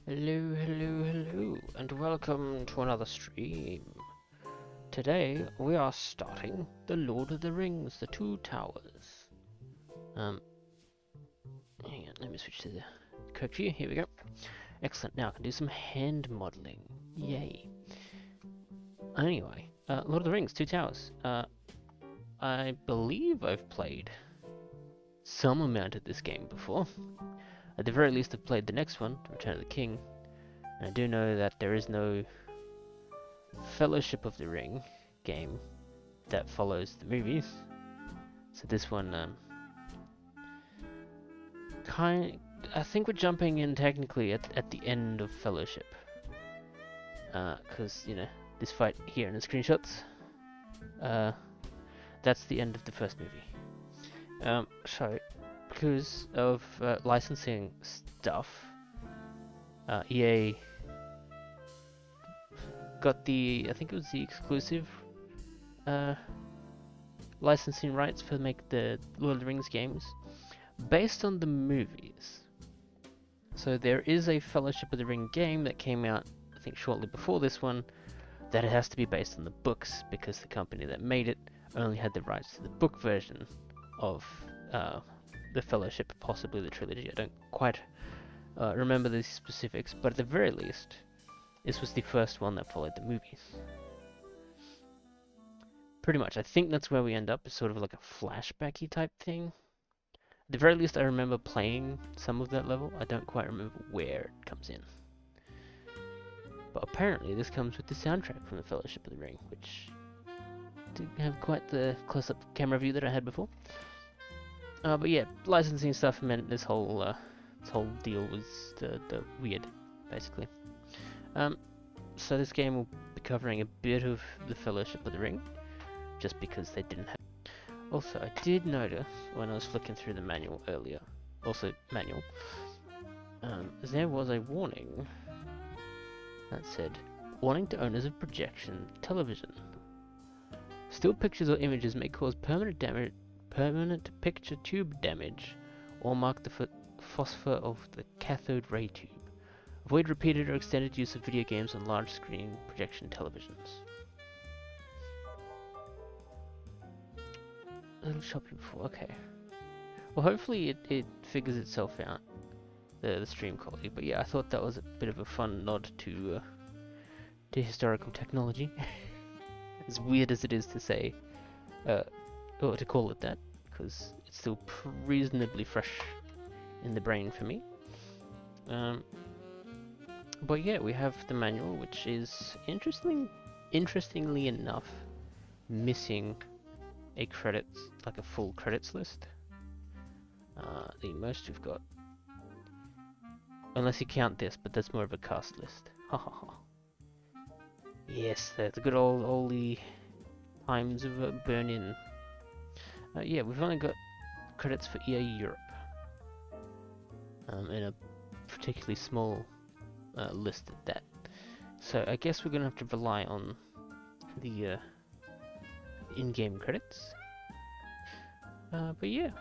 Hello, hello, hello, and welcome to another stream. Today we are starting The Lord of the Rings, The Two Towers. Hang on, let me switch to the correct view. Here we go. Excellent. Now I can do some hand modeling. Yay. Anyway, Lord of the Rings, Two Towers. I believe I've played some amount of this game before. At the very least, I've played the next one, Return of the King. And I do know that there is no Fellowship of the Ring game that follows the movies. So this one, I think we're jumping in technically at the end of Fellowship. Because, you know, this fight here in the screenshots, that's the end of the first movie. So, because of licensing stuff, EA got I think it was the exclusive licensing rights for make the Lord of the Rings games based on the movies. So there is a Fellowship of the Ring game that came out, I think, shortly before this one, that it has to be based on the books because the company that made it only had the rights to the book version of the Fellowship, possibly the trilogy. I don't quite remember the specifics, but at the very least, this was the first one that followed the movies. Pretty much. I think that's where we end up, is sort of like a flashbacky type thing. At the very least, I remember playing some of that level. I don't quite remember where it comes in. But apparently this comes with the soundtrack from the Fellowship of the Ring, which didn't have quite the close-up camera view that I had before. But yeah, licensing stuff meant this whole deal was the weird, basically. So this game will be covering a bit of the Fellowship of the Ring, just because they didn't have. Also, I did notice when I was flicking through the manual earlier, there was a warning that said, "Warning to owners of projection television. Still pictures or images may cause permanent picture tube damage, or mark the phosphor of the cathode ray tube. Avoid repeated or extended use of video games on large screen projection televisions." A little shopping for, okay. Well, hopefully it figures itself out, the stream quality. But yeah, I thought that was a bit of a fun nod to historical technology. As weird as it is to say, or to call it that, because it's still reasonably fresh in the brain for me. But yeah, we have the manual, which is interestingly enough, missing a full credits list. The most we've got, unless you count this, but that's more of a cast list. Ha ha ha. Yes, the good old times of burn-in. Yeah, we've only got credits for EA Europe, in a particularly small list at that. So I guess we're gonna have to rely on the in-game credits. But yeah,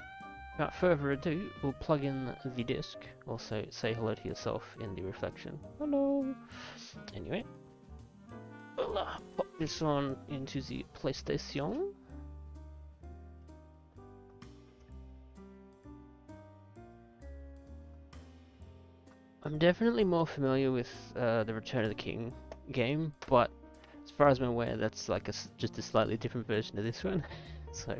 without further ado, we'll plug in the disc. Also, say hello to yourself in the reflection. Hello. Anyway, we'll pop this on into the PlayStation. I'm definitely more familiar with the Return of the King game, but as far as I'm aware, that's like just a slightly different version of this one. So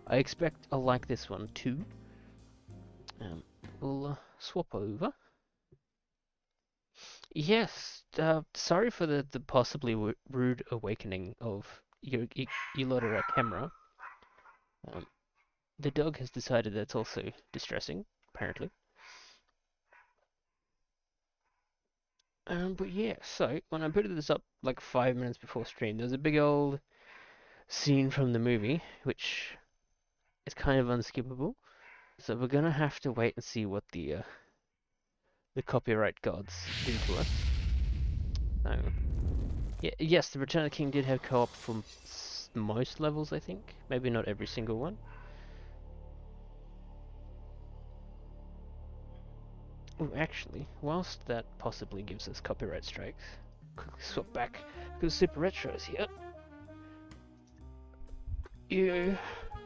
I expect I'll like this one too. We'll swap over. Yes, sorry for the possibly rude awakening of your lot of our camera. The dog has decided that's also distressing, apparently. But yeah, so when I put this up like 5 minutes before stream, there's a big old scene from the movie, which is kind of unskippable. So we're gonna have to wait and see what the copyright gods do to us. Yeah, yes, the Return of the King did have co-op for most levels, I think. Maybe not every single one. Oh, actually, whilst that possibly gives us copyright strikes, quickly swap back because Super Retro's here. You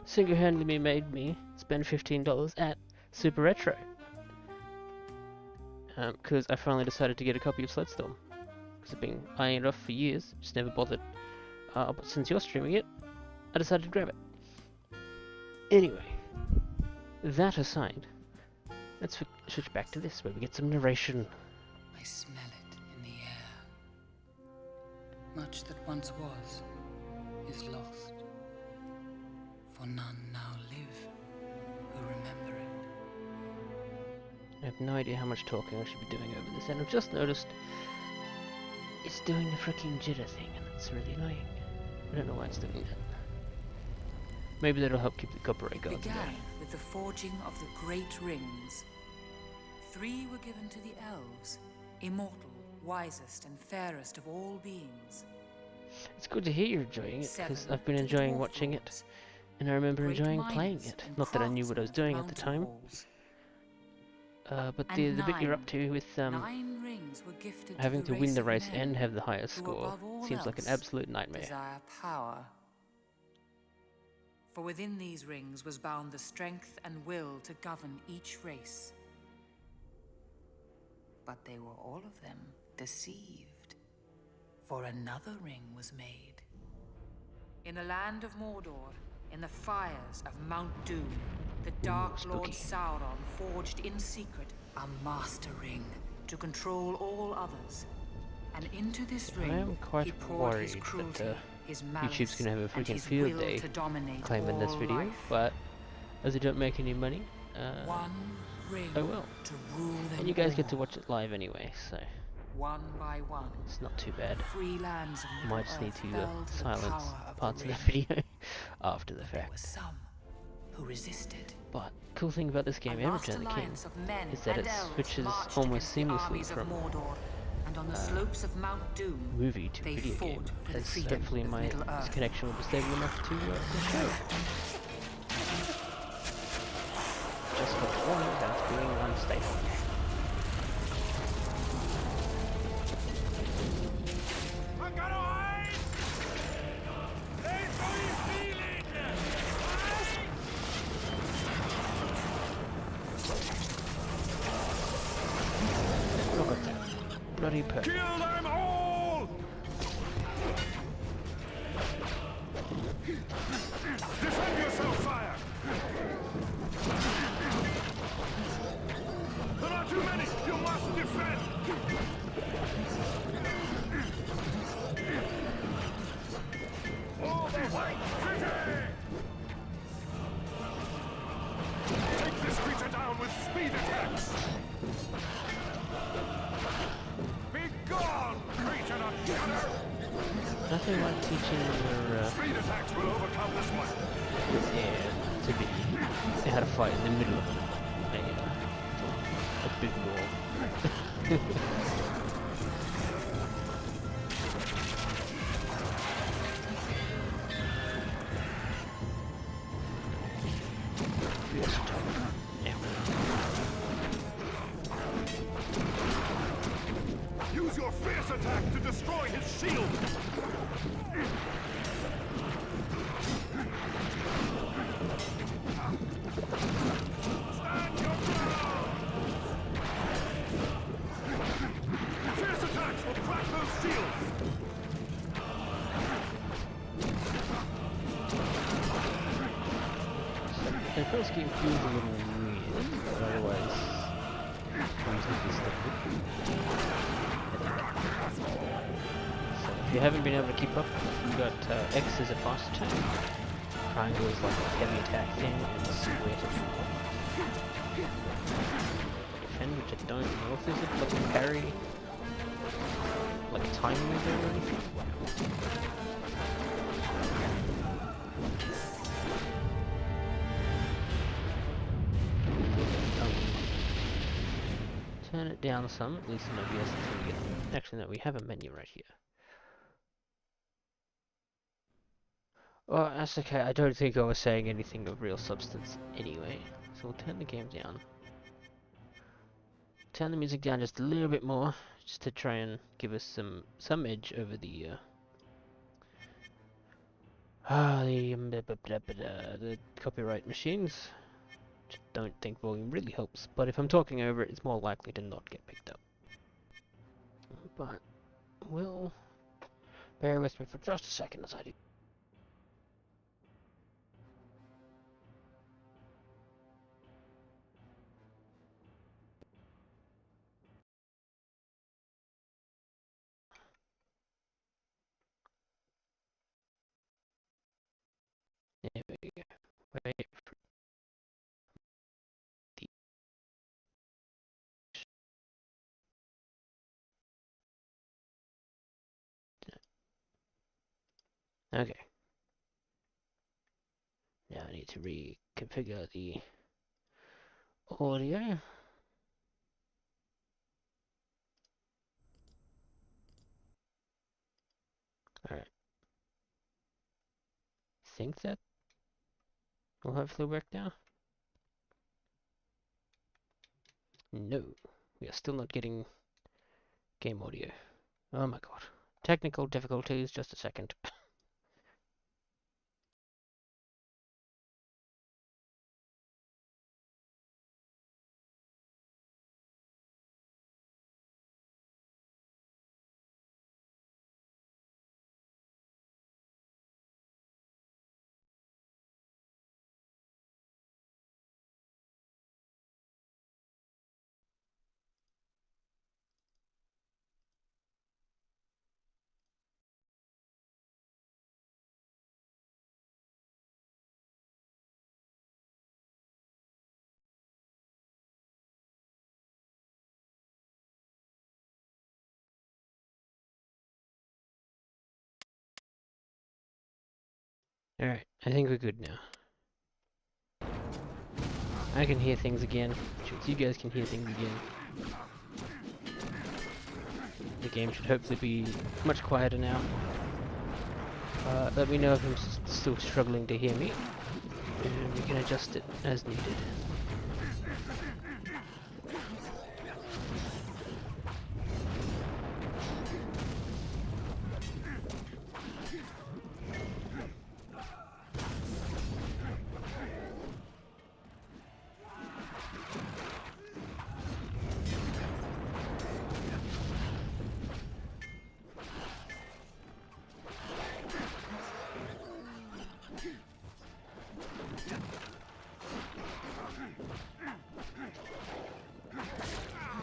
single-handedly made me spend $15 at Super Retro. Because I finally decided to get a copy of Sledstorm. Because I've been eyeing it off for years, just never bothered. But since you're streaming it, I decided to grab it. Anyway, that aside, let's switch back to this, where we get some narration. I smell it in the air. Much that once was is lost. For none now live who remember it. I have no idea how much talking I should be doing over this, and I've just noticed it's doing the freaking jitter thing, and it's really annoying. I don't know why it's doing that. Maybe that'll help keep the copyright gods Began going. with the forging of the great rings. 3 were given to the elves, immortal, wisest, and fairest of all beings. It's good to hear you're enjoying it, because 7 I've been to the enjoying dwarf watching it, lords, and I remember great enjoying playing miners it. and Not that I knew what I was craftsmen doing of at the mountain time. halls. But And the bit you're up 9 to with 9 rings were gifted having to to win the race race of men and have the highest who score above all seems like an else absolute nightmare. desire power. For within these rings was bound the strength and will to govern each race. But they were all of them deceived, for another ring was made. In the land of Mordor, in the fires of Mount Doom, the Dark Lord spooky. Sauron forged in secret a master ring to control all others. And into this I ring, am quite he poured his worried cruelty, that his YouTube's malice, gonna have a and freaking his field will day to dominate claiming this all video, life. but as I don't make any money, One ring I will. to rule them And you guys get to all. watch it live anyway, so One by one, it's not too bad. the free lands of Might just need Middle-earth to fell to the silence power of parts of the the ring. video after the But there were fact. some who resisted. But cool thing about this game, A Ever vast Return the King, alliance of men is that and it elves switches marched almost against the seamlessly armies from of Mordor, and on the slopes of Mount Doom, movie to they video game, fought for the as freedom hopefully of my Middle-earth. connection will be stable enough to show. Just got to warn you that it's being unstable. Look at that. Bloody perfect. Kill them all! Defend yourself, fire! There are too many! You must defend! All the way! City! Take this creature down with speed attacks! Be gone, creature not shudder! Nothing like teaching your Speed attacks will overcome this one. air to be how to fight in the middle of a big wall. Use your fierce attack to destroy his shield! Stand your ground! Fierce attacks will crack those shields! The first game feels a little weird, but otherwise comes with this stuff. So if you haven't been able to keep up, you've got X is a fast attack, triangle is like a heavy attack thing, and square to defend, which I don't know if there's a like a parry, like a time mover or anything. Turn it down some, at least in OBS until we get... Actually, no, we have a menu right here. Well, that's okay, I don't think I was saying anything of real substance anyway. So we'll turn the game down turn the music down just a little bit more, just to try and give us some edge over the the copyright machines. Just don't think volume really helps, but if I'm talking over it, it's more likely to not get picked up. But we'll bear with me for just a second as I do. There we go. Wait for the... Okay. Now I need to reconfigure the audio. Alright. Think that will hopefully work now. No. We are still not getting game audio. Oh my god. Technical difficulties, just a second. Alright, I think we're good now. I can hear things again. You guys can hear things again. The game should hopefully be much quieter now. Let me know if I'm still struggling to hear me, and we can adjust it as needed.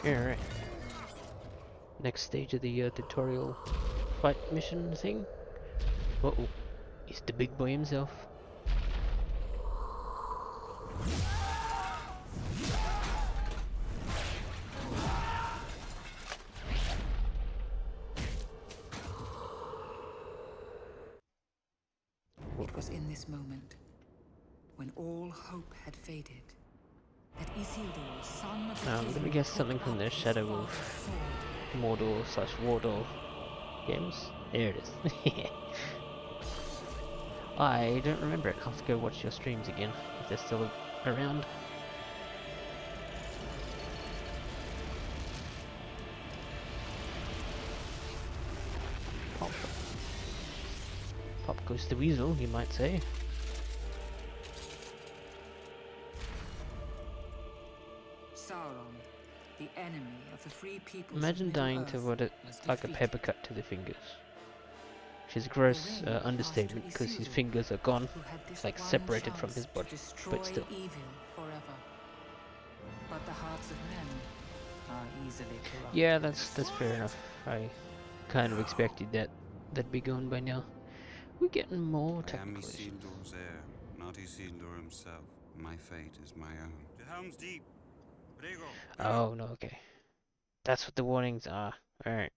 Alright. Next stage of the tutorial fight mission thing. Uh-oh. He's the big boy himself. It was in this moment, when all hope had faded, that Isildur, son of the I'm gonna guess something from the Shadow of Mordor / Wardor games. There it is. I don't remember it. I'll have to go watch your streams again, if they're still around. Pop. Pop goes the weasel, you might say. Sauron, the enemy of the free people. Imagine dying to what it like a paper cut to the fingers. Which is a gross understatement because his fingers are gone, like separated from his body, but still. Evil forever. But the hearts of men are easily corrupted. Yeah, that's fair enough. I kind of expected that'd be gone by now. We're getting more technical issues. I am Isildur's heir, not Isildur himself. My fate is my own. The helm's deep. Oh no, okay. That's what the warnings are. Alright.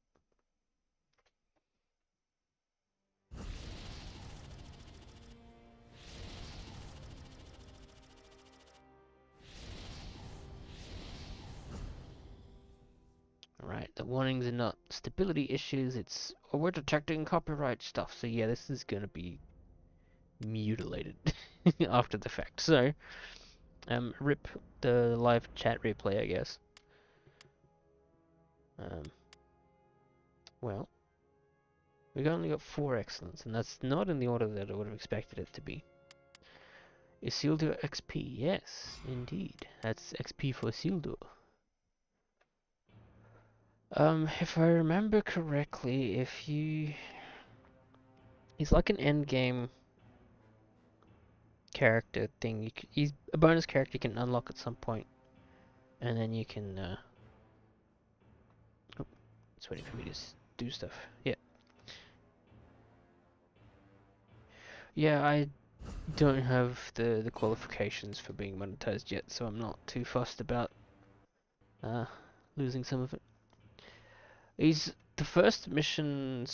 Alright, the warnings are not stability issues, it's we're detecting copyright stuff. So yeah, this is gonna be mutilated after the fact. So rip the live chat replay, I guess. Um, well, we've only got 4 excellence, and that's not in the order that I would have expected it to be. Isildur XP, yes, indeed. That's XP for Isildur. If I remember correctly, he's like an endgame character thing. He's a bonus character you can unlock at some point, and then you can, oh, it's waiting for me to do stuff. Yeah. Yeah, I don't have the qualifications for being monetized yet, so I'm not too fussed about losing some of it. He's the first mission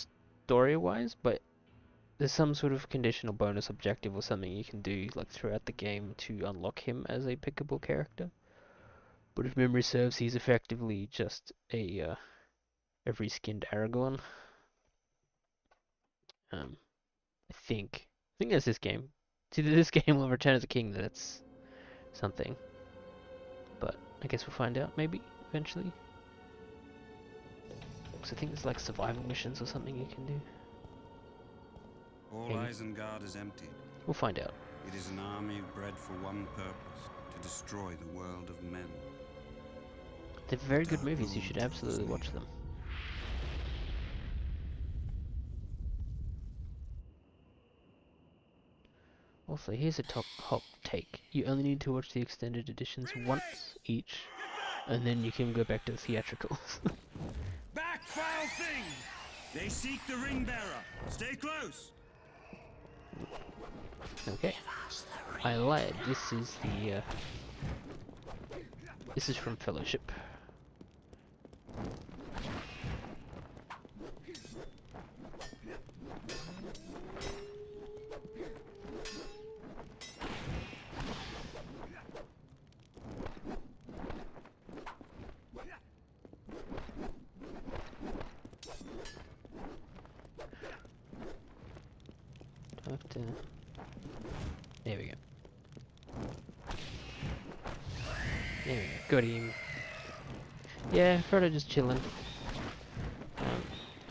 story-wise, but there's some sort of conditional bonus objective or something you can do like throughout the game to unlock him as a pickable character. But if memory serves, he's effectively just a reskinned Aragorn. I think that's this game. It's either this game or Return of the King that's something. But I guess we'll find out maybe eventually. Because I think there's like survival missions or something you can do. All Isengard is emptied. We'll find out. It is an army bred for one purpose, to destroy the world of men. They're very good movies, you should absolutely watch them. Also, here's a hot take. You only need to watch the extended editions once each, and then you can go back to the theatricals. Back, foul thing! They seek the ring bearer. Stay close. Okay. I lied. This is from Fellowship. There we go. There we go. Got him. Yeah, Frodo just chilling.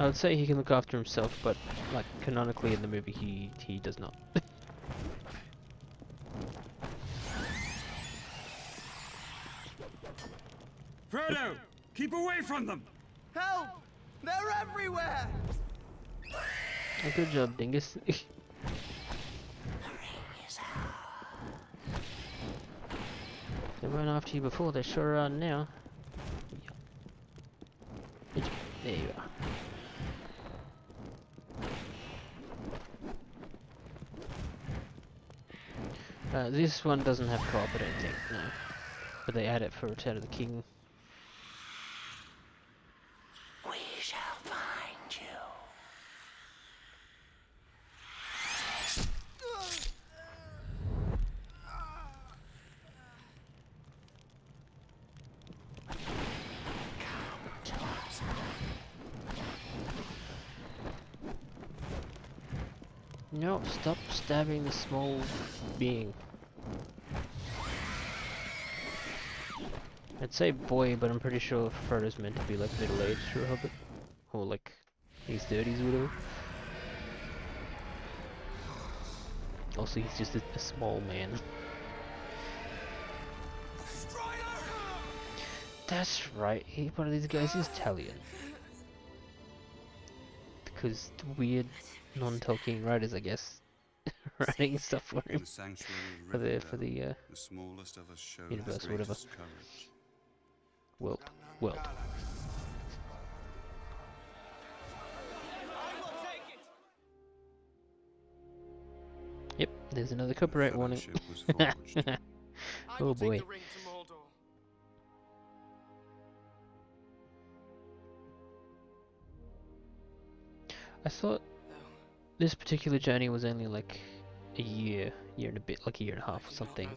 I would say he can look after himself, but like canonically in the movie, he does not. Frodo, keep away from them. Help! They're everywhere! Oh, good job, Dingus. They weren't after you before, they sure are now. There you are. This one doesn't have co-op, I don't think, no. But they add it for Return of the King. We shall find you. No, stop stabbing the small being. I'd say boy, but I'm pretty sure Frodo's meant to be like middle-aged for a hobbit. Or like, his 30s or whatever. Also, he's just a small man. That's right, one of these guys is Italian. Because the weird non-Tolkien writers, I guess, writing stuff for him. For the smallest of us show universe or whatever. courage. World. Yep, there's another copyright warning. Oh boy. I thought this particular journey was only like a year and a bit, like a year and a half or something.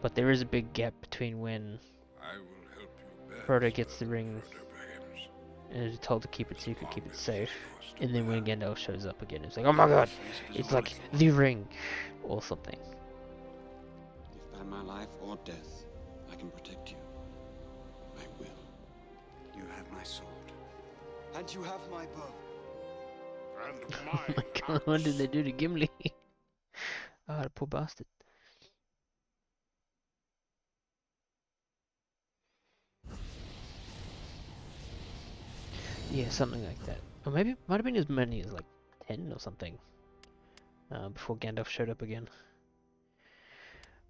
But there is a big gap between when Frodo gets the ring and is told to keep it secret, keep it safe, and then when Gandalf shows up again, it's like, oh my god, it's like the ring, or something. If by my life or death I can protect you, I will. You have my sword. And you have my bow. And Oh my my god, what did axe. they do to Gimli? Oh, the poor bastard. Yeah, something like that. Or maybe it might have been as many as like 10 or something. Before Gandalf showed up again.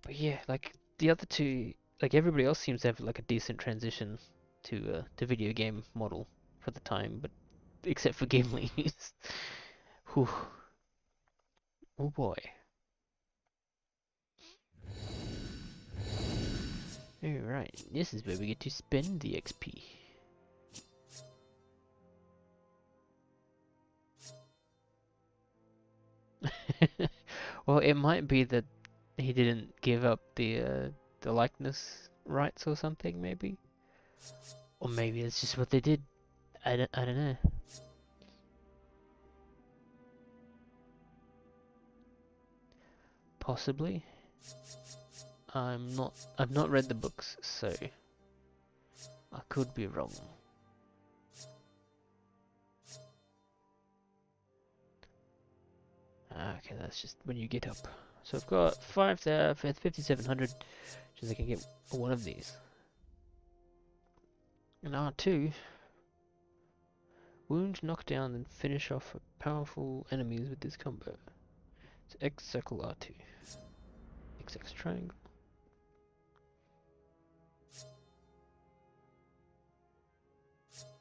But yeah, like the other two, like everybody else seems to have like a decent transition to video game model for the time, but except for Gimli. Whew. Oh boy. Alright, this is where we get to spend the XP. Well, it might be that he didn't give up the likeness rights or something, maybe, or maybe it's just what they did. I don't know. Possibly. I've not read the books, so I could be wrong. Okay, that's just when you get up. So I've got 5,700, which is I can get one of these. And R2, wound, knock down, and finish off powerful enemies with this combo. So X circle R2, XX triangle.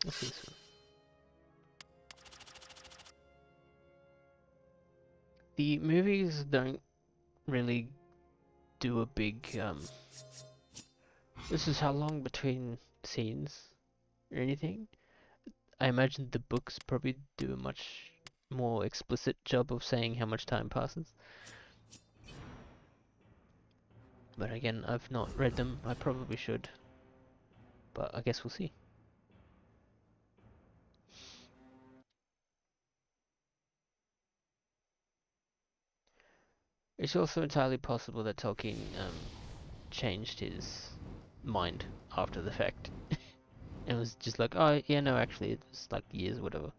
What's this one? The movies don't really do a big this is how long between scenes or anything. I imagine the books probably do a much more explicit job of saying how much time passes. But again, I've not read them. I probably should. But I guess we'll see. It's also entirely possible that Tolkien changed his mind after the fact. And was just like, oh yeah, no, actually it was like years, whatever.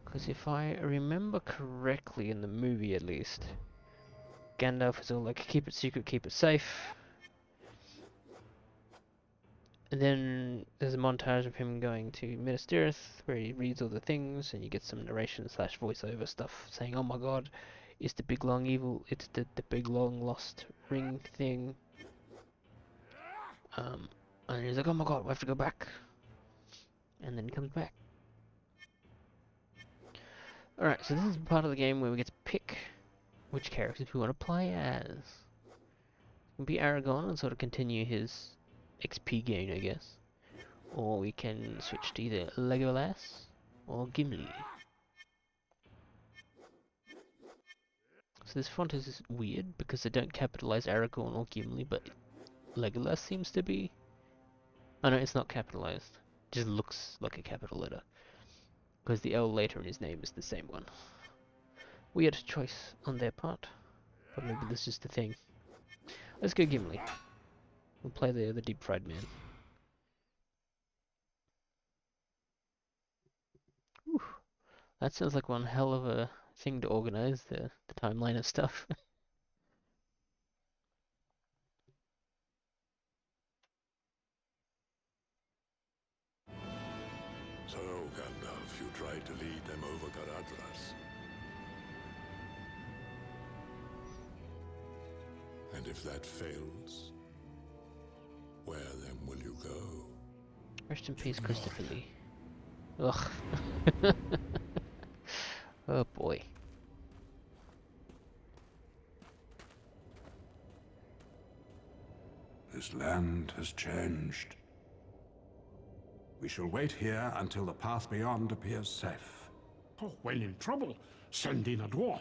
Because if I remember correctly in the movie at least, Gandalf is all like, keep it secret, keep it safe. And then there's a montage of him going to Minas Tirith, where he reads all the things, and you get some narration slash voiceover stuff saying, oh my god, it's the big long evil, it's the big long lost ring thing. And he's like, oh my god, we have to go back. And then he comes back. Alright, so this is part of the game where we get to pick which characters we want to play as. It can be Aragorn and sort of continue his XP gain, I guess. Or we can switch to either Legolas or Gimli. So this font is weird because they don't capitalize Aragorn or Gimli, but Legolas seems to be. Oh no, it's not capitalized. It just looks like a capital letter. Because the L later in his name is the same one. Weird choice on their part. But maybe this is just a thing. Let's go Gimli. We'll play the deep fried man. Whew. That sounds like one hell of a thing to organize, the timeline of stuff. So, Gandalf, you tried to lead them over Garadras. And if that fails, where then will you go? Rest in peace, Christopher Lee. Ugh. Oh boy. This land has changed. We shall wait here until the path beyond appears safe. Oh, when in trouble, send in a dwarf.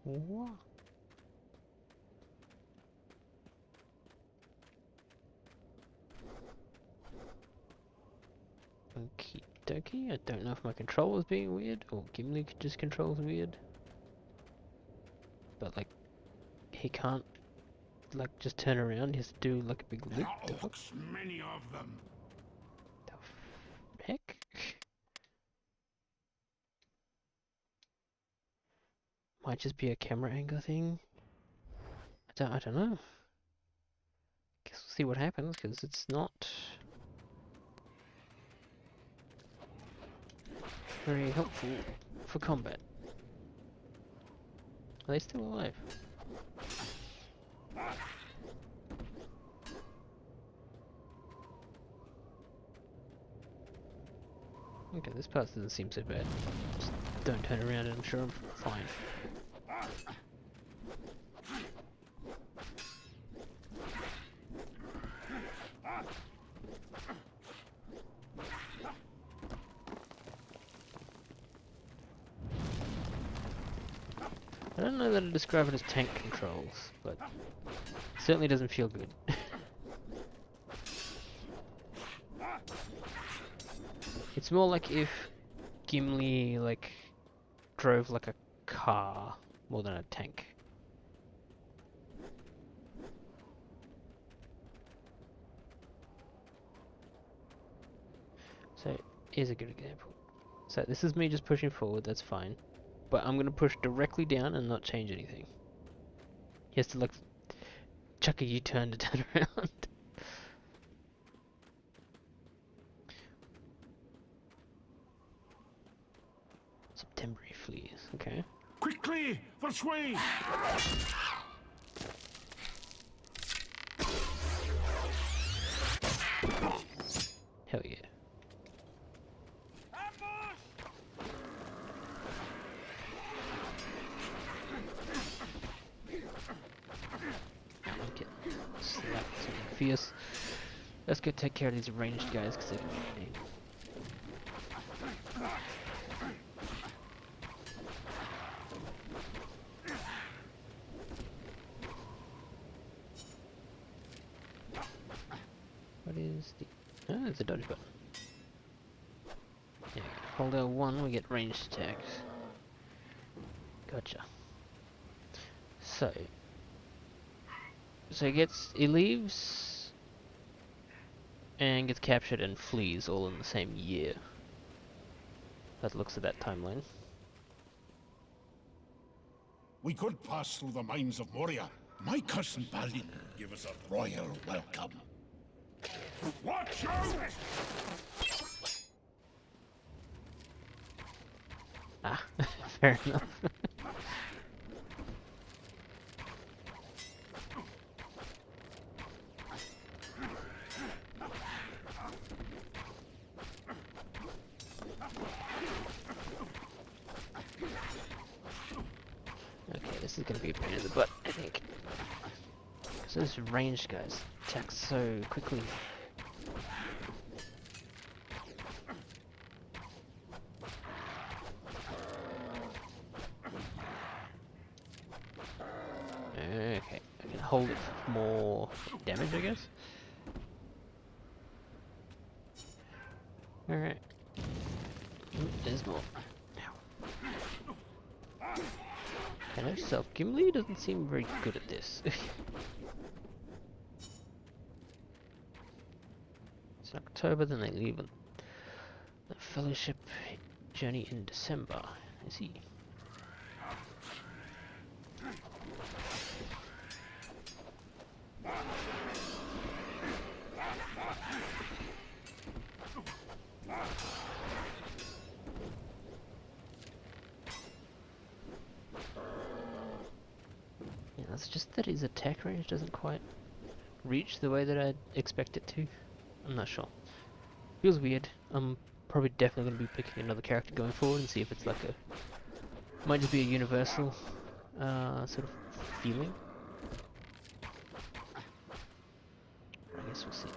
What? Okie dokie. I don't know if my control is being weird or Gimli just controls weird. But like he can't like just turn around. He has to do like a big There loop. are The fuck? orcs, many of them. The heck? Might just be a camera angle thing. I don't know. Guess we'll see what happens because it's not very helpful for combat. Are they still alive? Okay, this part doesn't seem so bad. Just don't turn around and I'm sure I'm fine. I don't know that I'd describe it as tank controls, but it certainly doesn't feel good. It's more like if Gimli like drove like a car more than a tank. So here's a good example. So this is me just pushing forward, that's fine. But I'm gonna push directly down and not change anything. He has to like chuck a U-turn to turn around. September fleas, okay. Quickly, this way! Hell yeah. Okay, slap something fierce. Let's go take care of these ranged guys because they're gonna be needed. What is the... Oh, it's a dodge button. Yeah, hold L1, we get ranged attacks. Gotcha. So he leaves and gets captured and flees all in the same year. That looks at that timeline. We could pass through the mines of Moria. My cousin Balin give us a royal welcome. Watch out! Ah, fair enough. Okay, this is gonna be a pain in the butt, I think. Because those ranged guys attack so quickly. Okay, I can hold it for more damage, I guess. Alright. There's more. I know self. Gimli doesn't seem very good at this. It's October, then they leave on the fellowship journey in December. I see. Yeah, it's just that his attack range doesn't quite reach the way that I'd expect it to. I'm not sure. Feels weird. I'm probably definitely going to be picking another character going forward and see if it's like a... Might just be a universal sort of feeling. I guess we'll see.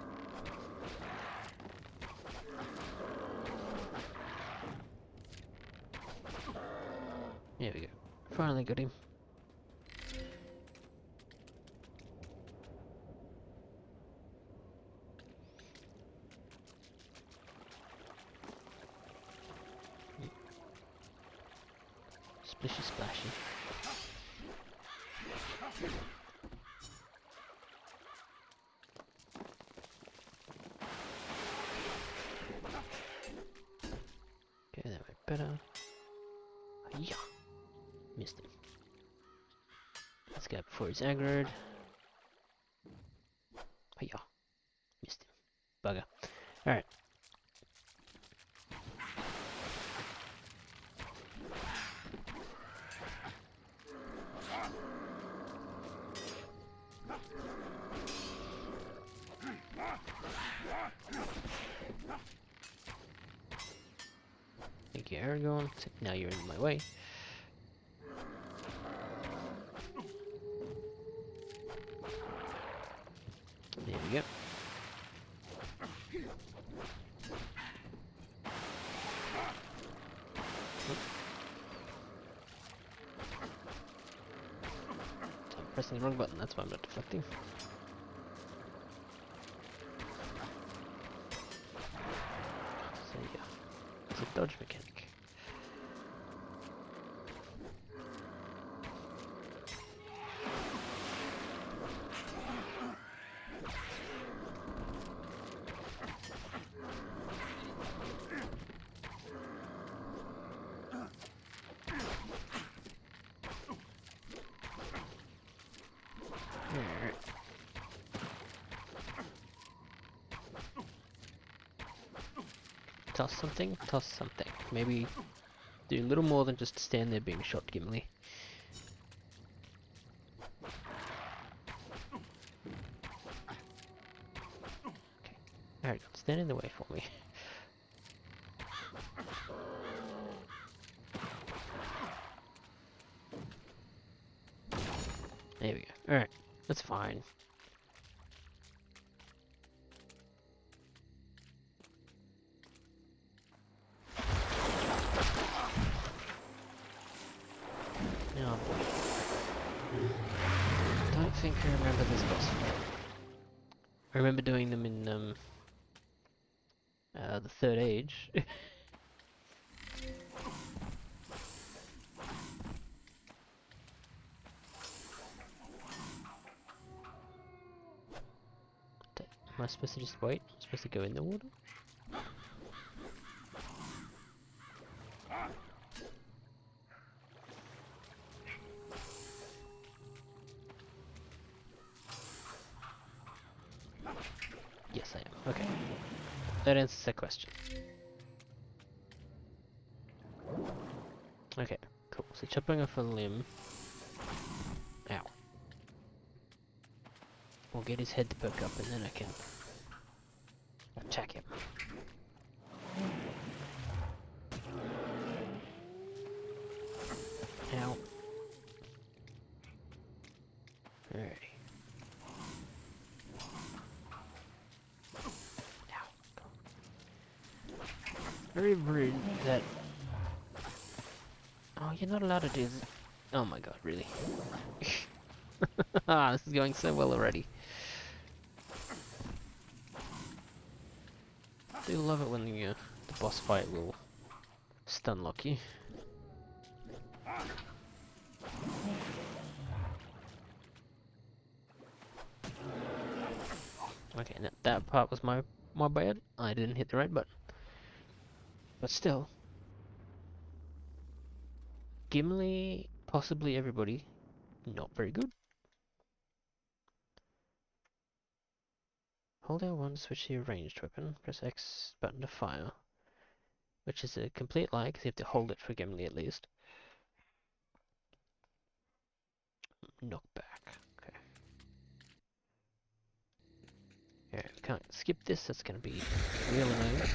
There we go. Finally got him. Splishy splashy. better. Yeah. Missed him. Let's go before he's aggroed. Yeah. Missed him. Bugger. Alright. Thank you, Aragorn. Except now you're in my way. There we go. So I'm pressing the wrong button, that's why I'm not deflecting. So yeah, it's a dodge mechanic. Alright. Toss something, toss something. Maybe do a little more than just stand there being shot, Gimli. Okay. Alright, stand in the way for me. There we go. Alright, that's fine. Oh boy. I don't think I remember this boss fight. I remember doing them in the Third Age. Am I supposed to just wait? Am I supposed to go in the water? Yes, I am. Okay. That answers that question. Okay, cool. So chopping off a limb. Ow. We'll get his head to perk up and then I can attack him. Ow. Alrighty. Very rude that... Oh, you're not allowed to do this. Oh my god, really? Ah, this is going so well already. I do love it when the boss fight will stun lock you. Okay, that part was my bad. I didn't hit the right button. But still, Gimli, possibly everybody, not very good. Hold L1 to switch to your ranged weapon, press X button to fire. Which is a complete lie, because you have to hold it for Gimli at least. Knockback, okay. Yeah, we can't skip this, that's gonna be real annoying.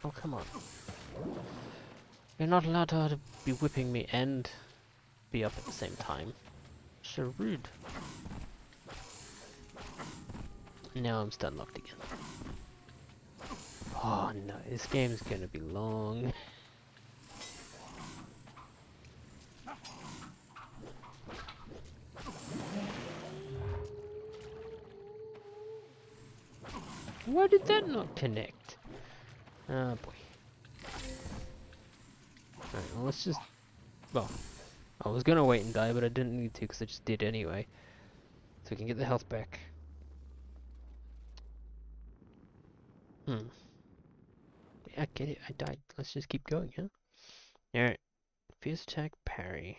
Oh, come on. You're not allowed to be whipping me and be up at the same time. So rude. Now I'm stun locked again. Oh no, this game's gonna be long. Why did that not connect? Oh boy. Alright, well let's just... Well, I was gonna wait and die, but I didn't need to because I just did anyway. So we can get the health back. Yeah, I get it, I died. Let's just keep going, huh? Alright. Fierce attack, parry.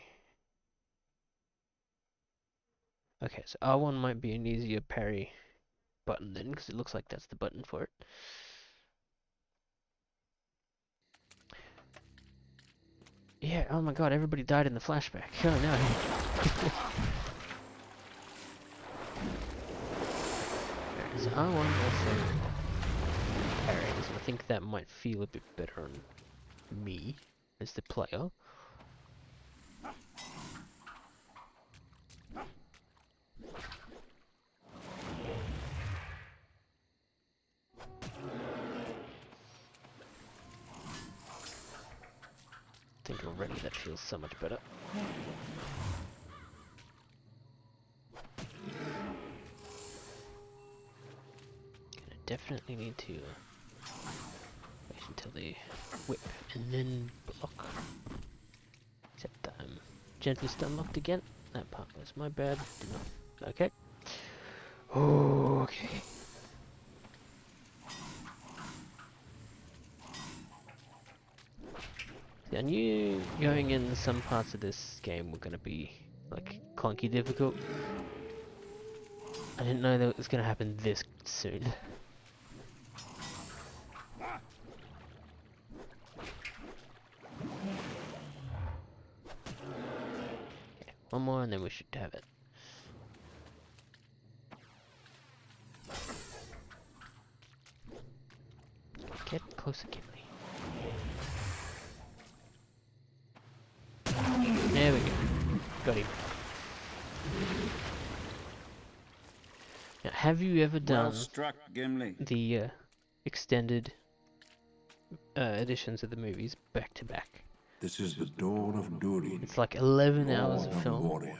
Okay, so R1 might be an easier parry button then, because it looks like that's the button for it. Yeah, oh my god, everybody died in the flashback. Oh no. Alright, so R1 also parries. I think that might feel a bit better on me as the player. I think already that feels so much better. Gonna definitely need to wait until they whip and then block. Except that I'm gently stun locked again. That part was my bad. Did not. Okay. Okay. I knew going in some parts of this game were going to be like clunky difficult. I didn't know that it was going to happen this soon. Okay, one more and then we should have it. Get closer, Gimli. There we go. Got him. Now, have you ever done Well struck, Gimli. the extended editions of the movies back to back? This is the dawn of Durin. It's like 11 hours dawn of film, Moria.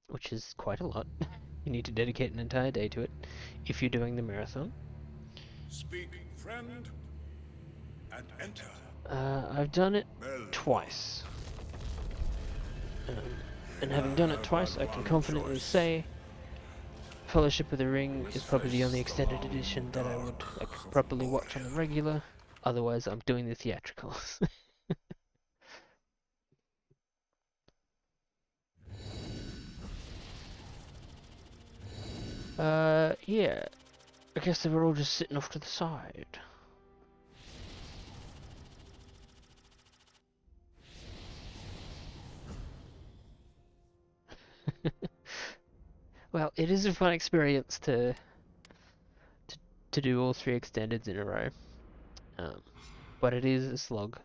which is quite a lot. You need to dedicate an entire day to it if you're doing the marathon. Speak, friend, and enter. I've done it twice. And having done it twice, I can confidently say Fellowship of the Ring is probably the only extended edition that I would like properly watch on the regular. Otherwise, I'm doing the theatricals. Yeah. I guess they were all just sitting off to the side. Well, it is a fun experience to do all three extendeds in a row. But it is a slog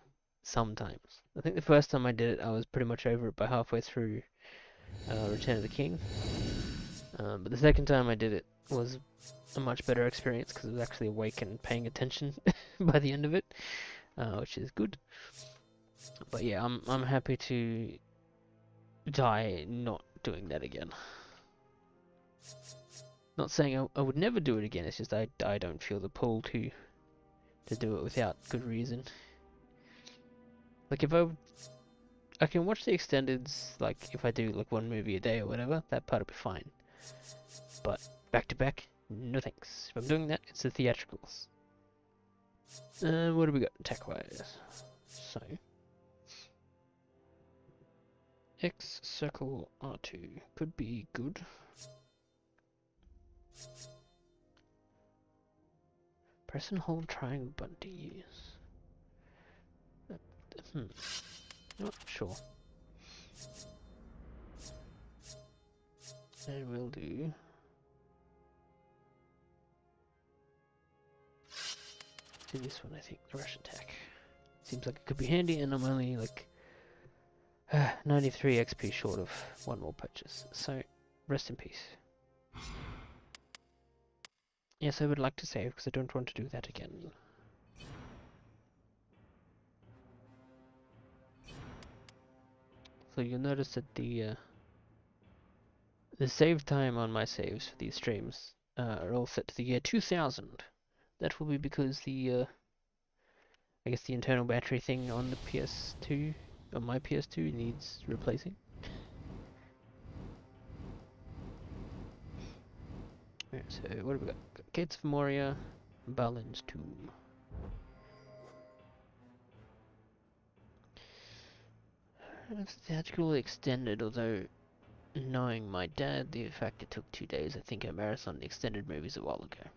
sometimes. I think the first time I did it, I was pretty much over it by halfway through Return of the King. But the second time I did it was a much better experience because I was actually awake and paying attention by the end of it, which is good. But yeah, I'm happy to die not doing that again. Not saying I would never do it again. It's just I don't feel the pull to do it without good reason. Like if I can watch the extendeds, like if I do like one movie a day or whatever, that part'll be fine. But back to back, no thanks. If I'm doing that, it's the theatricals. What do we got attack wise? So X circle R2 could be good. Press and hold triangle button to use. Not sure. And we'll do this one, I think, the rush attack. Seems like it could be handy, and I'm only like 93 XP short of one more purchase. So, rest in peace. Yes, I would like to save because I don't want to do that again. So you'll notice that the save time on my saves for these streams are all set to the year 2000. That will be because the I guess the internal battery thing on the PS2, on my PS2, needs replacing. Right, so what have we got? Gates of Moria, Balin's Tomb. It's theatrically extended, although knowing my dad, the fact it took 2 days, I think I marathoned the extended movies a while ago.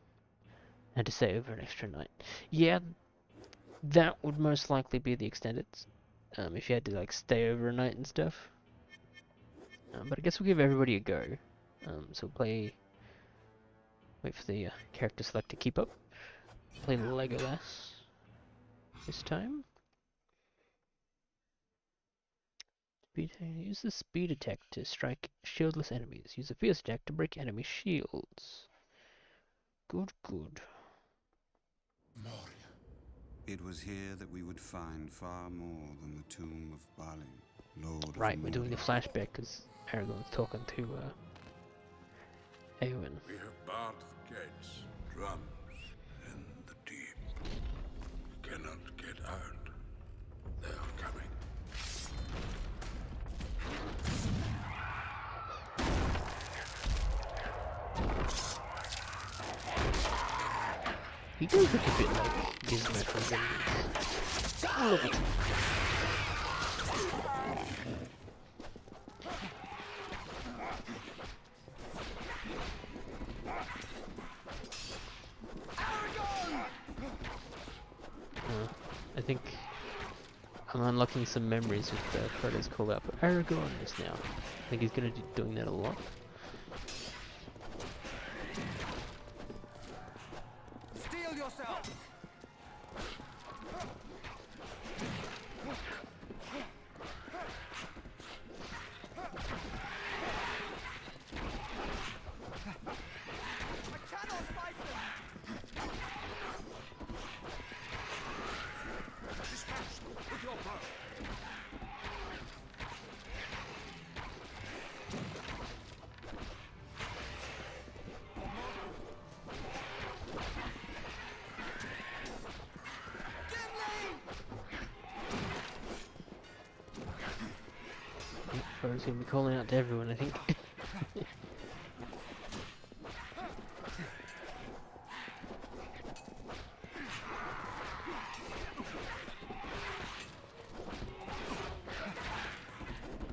Had to stay over an extra night. Yeah, that would most likely be the extended. If you had to like stay over a night and stuff. But I guess we'll give everybody a go. So play. Wait for the character select to keep up. Play Legolas this time. Use the speed attack to strike shieldless enemies. Use the fierce attack to break enemy shields. Good, good. Moria. It was here that we would find far more than the tomb of Balin, Lord Right, of we're doing the Moria. flashback because Aragorn's talking to Eowyn. We have barred the gates, drums in the deep. We cannot get out. They are coming. He does look a bit like Gizmo from Gimli. A little bit. I think I'm unlocking some memories with Frodo's call out for Aragorn just now. I think he's going to be doing that a lot. Steel yourself! I cannot fight them! Dispatch them with your bow! Frodo's going to be calling out to everyone, I think.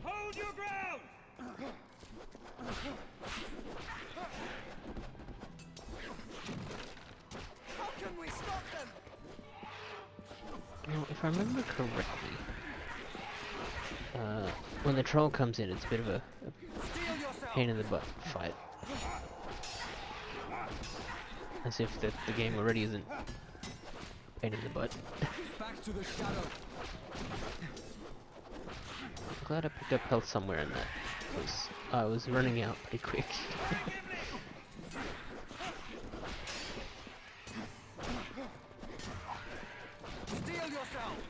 Hold your ground! How can we stop them? Now, if I remember correctly, when the troll comes in, it's a bit of a Steel yourself! pain in the butt fight. As if the game already isn't pain in the butt. Back to the shadow! I'm glad I picked up health somewhere in that, because I was running out pretty quick. Steel yourselves!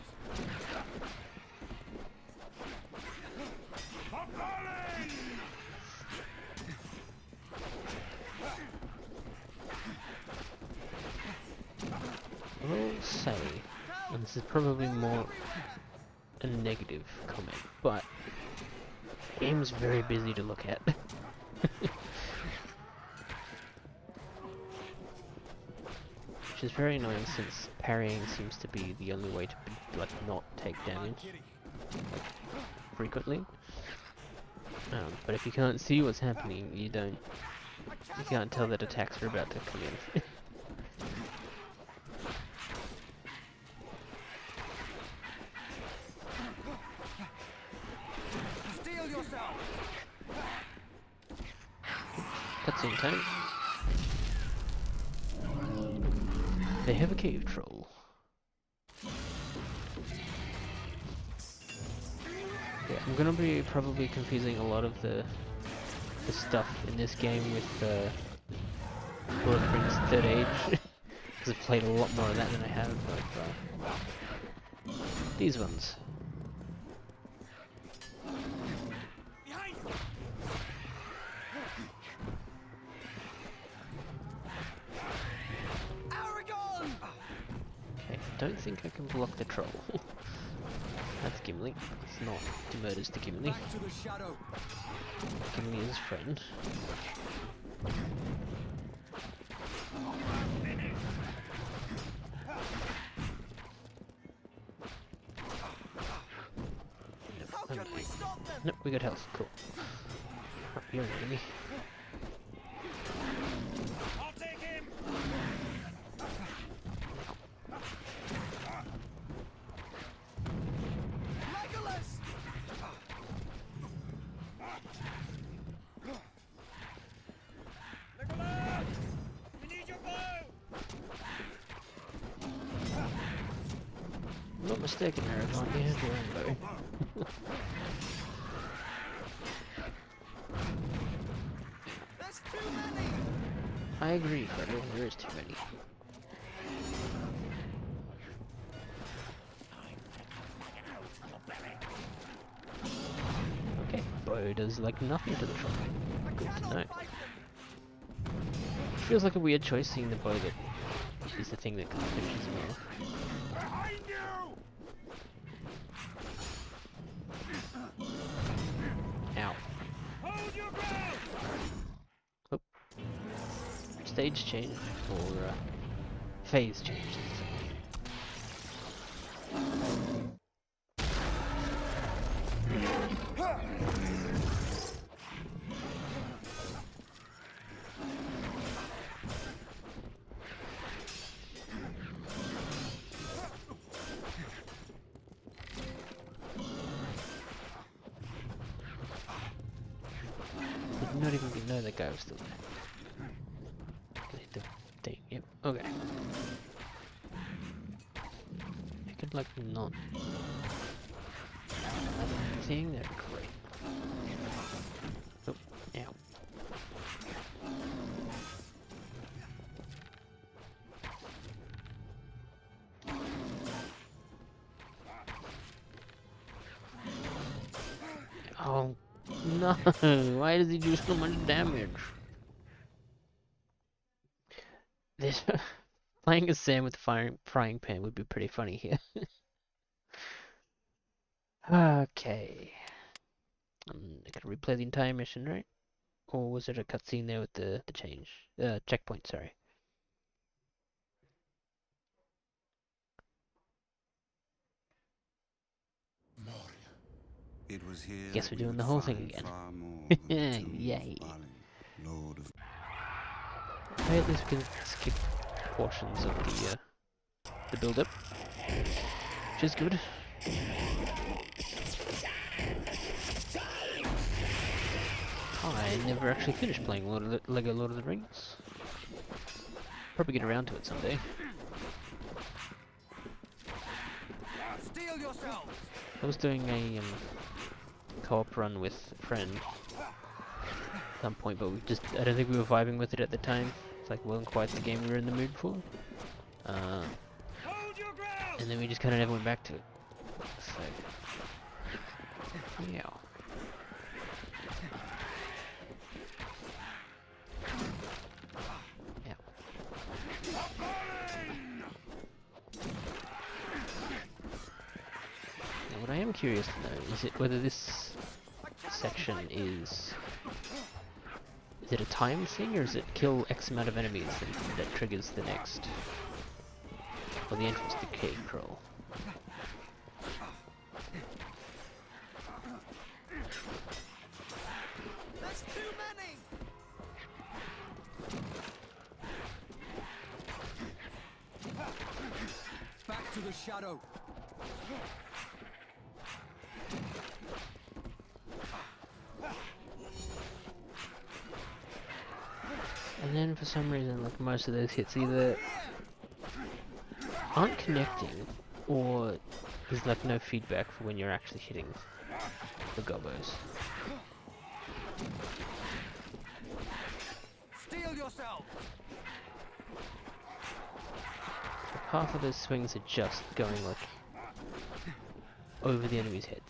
For Balin! I will say, and this is probably more a negative comment, but the game's very busy to look at. Which is very annoying since parrying seems to be the only way to like not take damage like, frequently. But if you can't see what's happening, you can't tell that attacks are about to come in. Steel yourself! Cutscene time. They have a cave troll. Yeah, I'm gonna be probably confusing a lot of the stuff in this game with Lord of the Rings Third Age, because I've played a lot more of that than I have of these ones. Behind you! Aragorn! Okay, I don't think I can block the troll. That's Gimli. It's not two murders to Gimli. Back to the shadow. Gimli is his friend. How can we stop them? Nope, we got health. Cool. Oh, you're an enemy. I'll take him! Legolas! Legolas! We need your bow! I'm not mistaken, Aragorn. You have your own bow. There's too many! I agree, Frodo. There is too many. Okay, bow does like nothing to the troll. I Good to cannot know. fight them! Feels like a weird choice seeing the bow that is the thing that kind of finishes me off. Behind you! Ow. Hold your ground! Oh. Stage change, or phase change. Did not even know that guy was still there. Hit the thing, yep, okay. I could like not thing, that'd be great. Oh, ow. Oh no, why does he do so much damage? This playing as Sam with a frying pan would be pretty funny here. Okay. I could replay the entire mission, right? Or was it a cutscene there with the change? Checkpoint, sorry. Moria. It was here Guess that we're we doing would the whole thing find again. far more than the tomb of Yay. Balin, Lord of... Okay, at least we can skip portions of the build-up, which is good. I never actually finished playing Lego Lord of the Rings. Probably get around to it someday. Steel yourselves! I was doing a co-op run with a friend at some point, but I don't think we were vibing with it at the time. It's like, wasn't quite the game we were in the mood for. Hold your ground! And then we just kind of never went back to it. So, yeah. Yeah. Now, what I am curious to know is whether this section is it a time thing, or is it kill X amount of enemies that triggers the next, or the entrance to the cave crawl? There's too many! Back to the shadow. And then for some reason, like most of those hits either aren't connecting, or there's like no feedback for when you're actually hitting the gobos. Steel yourselves! half of those swings are just going like over the enemy's heads.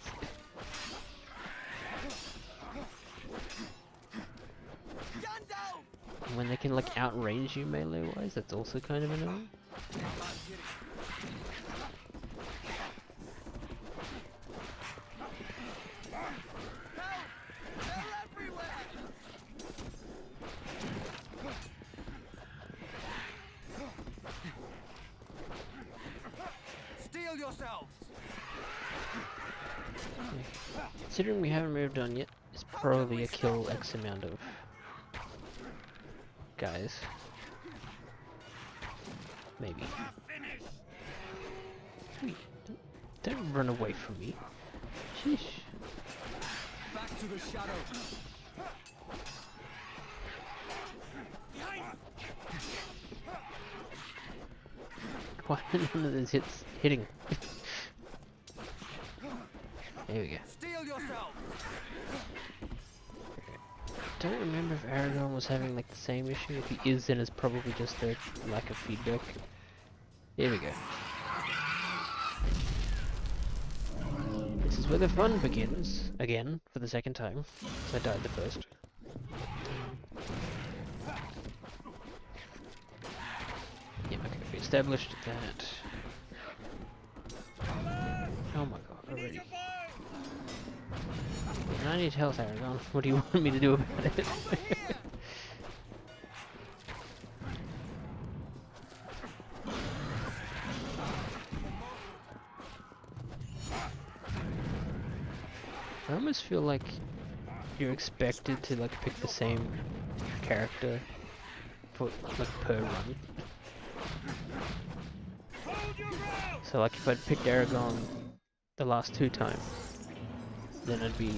And when they can like outrange you melee wise, that's also kind of annoying. Steel yourselves. Considering we haven't moved on yet, it's probably a kill X amount of guys. Maybe. Wait, don't run away from me. Sheesh. Back to the shadow. Why are none of those hits hitting? There we go. Steel yourselves. Don't remember if Aragorn was having like the same issue. If he is, then it's probably just a lack of feedback. There we go. This is where the fun begins. Again, for the second time. So I died the first. Yeah, okay, we established that. Oh my god, already. 90 health, Aragorn. What do you want me to do about it? I almost feel like you're expected to like pick the same character for like per run. So like if I'd picked Aragorn the last 2 times, then I'd be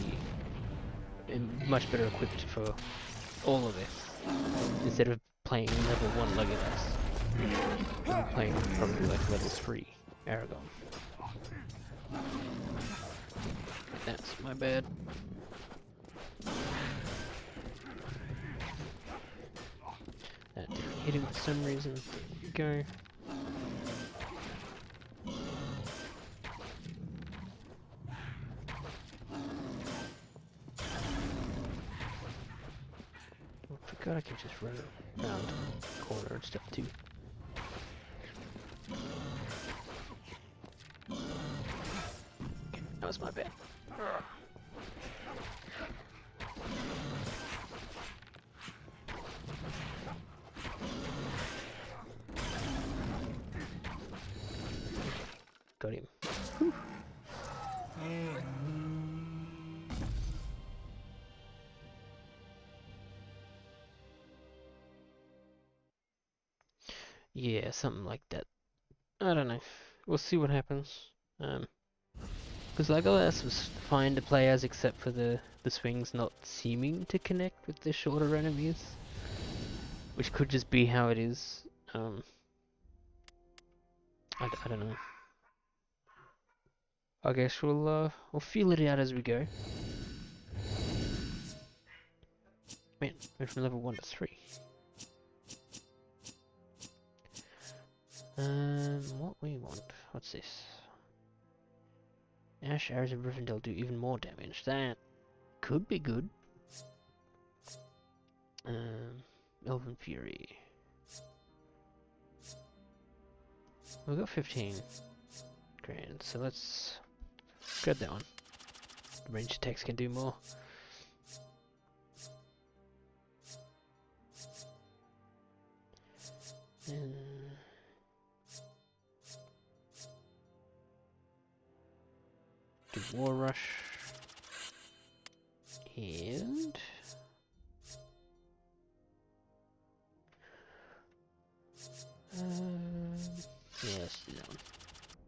much better equipped for all of this instead of playing level 1 Legolas. I'm playing probably like level 3 Aragorn. That's my bad. That didn't hit him for some reason. There we go. Oh, I forgot I can just run around the corner and stuff too. That was my bad. Got him. Whew. Yeah, something like that. I don't know. We'll see what happens. Because Legolas was fine to play as, except for the swings not seeming to connect with the shorter enemies, which could just be how it is. I don't know. I guess we'll feel it out as we go. Man, went from level 1 to 3. What we want? What's this? Ash, arrows, and Rivendell do even more damage. That could be good. Elven Fury. We've got 15 grand, so let's grab that one. Range attacks can do more. Do War Rush. And yeah, let's do that one.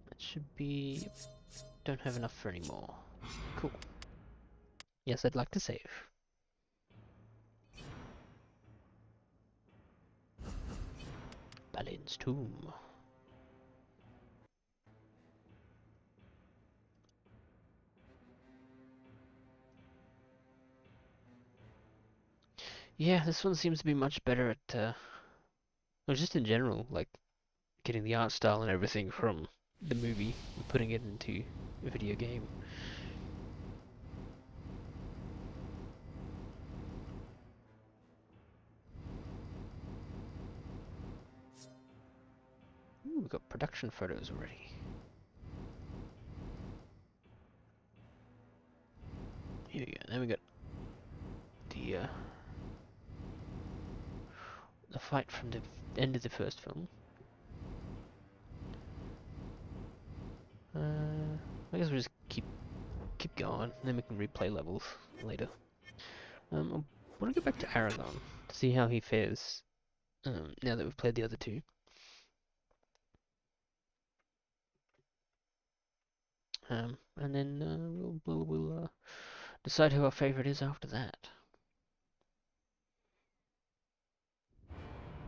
That should be... Don't have enough for any more. Cool. Yes, I'd like to save. Balin's Tomb. Yeah, this one seems to be much better at, well, just in general, like, getting the art style and everything from the movie and putting it into a video game. Ooh, we've got production photos already. Here we go. Then we got the fight from the end of the first film. I guess we'll just keep going, and then we can replay levels later. I want to go back to Aragorn to see how he fares now that we've played the other two. And then we'll decide who our favorite is after that.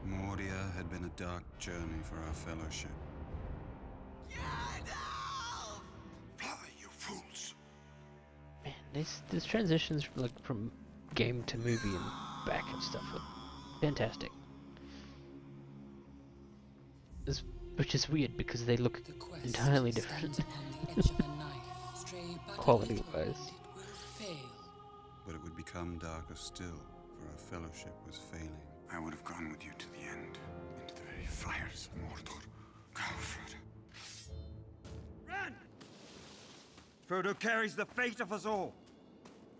Moria had been a dark journey for our fellowship. Fly, you fools! Man, these transitions from game to movie and back and stuff are fantastic. Which is weird because they look entirely different, quality-wise. But it would become darker still, for our fellowship was failing. I would have gone with you to the end, into the very fires of Mordor. Go, Frodo. Run! Frodo carries the fate of us all.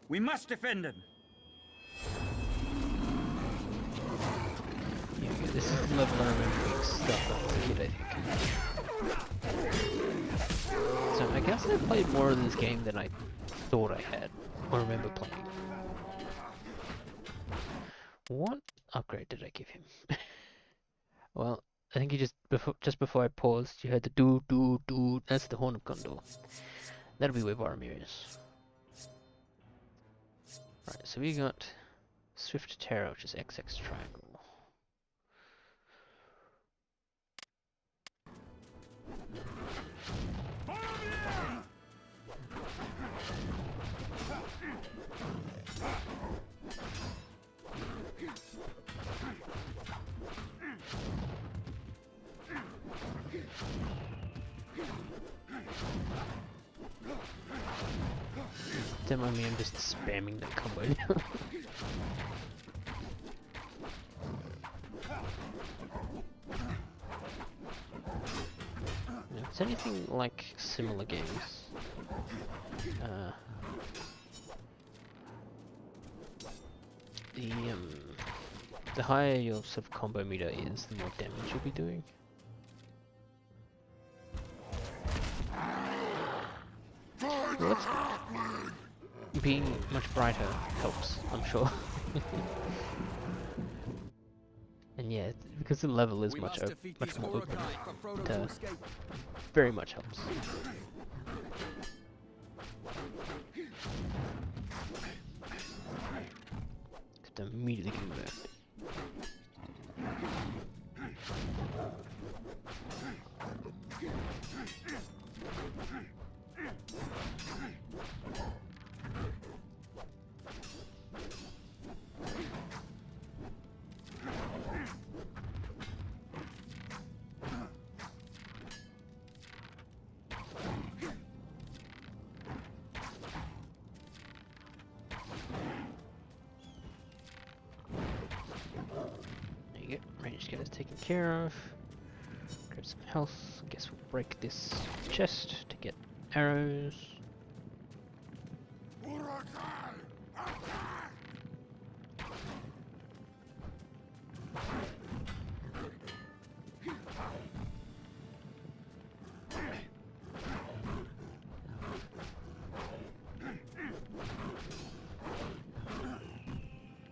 We must defend him. Yeah, this is the level I remember stuff when I was a kid, I think. So I guess I played more of this game than I thought I had, or remember playing. What upgrade did I give him? Well, I think you just before I paused, you heard the do. That's the Horn of Gondor. That'll be where Boromir is. Right, so we got Swift Terror, which is XX triangle. Don't mind me, I'm just spamming that combo now. If it's anything like similar games, the higher your sort of combo meter is, the more damage you'll be doing. Well, that's good. Being much brighter helps, I'm sure. And yeah, because the level is much more open, it very much helps. Just immediately getting back. Ranged get us taken care of. Grab some health. I guess we'll break this chest to get arrows. Uruk-Hai!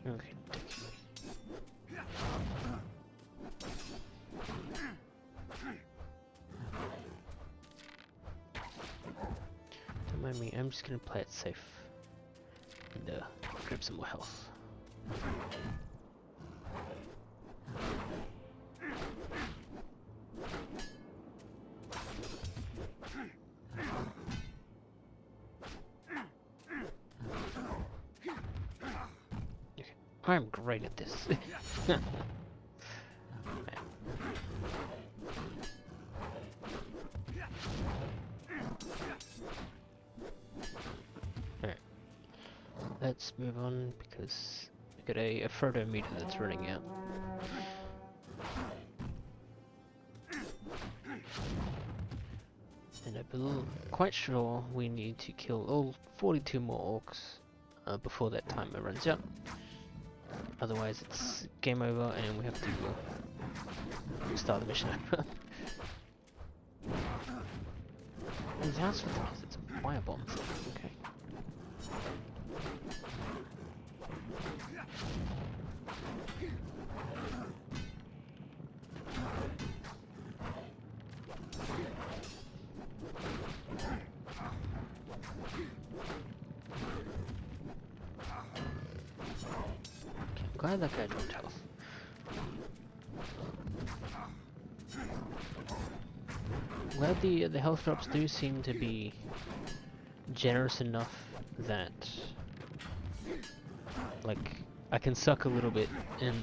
Okay. Don't mind me, I'm just gonna play it safe and grab some more health. I'm great at this. let's move on because we got a Frodo meter that's running out. And I'm quite sure we need to kill all 42 more orcs before that timer runs out. Otherwise it's game over and we have to start the mission over. These house fires, it's fire bombs. Okay. Glad that guy dropped health. Glad the health drops do seem to be generous enough that like I can suck a little bit and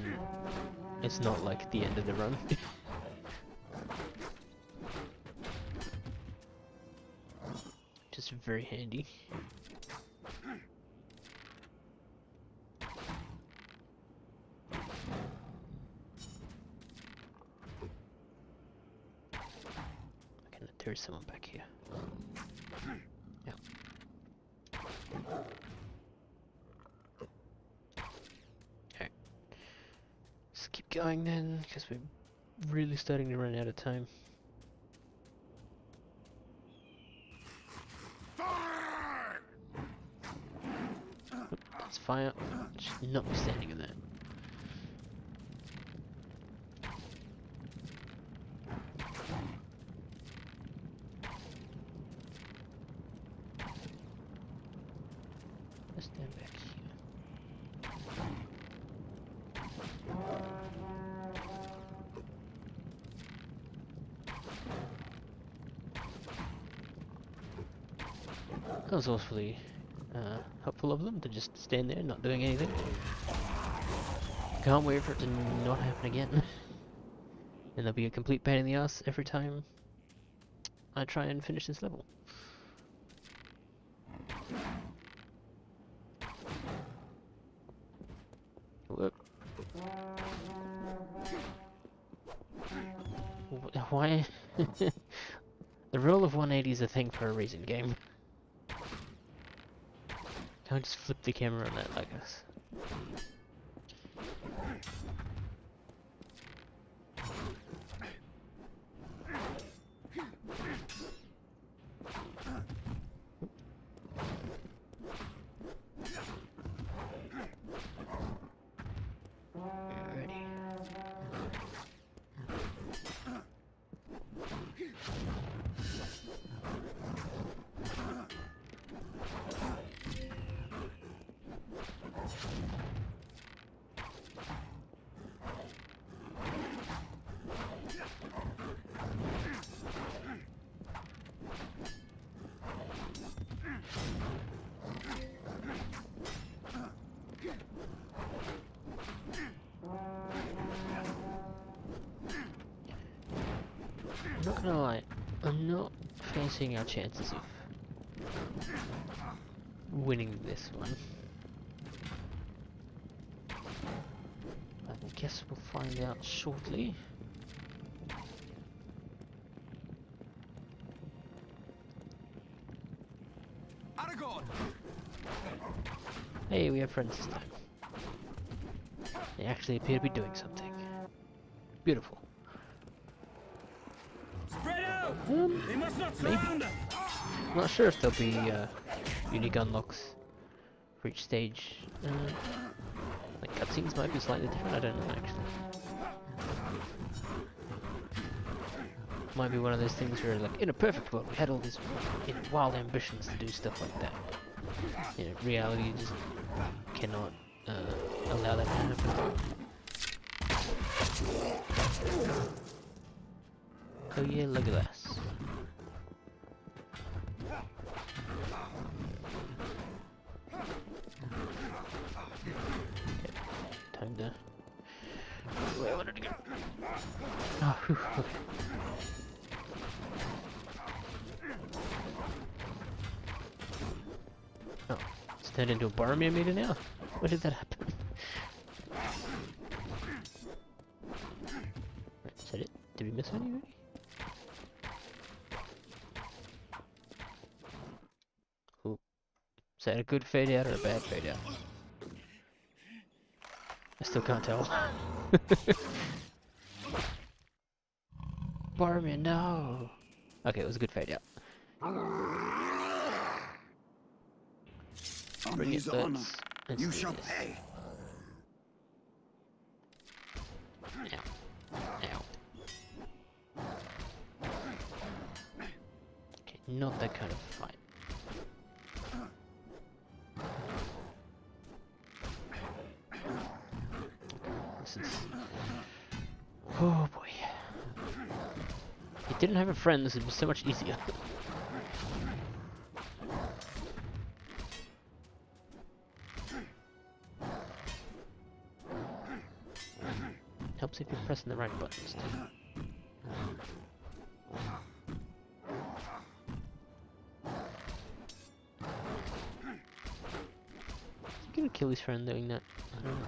it's not like the end of the run. Just very handy. There's someone back here. Yep. Okay. Let's keep going then, because we're really starting to run out of time. That's fire. Notwithstanding of that. Stand back here. That was awfully helpful of them to just stand there not doing anything. Can't wait for it to not happen again. And there'll be a complete pain in the ass every time I try and finish this level. Whoop. Why? The roll of 180 is a thing for a reason, game. Can't just flip the camera on that like this. I'm not gonna lie, I'm not fancying our chances of winning this one. I guess we'll find out shortly. Aragorn! Hey, we have friends this time. They actually appear to be doing something. Beautiful. Spread out! They must not Maybe. surround us! I'm not sure if there'll be unique unlocks for each stage. Like cutscenes might be slightly different, I don't know actually. Might be one of those things where like, in a perfect world we had all these wild ambitions to do stuff like that. You know, reality just cannot allow that to happen. Oh yeah, Legolas. Time to... Where I wanted to go. Oh, whew, okay. Oh, turned into a Boromir meter now? Where did that happen? Right, is that it? Did we miss any? Ooh. Is that a good fade out or a bad fade out? I still can't tell. Boromir, no! Okay, it was a good fade out. On Bring his it, honor, let's you do shall this. pay. Ow. Ow. Okay, not that kind of fight. This is... Oh boy. If you didn't have a friend, this would be so much easier. Helps if you're pressing the right buttons too. Is he gonna kill his friend doing that? I don't know.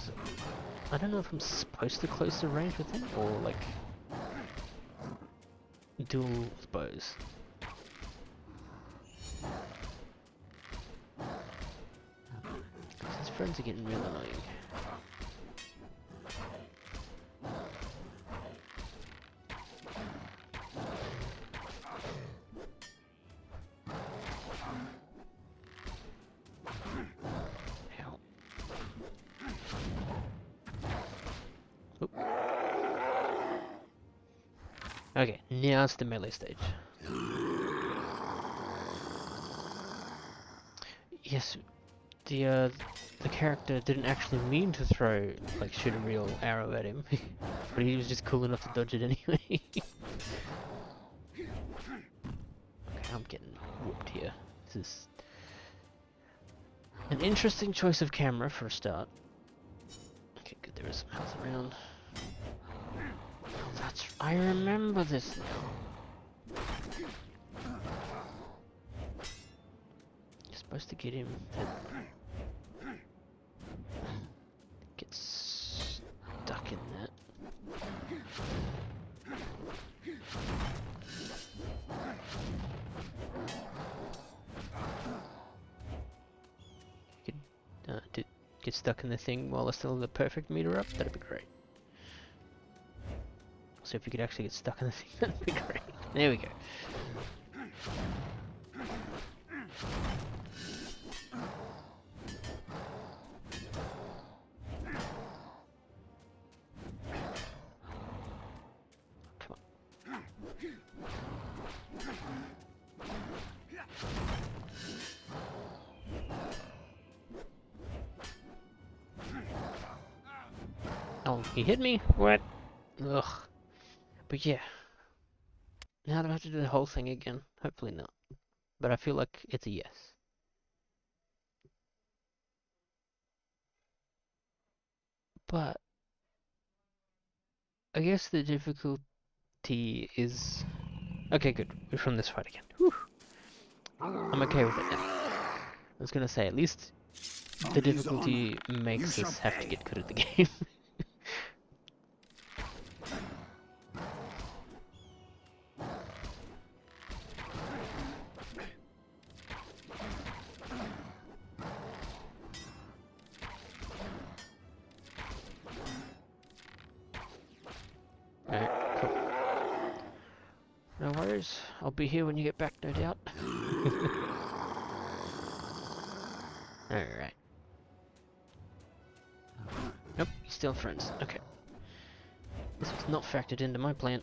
So, I don't know if I'm supposed to close the range with him or like dual with bows. His friends are getting real annoying. Ow. Oop. Okay, now it's the melee stage. Yes, the character didn't actually mean to shoot a real arrow at him, but he was just cool enough to dodge it anyway. Okay, I'm getting whooped here. This is an interesting choice of camera for a start. Okay, good, there is some health around. Oh, I remember this now. You're supposed to get him to get stuck in that. You could get stuck in the thing while there's still the perfect meter up, that'd be great. So if you could actually get stuck in the thing, that'd be great. There we go. Come on. Oh, he hit me? What? Ugh. But yeah. Now do I have to do the whole thing again? Hopefully not. But I feel like it's a yes. But I guess the difficulty is... Okay, good. We're from this fight again. Whew. I'm okay with it now. I was gonna say, at least the difficulty makes us have to get good at the game. Alright, cool. No worries, I'll be here when you get back, no doubt. Alright. Nope, you're still friends. Okay. This was not factored into my plan.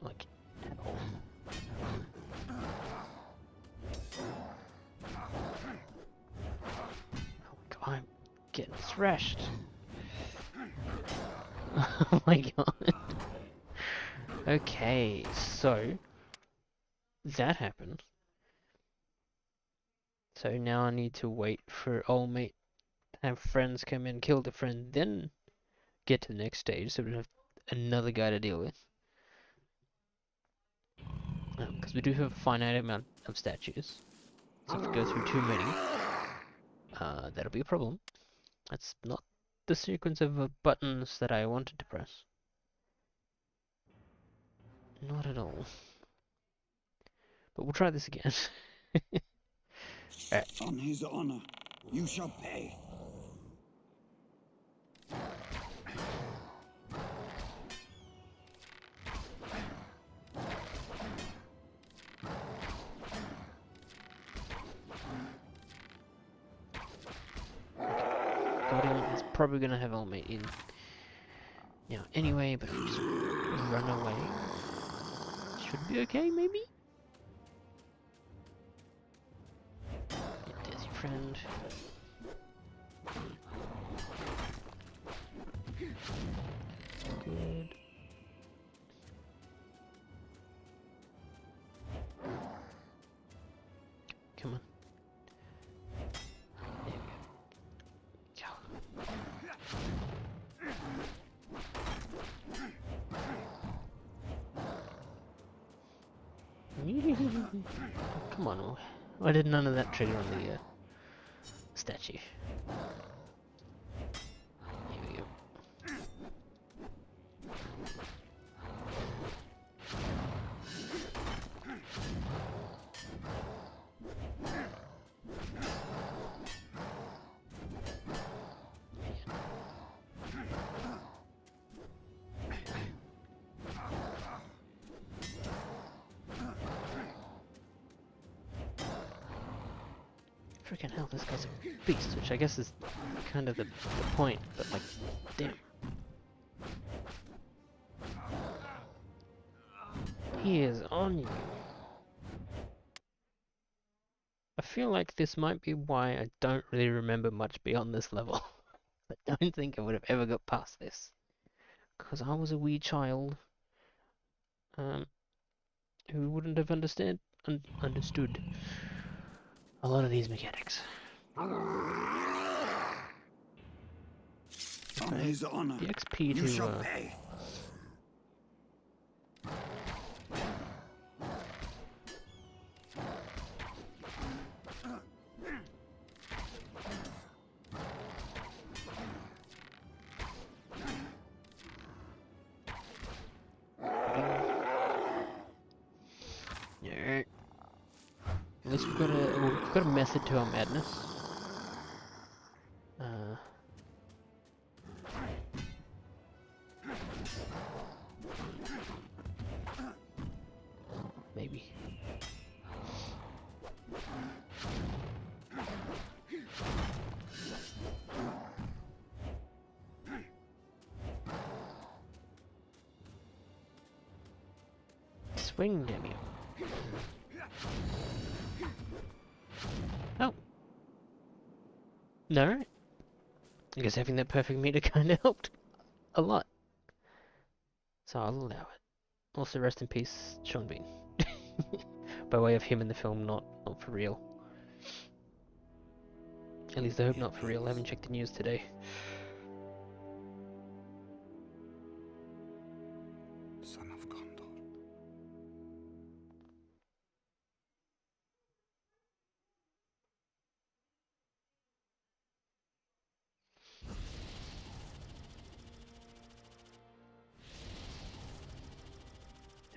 Like, at all. Oh my god, I'm getting thrashed. Oh my god. Okay, so that happened. So now I need to wait for old mate to have friends come in, kill the friend, then get to the next stage. So we have another guy to deal with. Because we do have a finite amount of statues. So if we go through too many, that'll be a problem. That's not the sequence of buttons that I wanted to press. Not at all. But we'll try this again. Alright. On his honor, you shall pay. Is probably gonna have Elmate in now anyway, but I'll just run away. Should be okay, maybe? There's your friend. Good. Come on. Come on, why did none of that trigger on the statue? Here we go. Freaking hell, this guy's a beast, which I guess is kind of the point, but like, damn. He is on you. I feel like this might be why I don't really remember much beyond this level. I don't think I would have ever got past this. Because I was a wee child who wouldn't have understood a lot of these mechanics. On his honor, the XP you shall to pay. Alright. At least we've got a method to our madness. Maybe. Swing, damn you. Oh. No. I guess having that perfect meter kind of helped a lot. So I'll allow it. Also, rest in peace, Sean Bean. By way of him in the film, not for real. At least I hope not for real. I haven't checked the news today. Son of Gondor.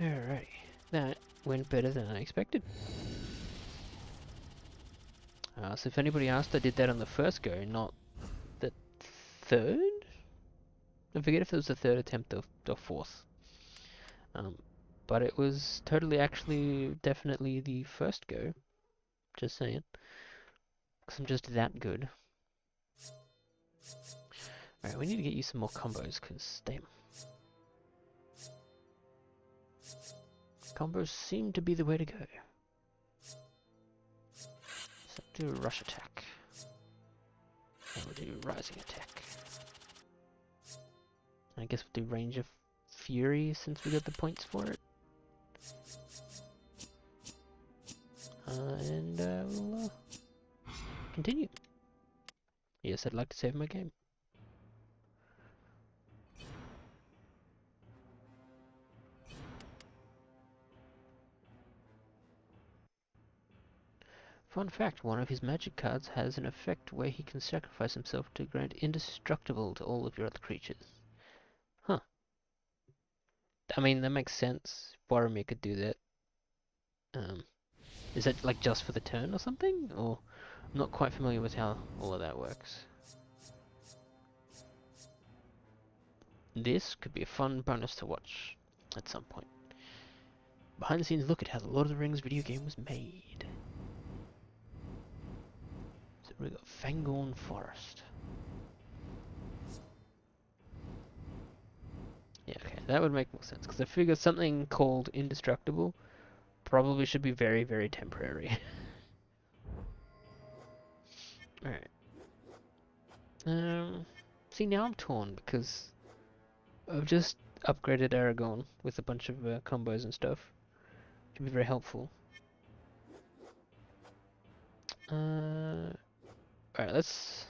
Alright, that went better than I expected. So if anybody asked, I did that on the first go, not the third? I forget if it was the third attempt or fourth. But it was totally, actually, definitely the first go. Just saying. Because I'm just that good. Alright, we need to get you some more combos, because, damn. Combos seem to be the way to go. So do a rush attack. And we'll do rising attack. I guess we'll do range of fury since we got the points for it. And we'll continue. Yes, I'd like to save my game. Fun fact, one of his magic cards has an effect where he can sacrifice himself to grant indestructible to all of your other creatures. Huh. I mean, that makes sense. Boromir could do that. Is that like just for the turn or something? Or I'm not quite familiar with how all of that works. This could be a fun bonus to watch at some point. Behind the scenes look at how the Lord of the Rings video game was made. So we got Fangorn Forest. Yeah, okay, that would make more sense, because I figure something called indestructible probably should be very, very temporary. Alright. See, now I'm torn, because I've just upgraded Aragorn with a bunch of combos and stuff. Could be very helpful. Alright, let's...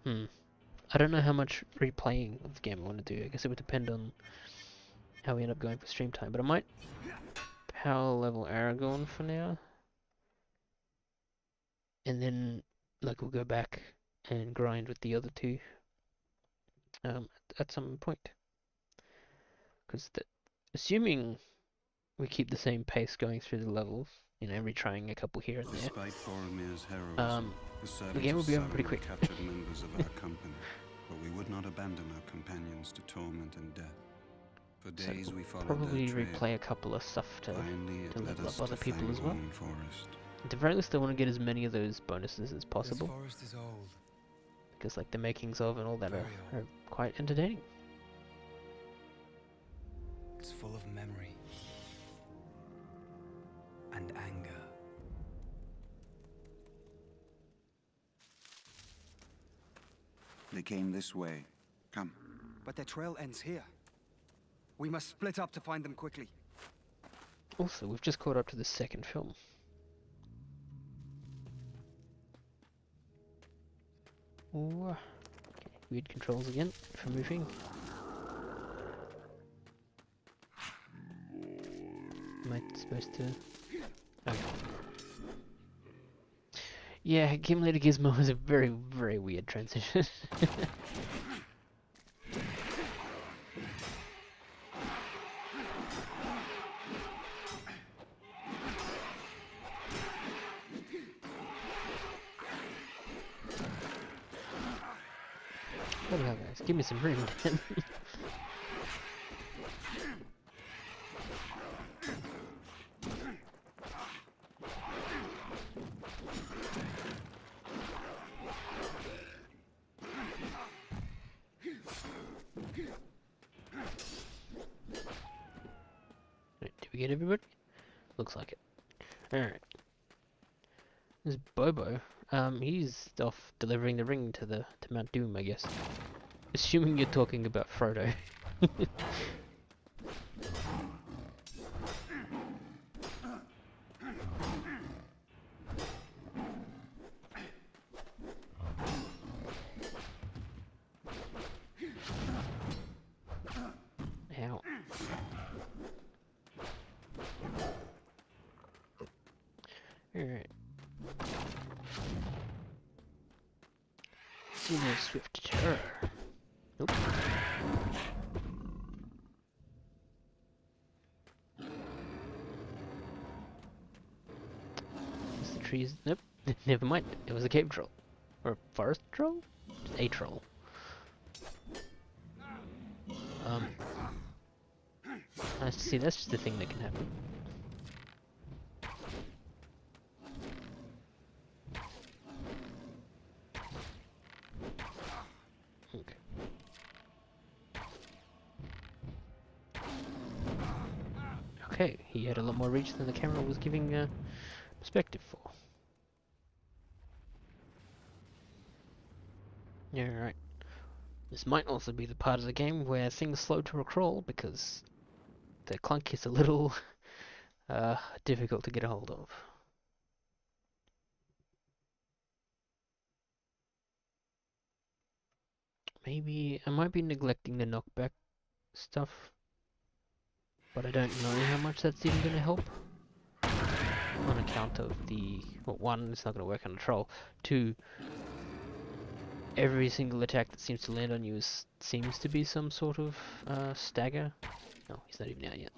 I don't know how much replaying of the game I want to do. I guess it would depend on how we end up going for stream time, but I might power level Aragorn for now. And then, like, we'll go back and grind with the other two at some point. Because assuming we keep the same pace going through the levels, you know, retrying a couple here and there, Despite Boromir's heroism, the game will be over pretty quick. captured members of our company, but we would not abandon our companions to torment and death. For days we followed probably their trail. replay a couple of stuff to level up other people as well. Fangorn Forest. At the very least, I want to get as many of those bonuses as possible. This forest is old. Because like the makings of and all that are quite entertaining. It's full of memory and anger. They came this way. Come. But their trail ends here. We must split up to find them quickly. Also, we've just caught up to the second film. Ooh. Okay, weird controls again for moving. Am I supposed to... Okay. Yeah, Gimli to Gizmo is a very, very weird transition. What the hell, guys? Give me some room, man. Did we get everybody? Looks like it. Alright. This Bobo, he's off delivering the ring to Mount Doom, I guess. Assuming you're talking about Frodo. Ow. Alright. See no swift terror. Nope. It's the trees. Nope. Never mind. It was a cave troll. Or a forest troll? Just a troll. Nice to see. That's just a thing that can happen. Okay, he had a lot more reach than the camera was giving perspective for. Yeah, right. This might also be the part of the game where things slow to a crawl because the clunk is a little difficult to get a hold of. Maybe I might be neglecting the knockback stuff. But I don't know how much that's even going to help. on account of the, well, one, it's not going to work on a troll. Two, every single attack that seems to land on you seems to be some sort of stagger. No, he's not even out yet.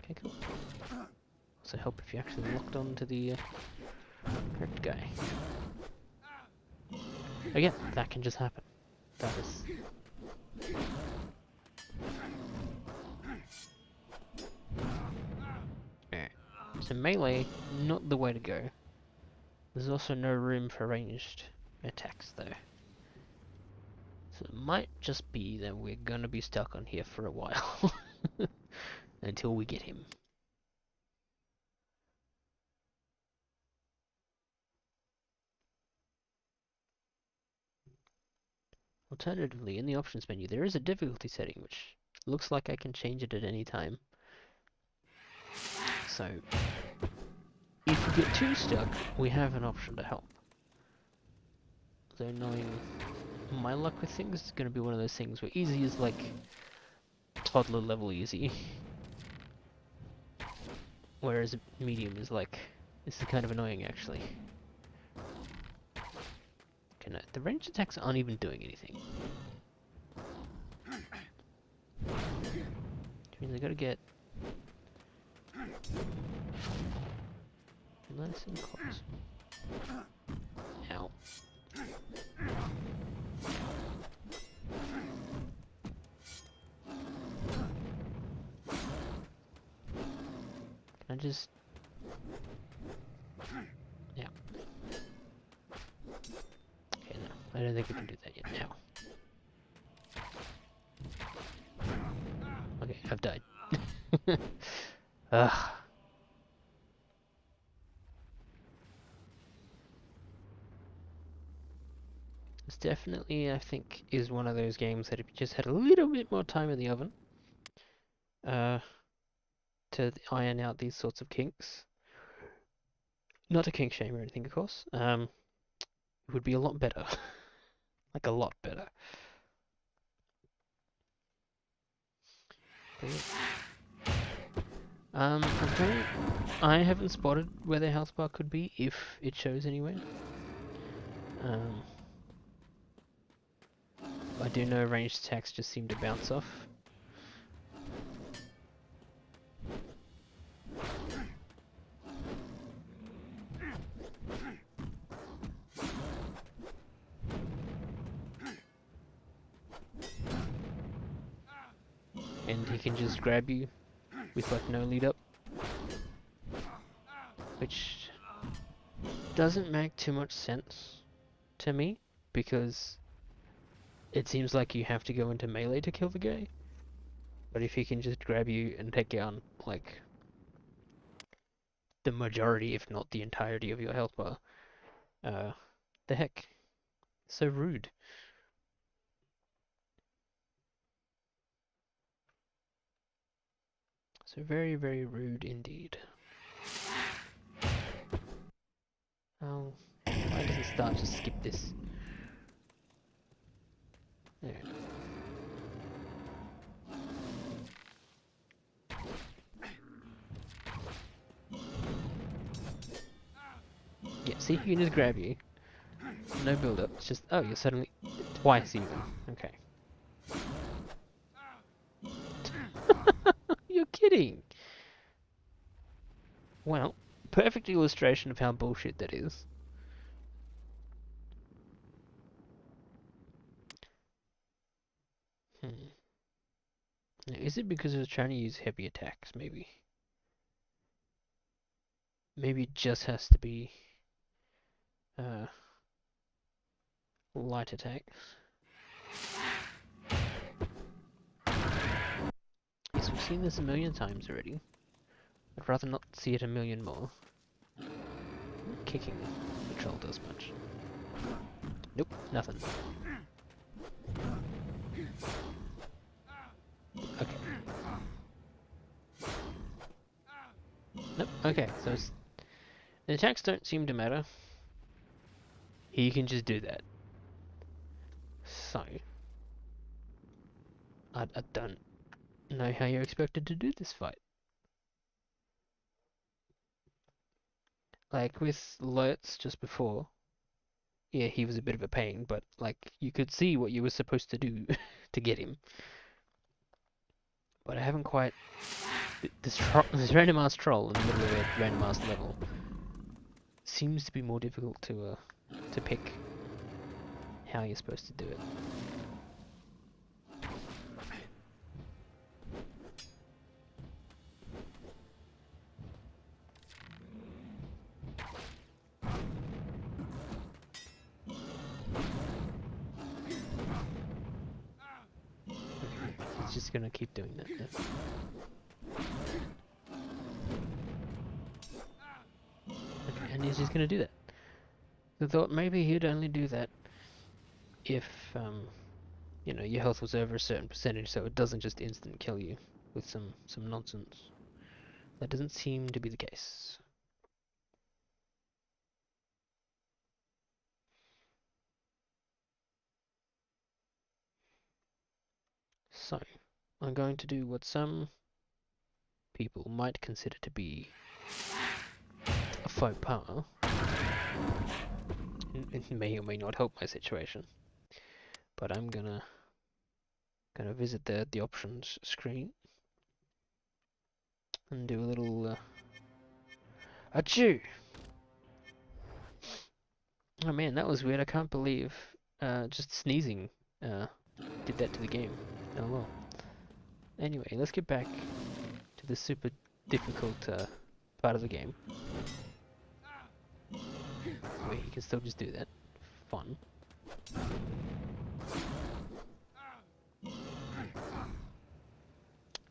Okay, cool. Also help if you actually locked on to the correct guy. Again, that can just happen. That is... Alright. So melee, not the way to go. There's also no room for ranged attacks though. So it might just be that we're gonna be stuck on here for a while. Until we get him. Alternatively, in the options menu, there is a difficulty setting, which looks like I can change it at any time. So, if we get too stuck, we have an option to help. Though knowing my luck with things, it's going to be one of those things where easy is like toddler level easy. Whereas medium is like, this is kind of annoying actually. Okay, no, the ranged attacks aren't even doing anything. Which means I gotta get nice and close. Ow. Can I just... Yeah. Okay, no. I don't think we can do that yet now. Okay, I've died. Ugh. This definitely, I think, is one of those games that if you just had a little bit more time in the oven, to iron out these sorts of kinks. Not a kink shame or anything, of course. It would be a lot better. Like a lot better. Okay. I haven't spotted where their health bar could be, if it shows anywhere. I do know ranged attacks just seem to bounce off. And he can just grab you with like no lead up. Which doesn't make too much sense to me, because it seems like you have to go into melee to kill the guy. But if he can just grab you and take down, like, the majority, if not the entirety of your health bar, the heck? So rude. So very, very rude indeed. Oh, why does it start to skip this? There. Yeah, see, he can just grab you. No build up, it's just, oh, you're suddenly twice even. Okay. You're kidding! Well, perfect illustration of how bullshit that is. Now, is it because it was trying to use heavy attacks, maybe? Maybe it just has to be light attacks. Yes, we've seen this a million times already. I'd rather not see it a million more. Kicking the troll does much. Nope, nothing. Okay. Nope, okay, so the attacks don't seem to matter. He can just do that. So, I don't know how you're expected to do this fight. Like with Lurtz just before, yeah, he was a bit of a pain, but like you could see what you were supposed to do to get him. But I haven't quite. This random ass troll in the middle of a random ass level seems to be more difficult to pick how you're supposed to do it. He's just gonna keep doing that. Yeah. Okay, and he's just gonna do that. I thought maybe he'd only do that if, you know, your health was over a certain percentage, so it doesn't just instant kill you with some nonsense. That doesn't seem to be the case. So, I'm going to do what some people might consider to be a faux pas. It may or may not help my situation, but I'm gonna visit the options screen and do a little achoo! Oh man, that was weird. I can't believe just sneezing did that to the game. Oh well. Anyway, let's get back to the super difficult part of the game, where you can still just do that. Fun.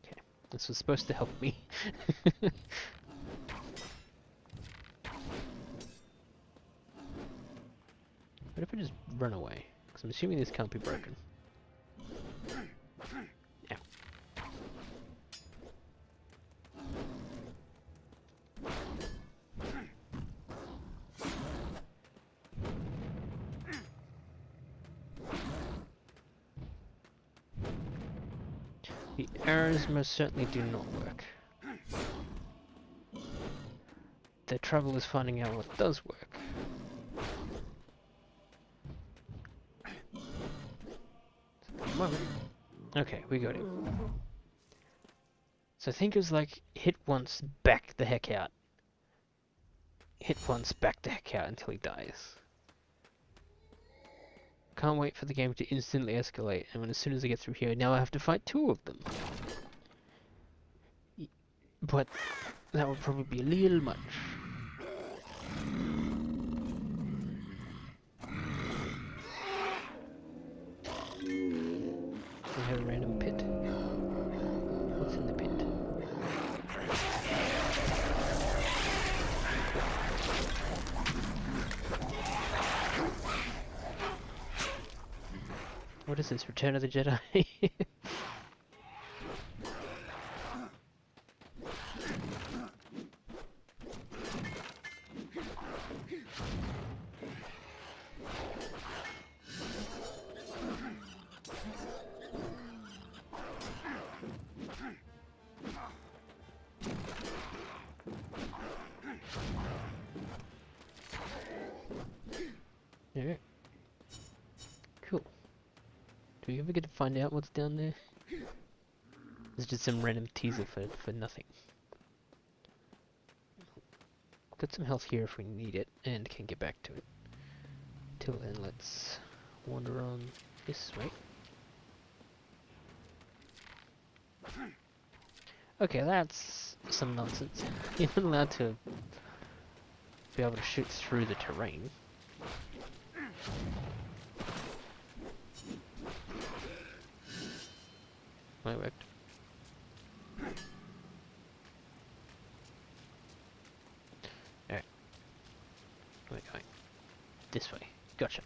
Okay, this was supposed to help me. What if I just run away? Because I'm assuming this can't be broken. Yeah. The arrows most certainly do not work. The trouble is finding out what does work. Okay, we got him. So I think it was like hit once, back the heck out. Hit once, back the heck out until he dies. Can't wait for the game to instantly escalate, and as soon as I get through here, now I have to fight 2 of them. But that would probably be a little much. We have a random pit. What's in the pit? What is this, Return of the Jedi? Yeah. Cool. Do we ever get to find out what's down there? It's just some random teaser for nothing. Got some health here if we need it, and can get back to it. Till then, let's wander on this way. Okay, that's some nonsense. You're not allowed to be able to shoot through the terrain. That worked. Alright. Where are we going? This way. Gotcha.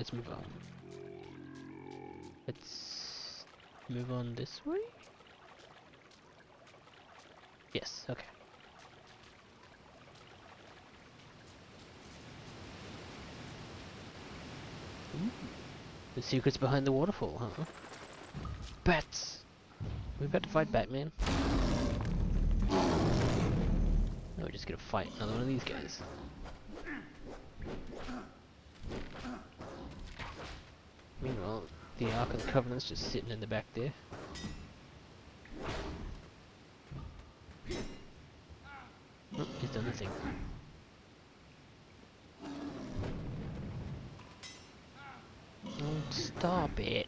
let's move on. Let's move on this way? Yes, okay. Ooh, the secret's behind the waterfall, huh? Bats! We're about to fight Batman. No, we're just gonna fight another one of these guys. Meanwhile, the Ark of the Covenant's just sitting in the back there. Oh, he's done the thing. Oh, stop it.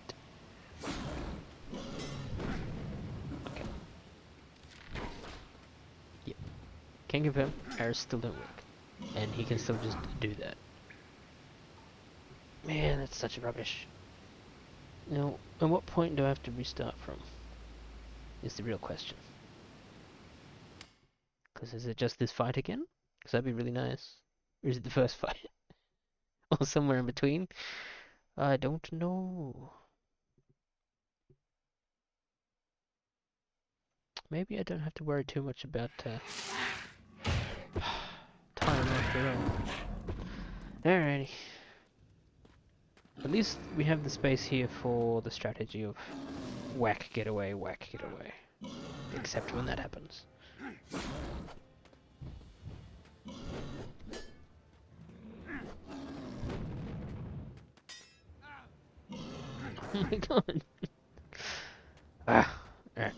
Okay. Yep. Can confirm, arrows still don't work. And he can still just do that. Man, that's such rubbish. Now, at what point do I have to restart from? Is the real question. Because is it just this fight again? Because that'd be really nice. Or is it the first fight? Or somewhere in between? I don't know. Maybe I don't have to worry too much about time after all. Alrighty. At least we have the space here for the strategy of whack, get away, whack, get away. Except when that happens. Oh my god. Ah, alright.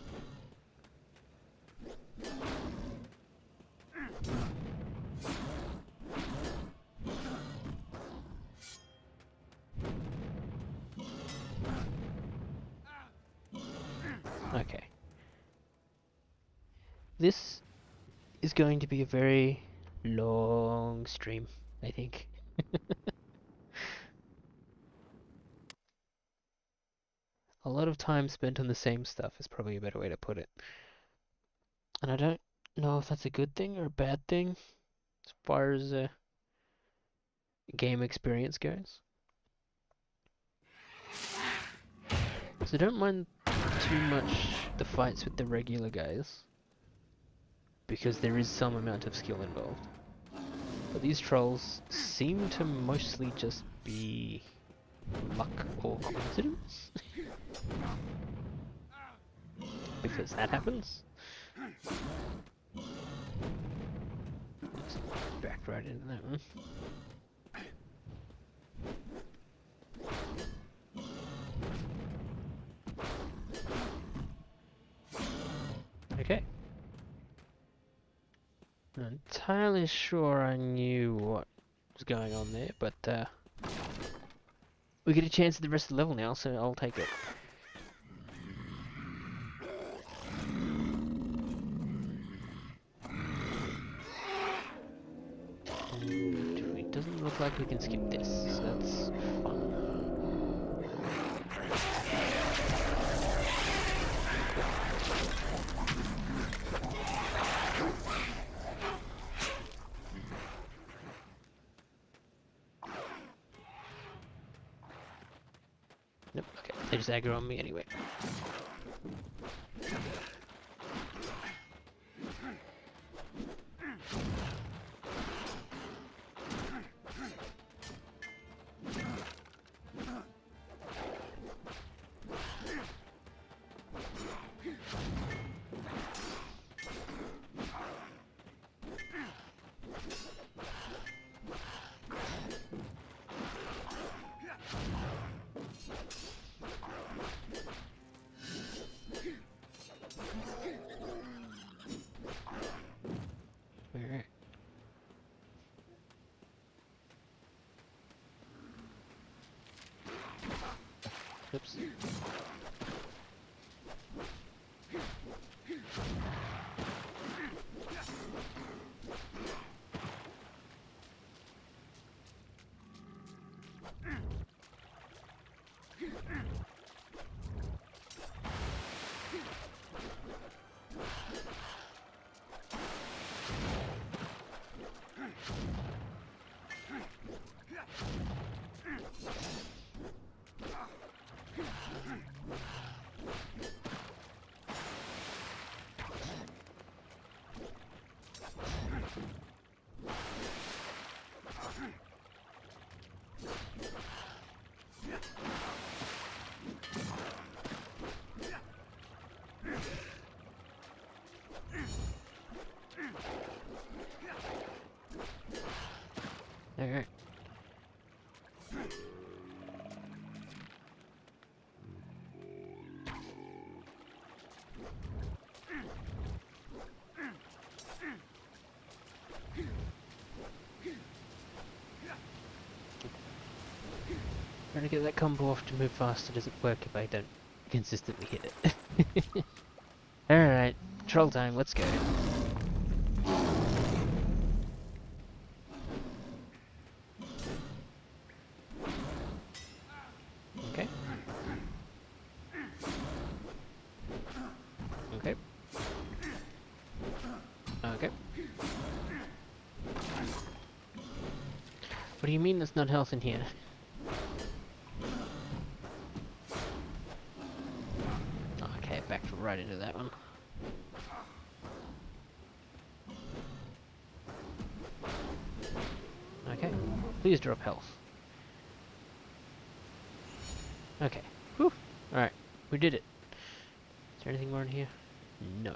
Okay. This is going to be a very long stream, I think. A lot of time spent on the same stuff is probably a better way to put it. And I don't know if that's a good thing or a bad thing as far as game experience goes. So don't mind too much the fights with the regular guys, because there is some amount of skill involved. But these trolls seem to mostly just be luck or coincidence. Because that happens. Just back right into that one. Okay. Not entirely sure I knew what was going on there, but we get a chance at the rest of the level now, so I'll take it. And it doesn't look like we can skip this, so that's fun. Nope, okay, they just aggro on me anyway. Alright. Oops. Trying to get that combo off to move faster doesn't work if I don't consistently hit it. Alright, troll time, let's go. Okay. Okay. Okay. What do you mean there's not health in here? Okay, back right into that one. Okay, please drop health. Okay, whew, alright, we did it. Is there anything more in here? No.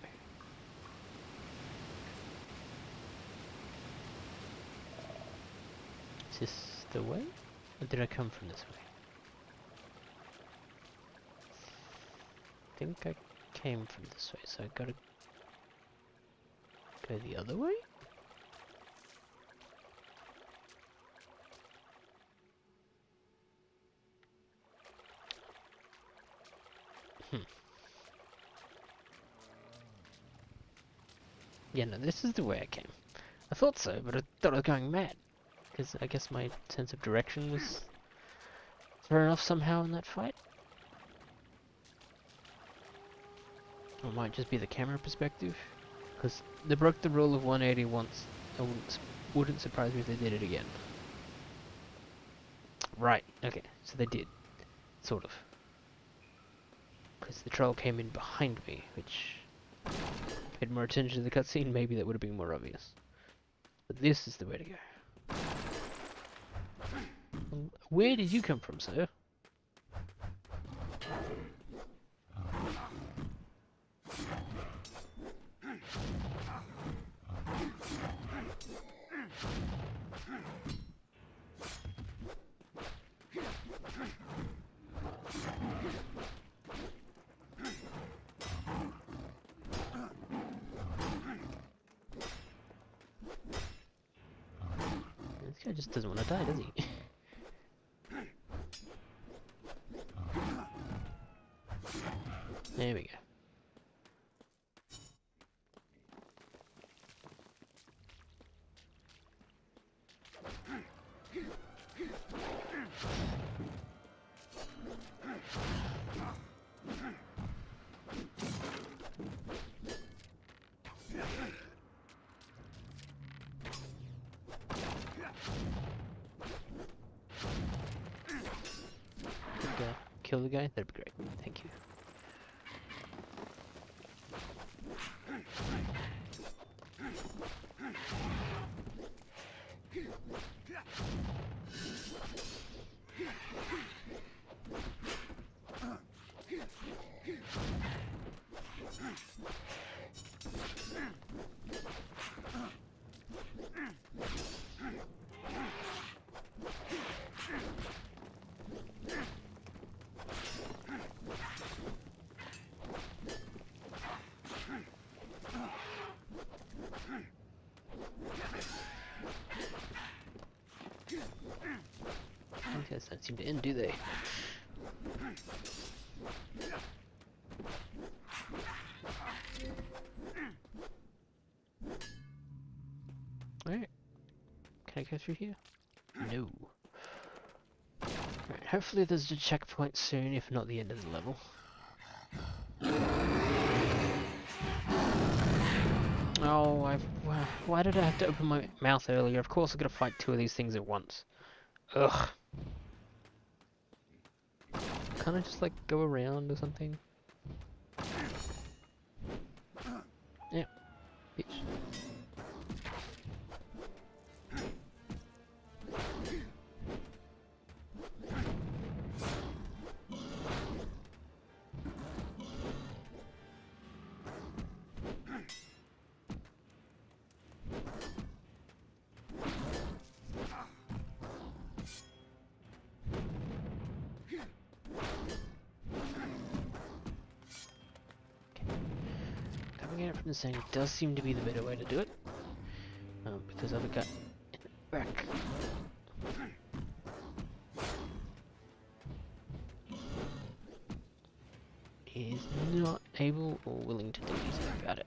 Is this the way? Or did I come from this way? I think I came from this way, so I gotta go the other way? Yeah, no, this is the way I came. I thought so, but I thought I was going mad. Because I guess my sense of direction was thrown off somehow in that fight. Or it might just be the camera perspective. Because they broke the rule of 180 once. I wouldn't surprise me if they did it again. Right, okay, so they did. Sort of. Because the troll came in behind me, which... if I paid more attention to the cutscene, maybe that would have been more obvious. But this is the way to go. Where did you come from, sir? This guy just doesn't want to die, does he? There we go. Kill the guy? That'd be great. Thank you. These guys don't seem to end, do they? Alright. Can I go through here? No. Alright, hopefully there's a checkpoint soon, if not the end of the level. Oh, why did I have to open my mouth earlier? Of course I've got to fight two of these things at once. Ugh. Can't I just, like, go around or something? Yeah. Bitch. I'm saying it does seem to be the better way to do it. Because I've got in the back. Is not able or willing to do anything about it.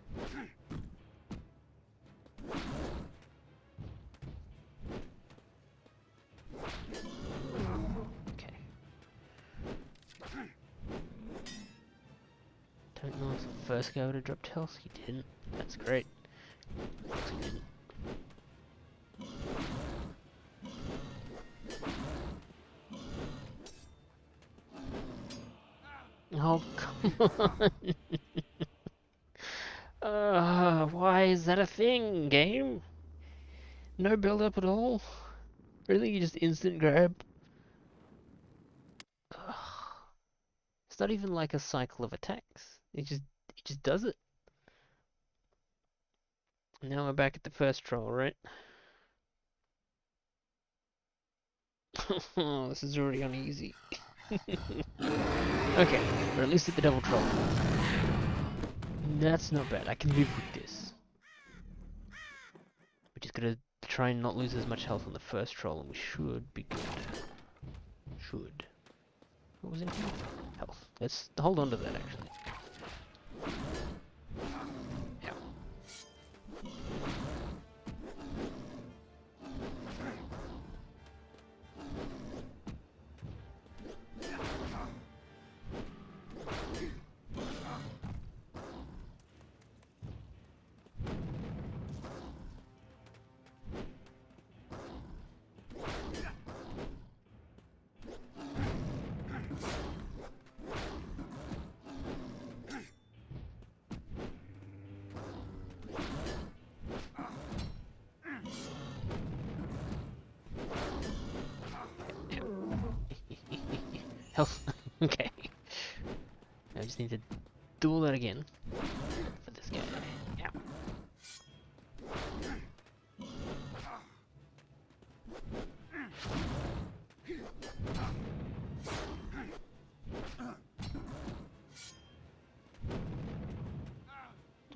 Okay. Don't know if the first guy would have dropped health. He didn't. That's great. He didn't. Oh, come on! Why is that a thing, game? No build up at all? Really? You just instant grab? Ugh. It's not even like a cycle of attacks. It just does it. Now we're back at the first troll, right? Oh, this is already uneasy. Okay, we're at least at the double troll. That's not bad. I can live with this. We're just gonna try and not lose as much health on the first troll, and we should be good. Should. What was in here? Health. Let's hold on to that, actually. Yeah. Health. Okay. I just need to do all that again for this guy. Yeah.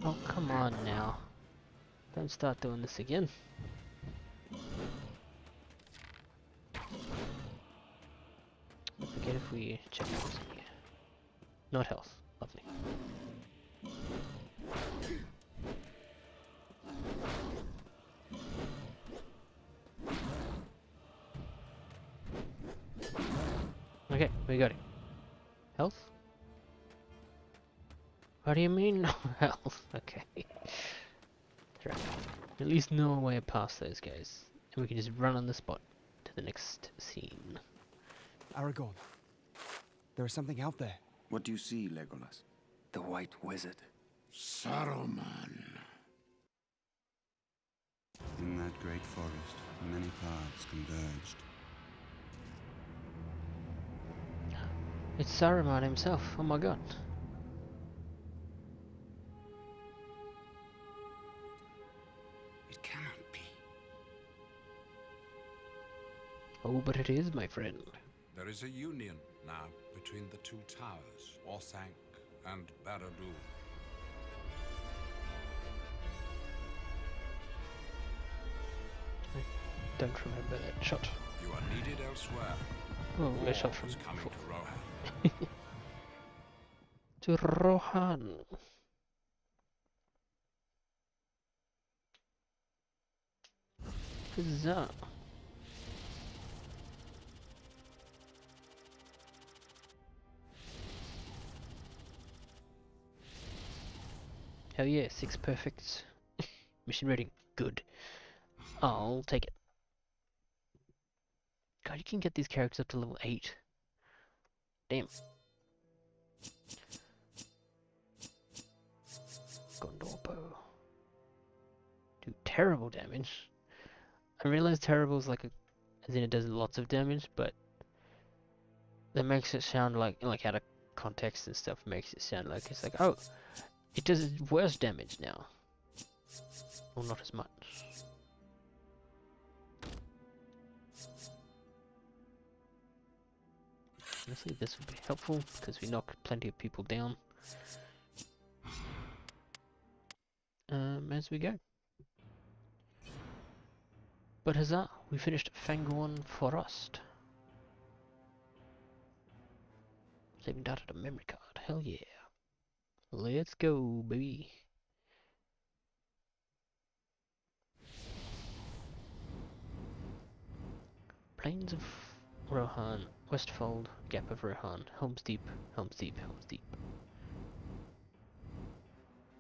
Oh, come on now. Don't start doing this again. Don't forget if we check what's in here. Not health. Lovely. Okay, we got it. Health? What do you mean no health? Okay. That's right. At least know a way past those guys. And we can just run on the spot to the next scene. Aragorn, there is something out there. What do you see, Legolas? The White Wizard. Saruman. In that great forest, many paths converged. It's Saruman himself. Oh my god. It cannot be. Oh, but it is, my friend. There is a union now between the two towers, Orthanc and Barad-dûr. I don't remember that shot. You are needed elsewhere. Oh, a shot War from is coming before. to Rohan. To Rohan. Huzzah. Hell yeah, 6 perfects. Mission ready. Good. I'll take it. God, you can get these characters up to level 8. Damn. Gondor bow. Do terrible damage. I realize terrible is like a, as in it does lots of damage, but that makes it sound like out of context and stuff makes it sound like it's like, oh, it does worse damage now. Or not as much. Honestly, this would be helpful because we knock plenty of people down. as we go. But huzzah, we finished Fangorn Forest. Saving data to memory card, hell yeah. Let's go, baby. Plains of Rohan, Westfold, Gap of Rohan, Helm's Deep, Helm's Deep, Helm's Deep.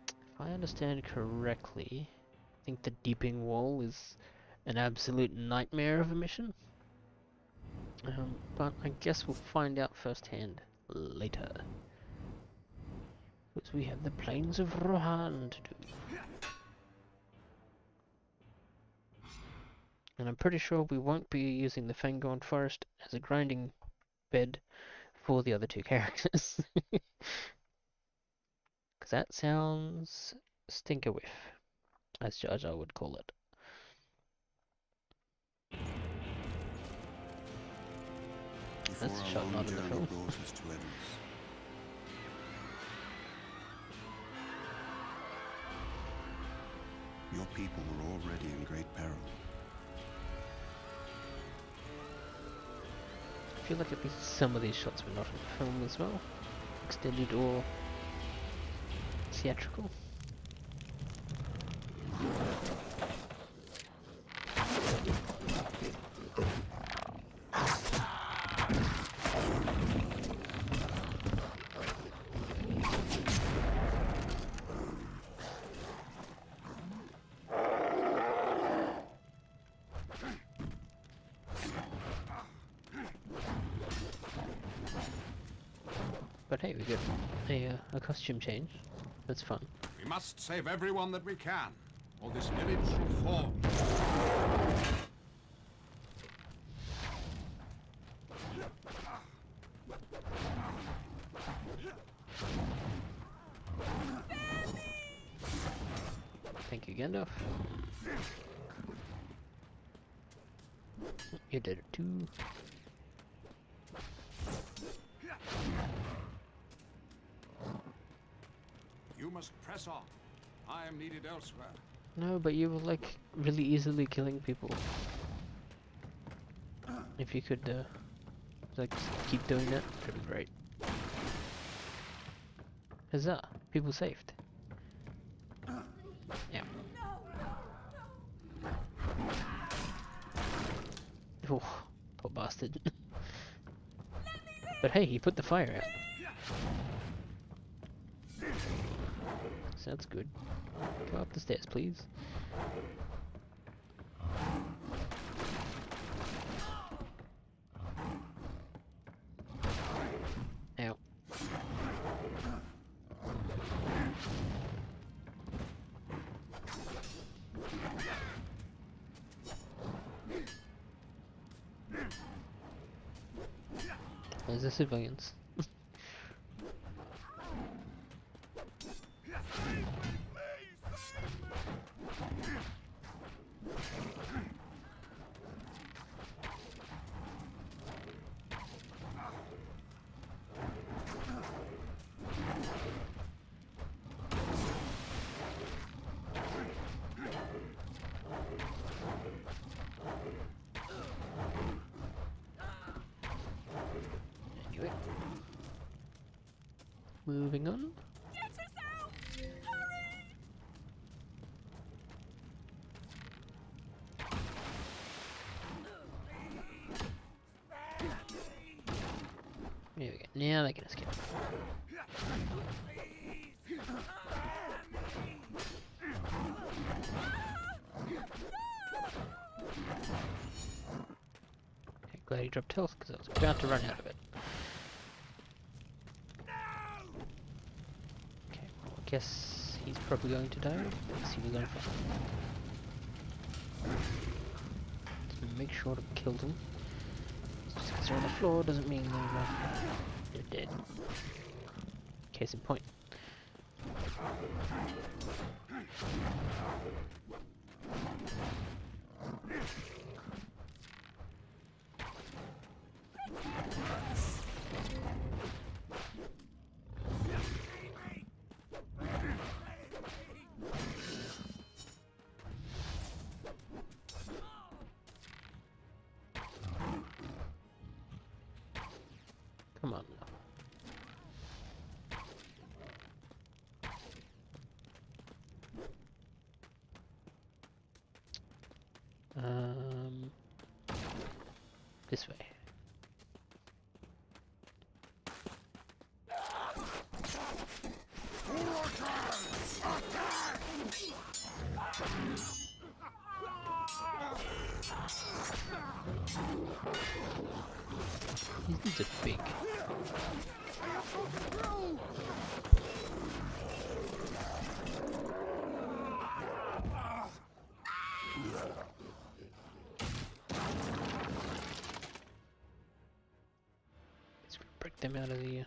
If I understand correctly, I think the Deeping Wall is an absolute nightmare of a mission. But I guess we'll find out firsthand later. Because we have the Plains of Rohan to do. And I'm pretty sure we won't be using the Fangorn Forest as a grinding bed for the other two characters. Because that sounds stinker whiff, as Jar Jar would call it. That's a shot not in the film. Your people were already in great peril. I feel like at least some of these shots were not in the film as well. Extended or theatrical. But hey, we got a costume change. That's fun. We must save everyone that we can, or this village shall fall. Thank you, Gandalf. You did it too. You must press on. I am needed elsewhere. No, but you were like really easily killing people. If you could like keep doing that, that'd be great. Huzzah! People saved. Yeah. Oh, poor bastard. But hey, he put the fire out. So that's good. Go up the stairs, please. Ow. There's the civilians. Anyway. Moving on. Get us out! Hurry! There we go. Now they can escape. Okay, glad he dropped health because I was about to run out of it. Okay, well, I guess he's probably going to die. Let's see, we're going for. Let's make sure to kill them. Just because they're on the floor doesn't mean they're dead. Case in point. Come on now. This way. These are big. Let's break them out of the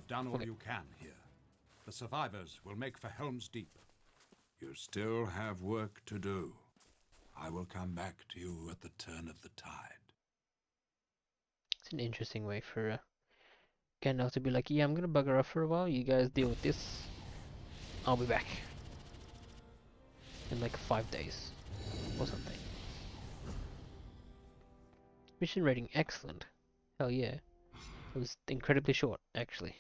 Done all you can here. The survivors will make for Helm's Deep. You still have work to do. I will come back to you at the turn of the tide. It's an interesting way for Gandalf to be like, yeah, I'm gonna bugger off for a while, you guys deal with this. I'll be back. In like 5 days. Or something. Mission rating excellent. Hell yeah. It was incredibly short, actually.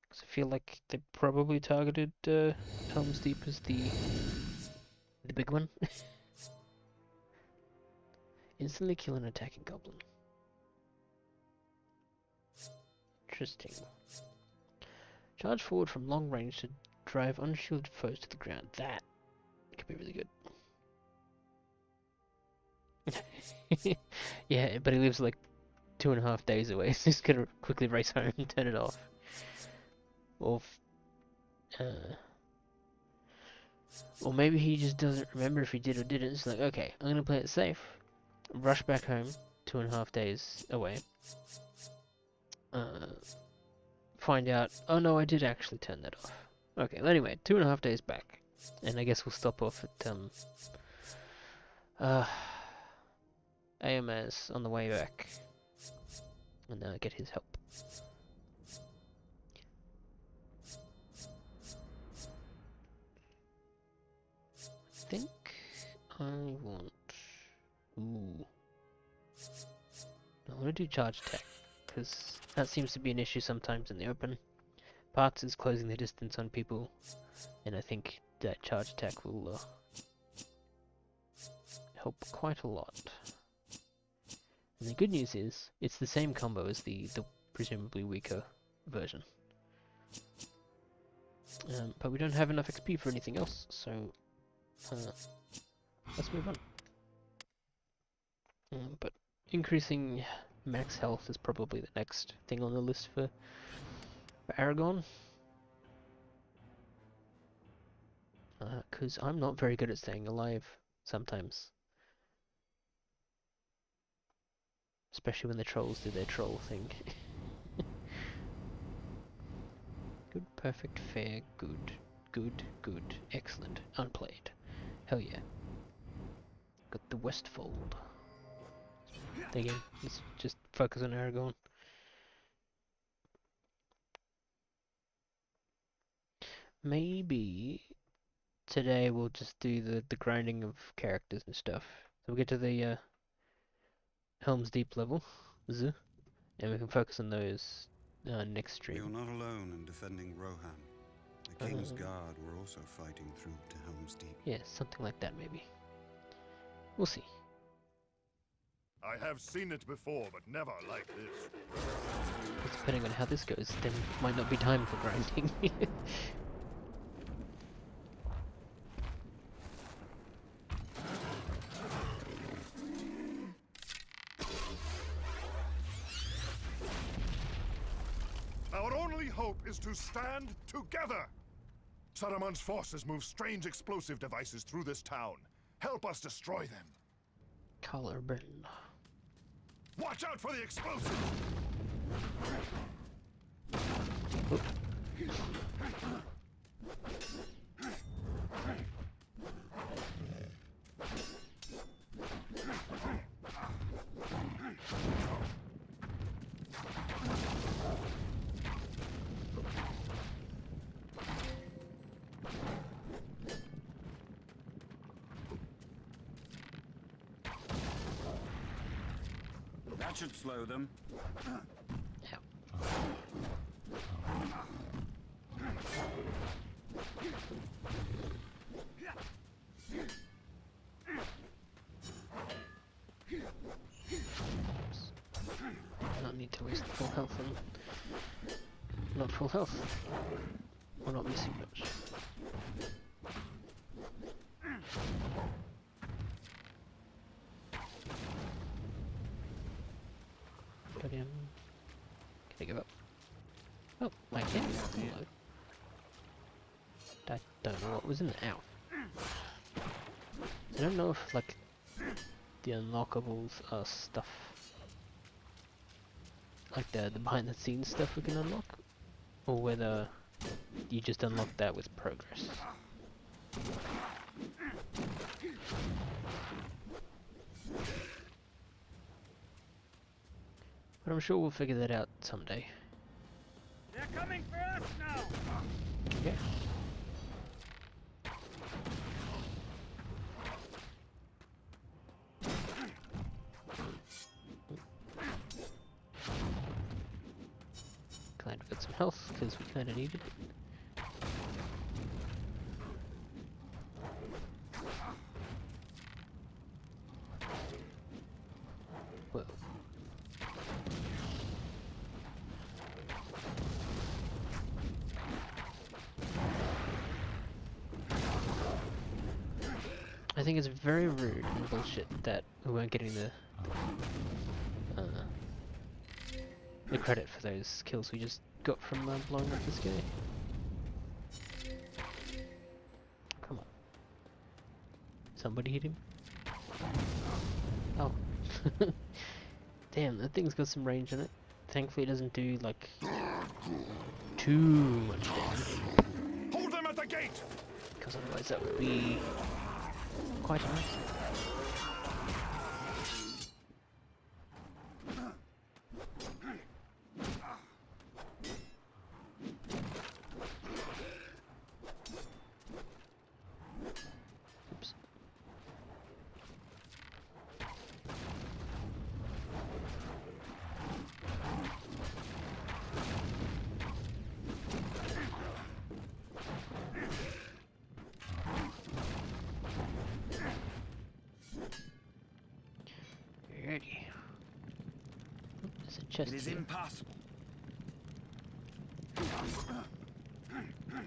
Because I feel like they probably targeted Helm's Deep as the big one. Instantly kill an attacking goblin. Interesting. Charge forward from long range to drive unshielded foes to the ground. That could be really good. Yeah, but he lives like 2.5 days away, so he's gonna quickly race home and turn it off. Or maybe he just doesn't remember if he did or didn't. It's like, okay, I'm gonna play it safe. Rush back home, 2.5 days away. Find out, oh no, I did actually turn that off. Okay, well anyway, 2.5 days back. And I guess we'll stop off at, AMA's on the way back. And get his help. I think I want... Ooh. I want to do charge attack, because that seems to be an issue sometimes in the open. Parts is closing the distance on people, and I think that charge attack will help quite a lot. And the good news is, it's the same combo as the presumably weaker version. But we don't have enough XP for anything else, so let's move on. But increasing max health is probably the next thing on the list for Aragorn. Because I'm not very good at staying alive sometimes. Especially when the trolls do their troll thing. Good, perfect, fair, good, good, good, excellent, unplayed. Hell yeah. Got the Westfold. Again, let's just focus on Aragorn. Maybe today we'll just do the grinding of characters and stuff. So we'll get to the Helm's Deep level, and we can focus on those next stream. You're not alone in defending Rohan. The King's Guard were also fighting through to Helm's Deep. Yeah, something like that maybe. We'll see. I have seen it before, but never like this. But depending on how this goes, there might not be time for grinding. Our only hope is to stand together. Saruman's forces move strange explosive devices through this town. Help us destroy them. Caliburn. Watch out for the explosives! Oop. That should slow them. Not need to waste full health on not full health. We're not missing much. But can I give up? Oh, I can. Hello. I don't know what was in there. Ow. I don't know if like the unlockables are stuff like the behind the scenes stuff we can unlock, or whether you just unlock that with progress. But I'm sure we'll figure that out someday. They're coming for us now! Okay. Glad we got some health, because we kinda needed it. Whoa. I think it's very rude and bullshit that we weren't getting the credit for those kills we just got from blowing up this guy. Come on. Somebody hit him? Oh. Damn, that thing's got some range in it. Thankfully it doesn't do like too much damage. Hold them at the gate! Because otherwise that would be quite a mess. Oops. Alrighty. Oh, there's a chest It is here. impossible.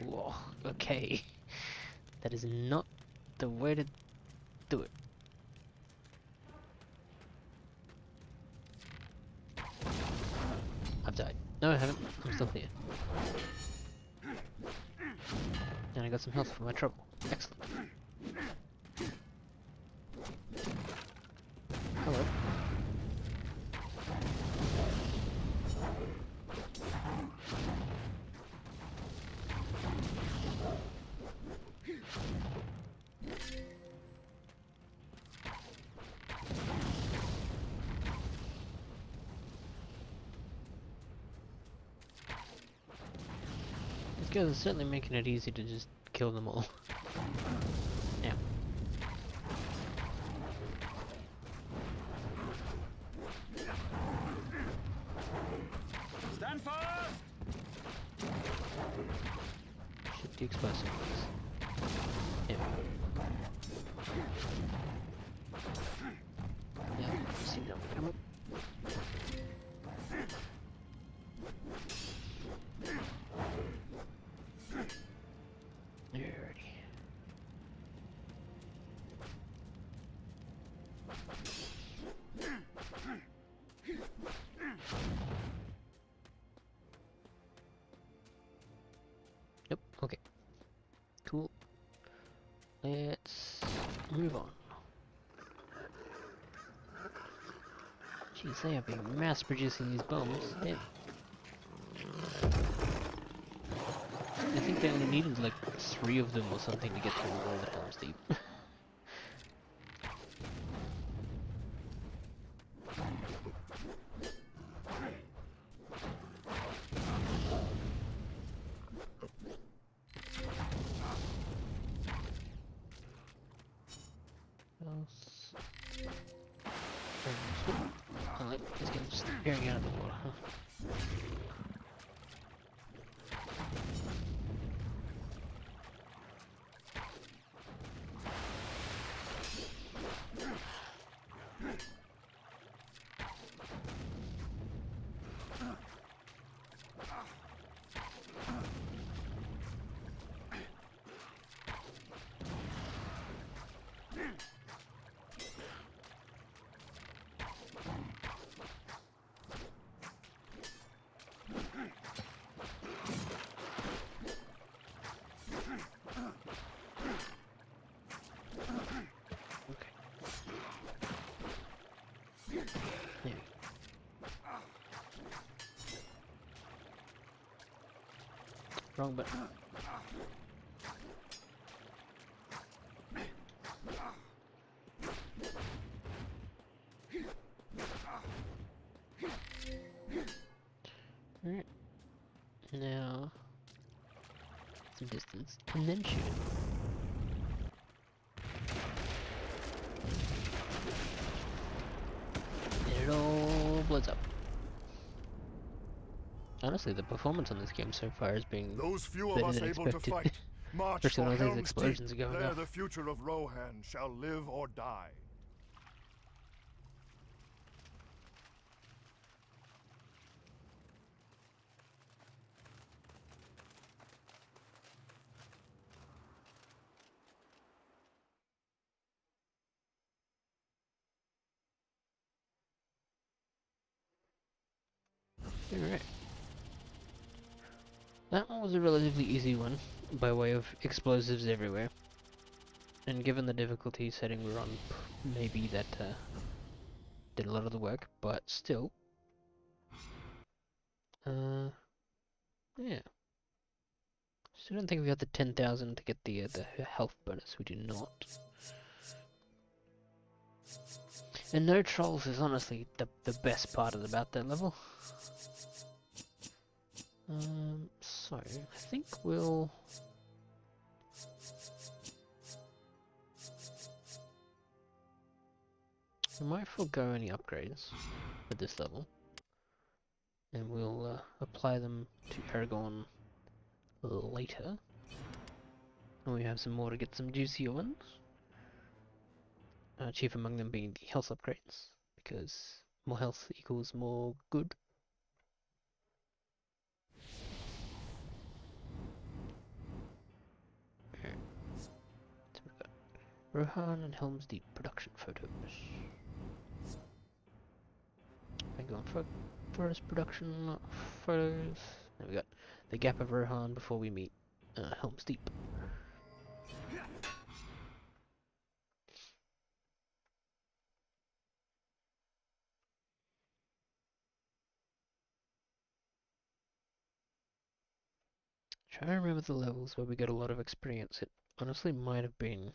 Whoa, okay. That is not the way to do it. I've died. No, I haven't. I'm still here. And I got some health for my trouble. Excellent. Hello. These guys are certainly making it easy to just kill them all. Now. Stand fast! Shoot the explosives. Yeah. Yeah, see them come up. Alrighty. Yep, okay. let's move on. Jeez, they have been mass producing these bombs. Damn. I think they only needed like 3 of them or something to get through all the Helm's Deep. Alright, this guy's just peering out of the water, huh? Wrong button. Alright. Now some distance and then shoot it. And it all blows up. Honestly, the performance on this game so far has been those few better of us than able to expected. fight, march Especially for when all these Helm's explosions Deep. are going There off. the future of Rohan shall live or die. Alright. That one was a relatively easy one, by way of explosives everywhere. And given the difficulty setting we're on, maybe that did a lot of the work, but still. Yeah. Still don't think we got the 10,000 to get the health bonus, we do not. And no trolls is honestly the best part about that level. So, I think we'll... We might forego any upgrades at this level. And we'll apply them to Aragorn later. And we have some more to get some juicier ones. Chief among them being the health upgrades, because more health equals more good. So we've got Rohan and Helm's Deep production photos. Fangorn forest production photos. And we got the gap of Rohan before we meet Helm's Deep. Trying to remember the levels where we got a lot of experience. It honestly might have been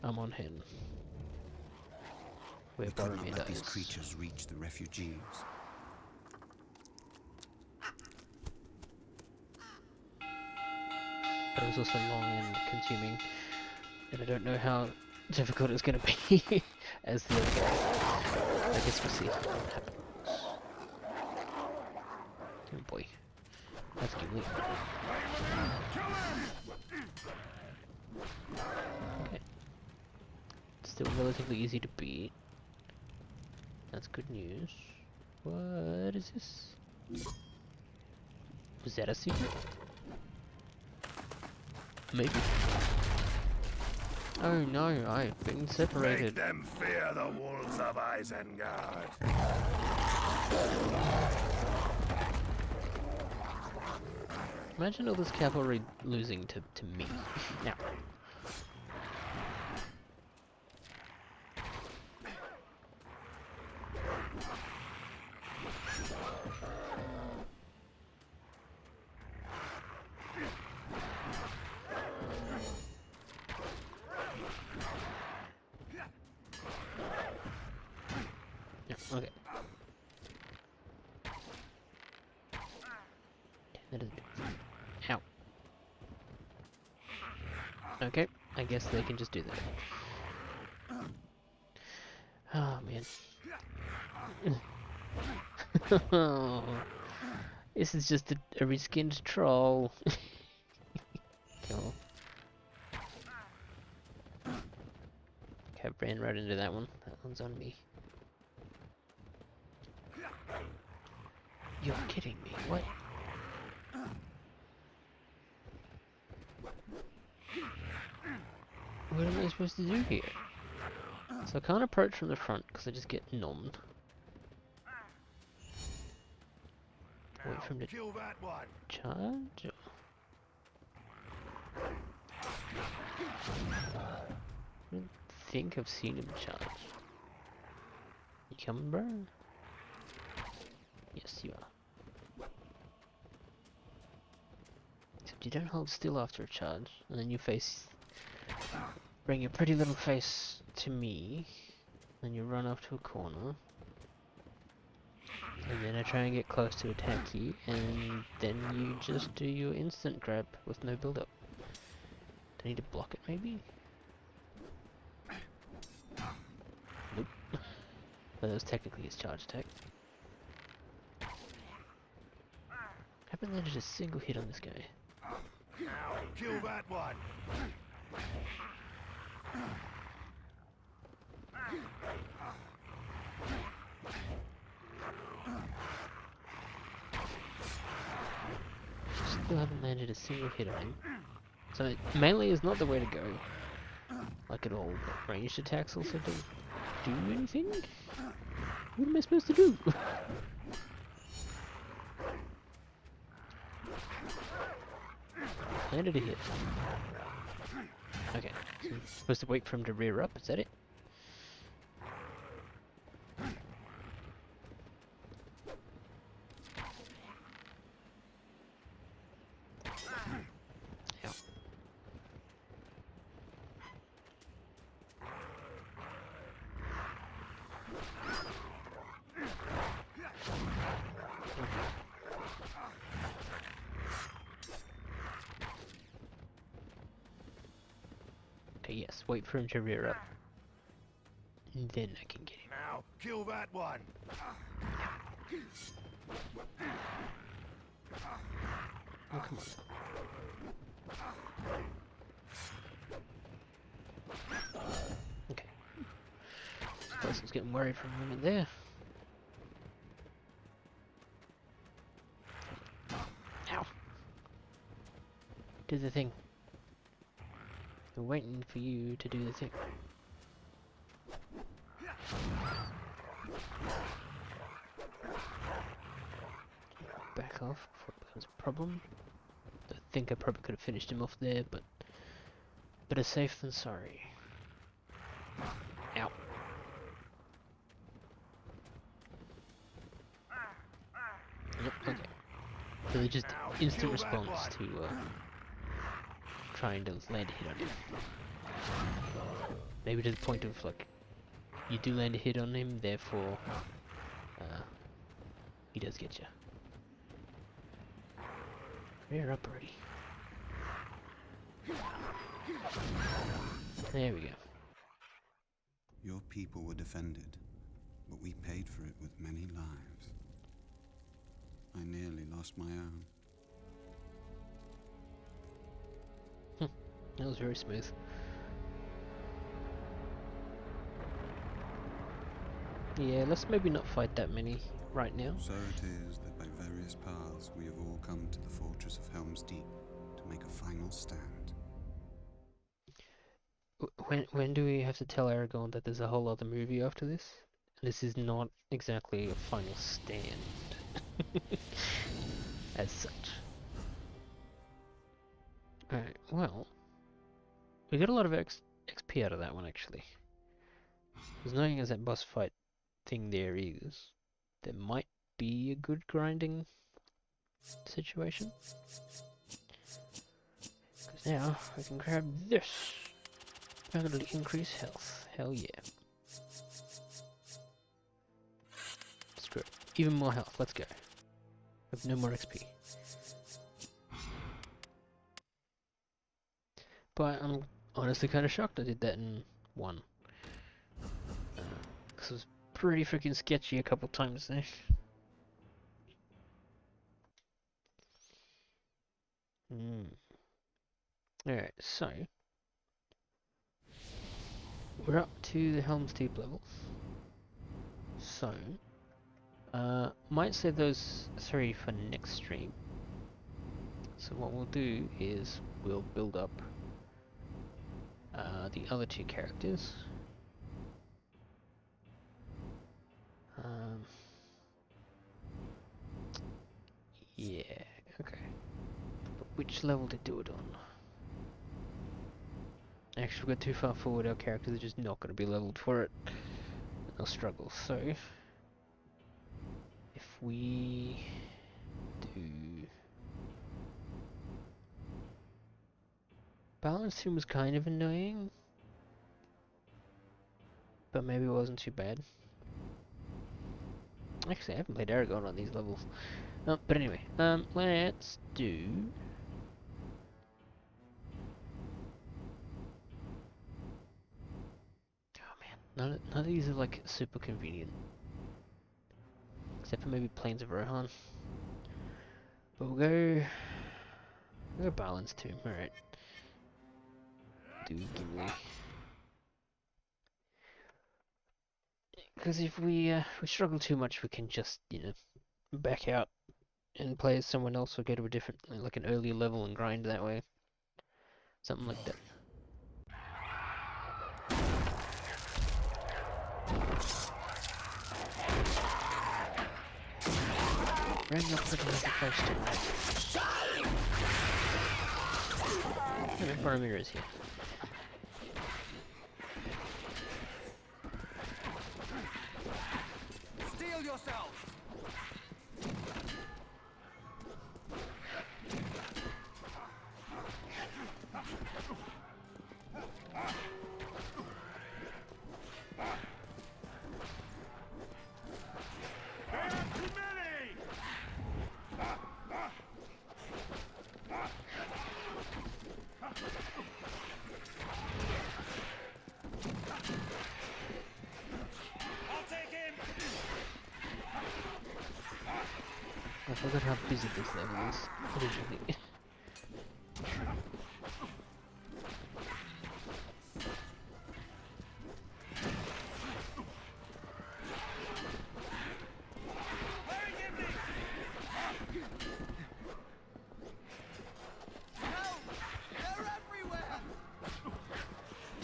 Amon Hen, where We could not Boromir let these dies. creatures reach the refugees. But it was also long and consuming, and I don't know how difficult it's going to be as the... I guess we'll see what happens. Oh boy. That's Gimli. Okay. Still relatively easy to beat. That's good news. What is this? Was that a secret? Maybe. Oh no, I've been separated. Make them fear the wolves of Isengard. Imagine all this cavalry losing to me. Now. Yeah, okay. That is ow. Okay, I guess they can just do that. Oh man. This is just a reskinned troll. Cool. Okay, I ran right into that one. That one's on me. You're kidding me, what? What am I supposed to do here? So I can't approach from the front because I just get nommed. Wait for him to Kill that one. charge? I don't think I've seen him charge. You coming, bro? Yes, you are. Except you don't hold still after a charge, and then you bring your pretty little face to me, then you run off to a corner, and then I try and get close to attack you, and then you just do your instant grab with no build up. Do I need to block it maybe? Nope. But that was technically his charge attack. Haven't landed a single hit on this guy. Kill that one. Still haven't landed a single hit on him. So melee is not the way to go. Like at all, but ranged attacks also don't do anything? What am I supposed to do? Landed a hit. Okay, so I'm supposed to wait for him to rear up, is that it? Ow. Okay, yes, wait for him to rear up. And then I can get him. Now, kill that one. Oh, come on. Okay. This person's getting worried for a moment there. Ow! Do the thing. We're waiting for you to do the thing. Back off before it becomes a problem. I think I probably could have finished him off there, but better safe than sorry. Ow. Yep, okay. So they just instant response to trying to land a hit on him. Maybe to the point of like, you do land a hit on him, therefore he does get you. Rear up already. There we go. Your people were defended, but we paid for it with many lives. I nearly lost my own. That was very smooth. Yeah, let's maybe not fight that many right now. So it is that by various paths we have all come to the fortress of Helm's Deep to make a final stand. When do we have to tell Aragorn that there's a whole other movie after this? This is not exactly a final stand. As such. Alright, well, we got a lot of XP out of that one actually. As annoying as that boss fight thing there is, there might be a good grinding situation. Because now we can grab this. Permanently increase health. Hell yeah. Screw it. Even more health. Let's go. Have no more XP. But I'm honestly kind of shocked I did that in one. Because it was pretty freaking sketchy a couple times there. Alright, so we're up to the Helm's Deep levels. So might save those 3 for next stream. So what we'll do is we'll build up the other 2 characters. Yeah, okay. But which level to do it on? Actually, if we go too far forward, our characters are just not going to be leveled for it. They'll struggle. So, if we do... Balin's Tomb was kind of annoying, but maybe it wasn't too bad. Actually, I haven't played Aragorn on these levels. But anyway, let's do... Oh man, none of these are like super convenient. Except for maybe Plains of Rohan. But we'll go Balin's Tomb, alright. Do Gimli. Because if we struggle too much, we can just, you know, back out and play as someone else, or go to a different, like an earlier level and grind that way. Something like that. Bring up the first time. And the Boromir is here. Steel yourselves! I forgot how busy this level is originally.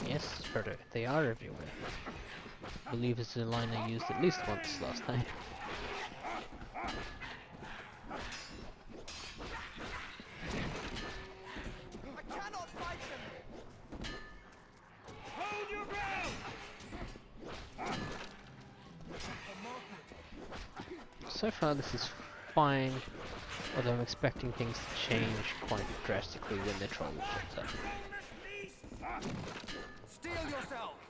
Yes, Frodo, they are everywhere. I believe it's a line I used at least once last time. So far this is fine, although I'm expecting things to change quite drastically when the troll shows up. Steel yourselves!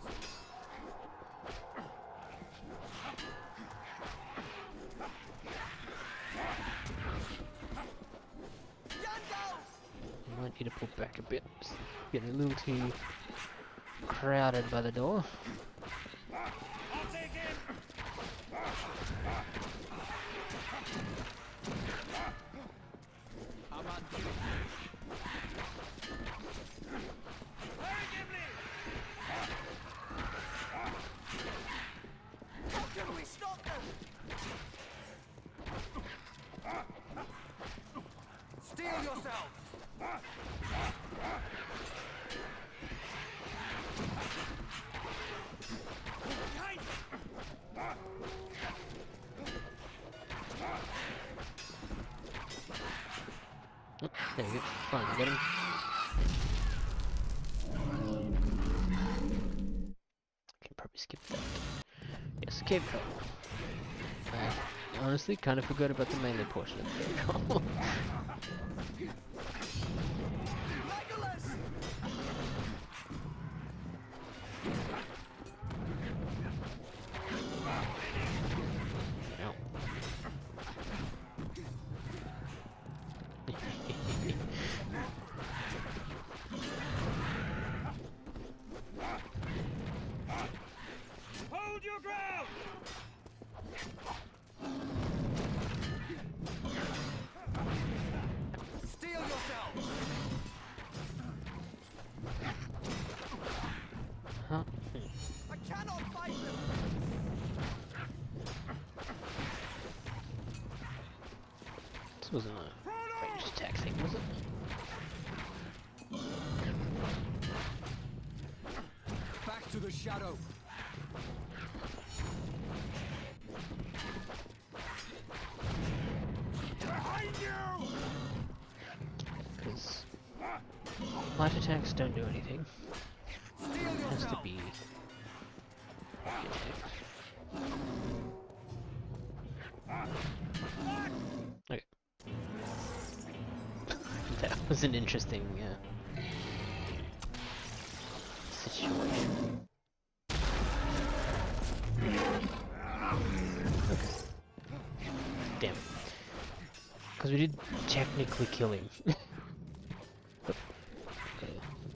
I might need to pull back a bit. Just getting a little too crowded by the door. There we go. Fine, get him. skip that. Yes, cave troll. I honestly kind of forgot about the melee portion of the cave troll. Hold your ground! Steel yourself! Huh? I cannot fight them! This wasn't a ranged attack thing, was it? Back to the shadow. Behind you! Because light attacks don't do anything. It has to be heavy attacks. Okay. That was an interesting situation. Okay. Damn it. Because we did technically kill him.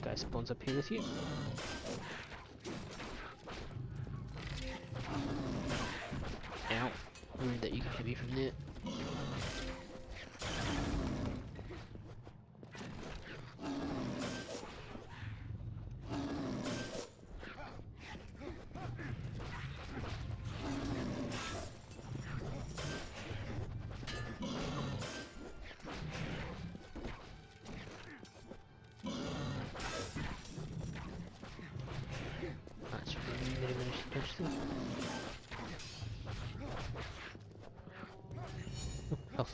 Guy spawns up here with you. Ow. Rude that you can hit me from there. That's really very managed to dodge them. Oh.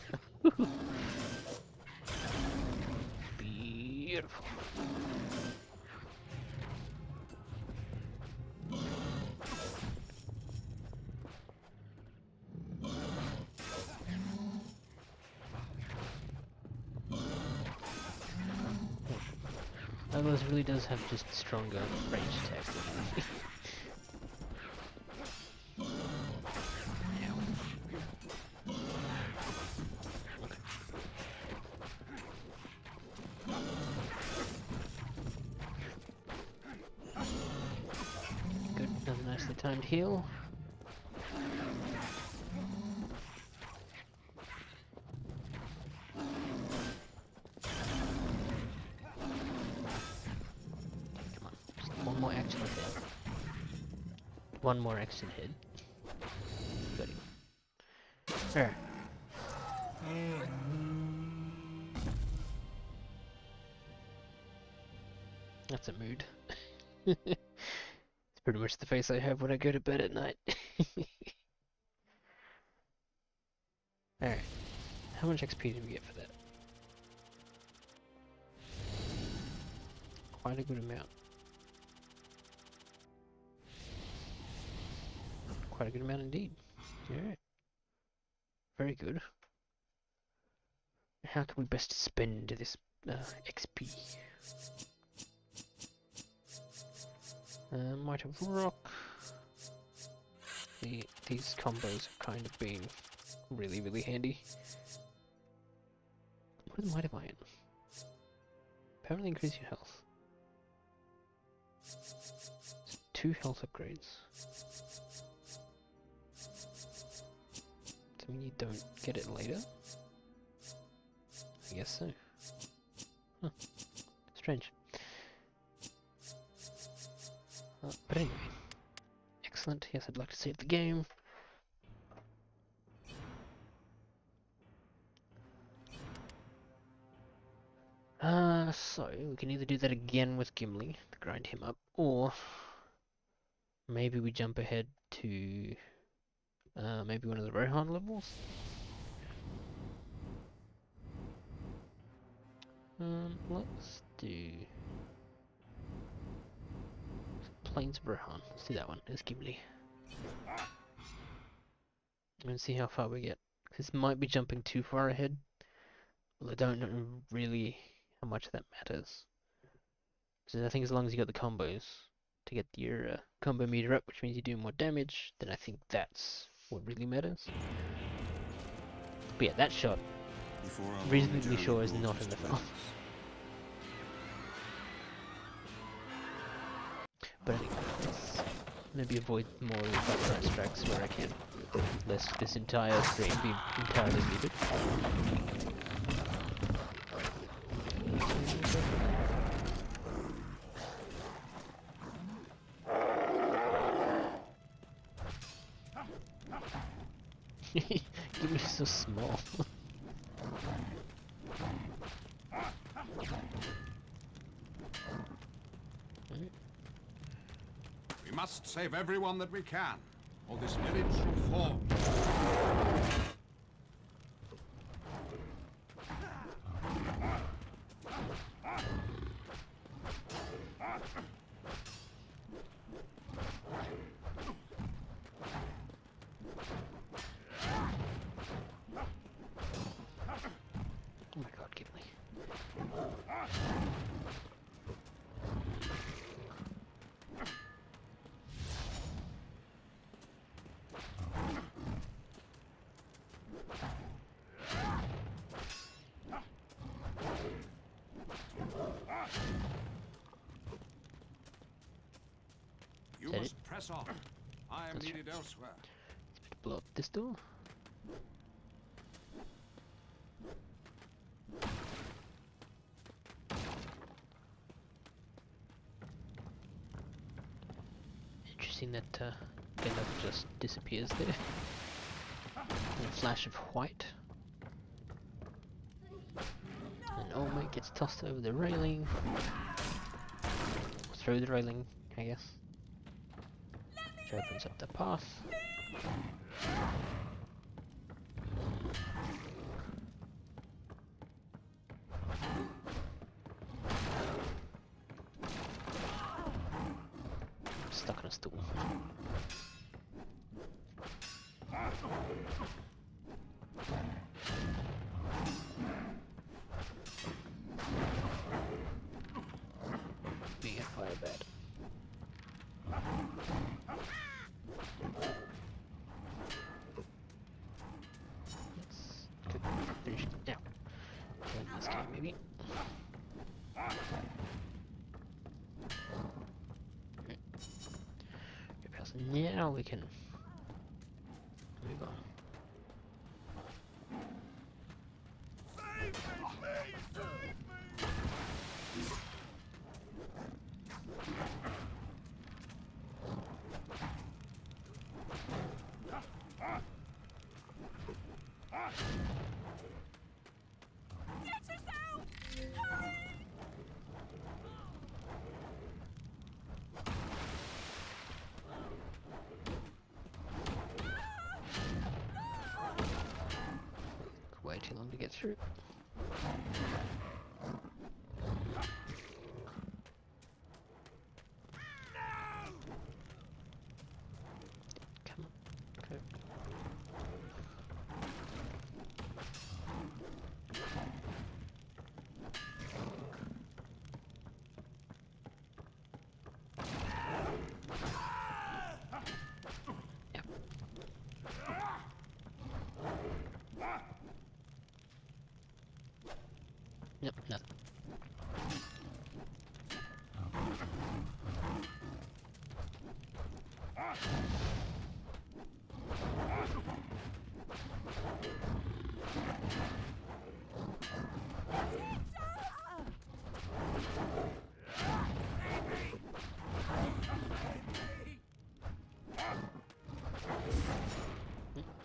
Beautiful. Legolas really does have just stronger range attacks than me. Good, another nicely timed heal. Come on, just one more action head. One more action head. Got him. There. That's a mood. It's pretty much the face I have when I go to bed at night. Alright. How much XP did we get for that? Quite a good amount. Quite a good amount indeed. Yeah. Very good. How can we best spend this XP? Might have rock. These combos have kind of been really, really handy. What is Might of Iron? Apparently increase your health. 2 health upgrades. Does that mean you don't get it later? I guess so. Huh. Strange. But anyway. Excellent. Yes, I'd like to save the game. So we can either do that again with Gimli to grind him up, or maybe we jump ahead to maybe one of the Rohan levels. Let's do Plains of Rohan. Let's do that one. It's Gimli. And see how far we get. This might be jumping too far ahead. Well, I don't know really how much that matters. So I think as long as you got the combos to get your combo meter up, which means you do more damage, then I think that's what really matters. But yeah, that shot, reasonably sure, is not in the film. But anyway, let's maybe avoid more of the price tracks where I can, lest this entire stream be entirely muted. Give me so small. We must save everyone that we can, or this village will fall. Oh my god, Gimli. You must press on. I am needed elsewhere. Let's blow up this door. Interesting that Gandalf just disappears there. In a flash of white. And Olmec gets tossed over the railing. Through the railing, I guess. Which opens up the path. Stuck on a stool. Being a fire bed. Let's finish it now. In this game, maybe. Now we can move on. Way too long to get through. Come on, go. Yep. Nope, nothing.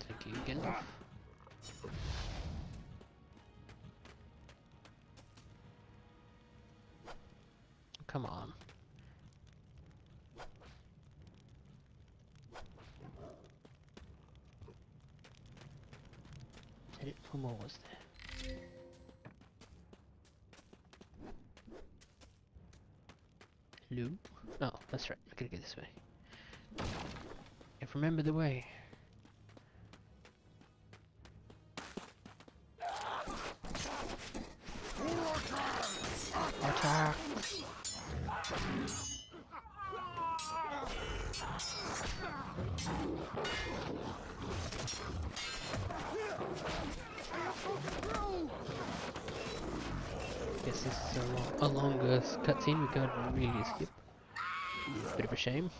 Thank you, Gandalf. Come on. Is that it? What more was there? Hello? Oh, that's right. I gotta go this way. If remember the way. Attack! Guess this is a longer cutscene we can't really skip. Bit of a shame.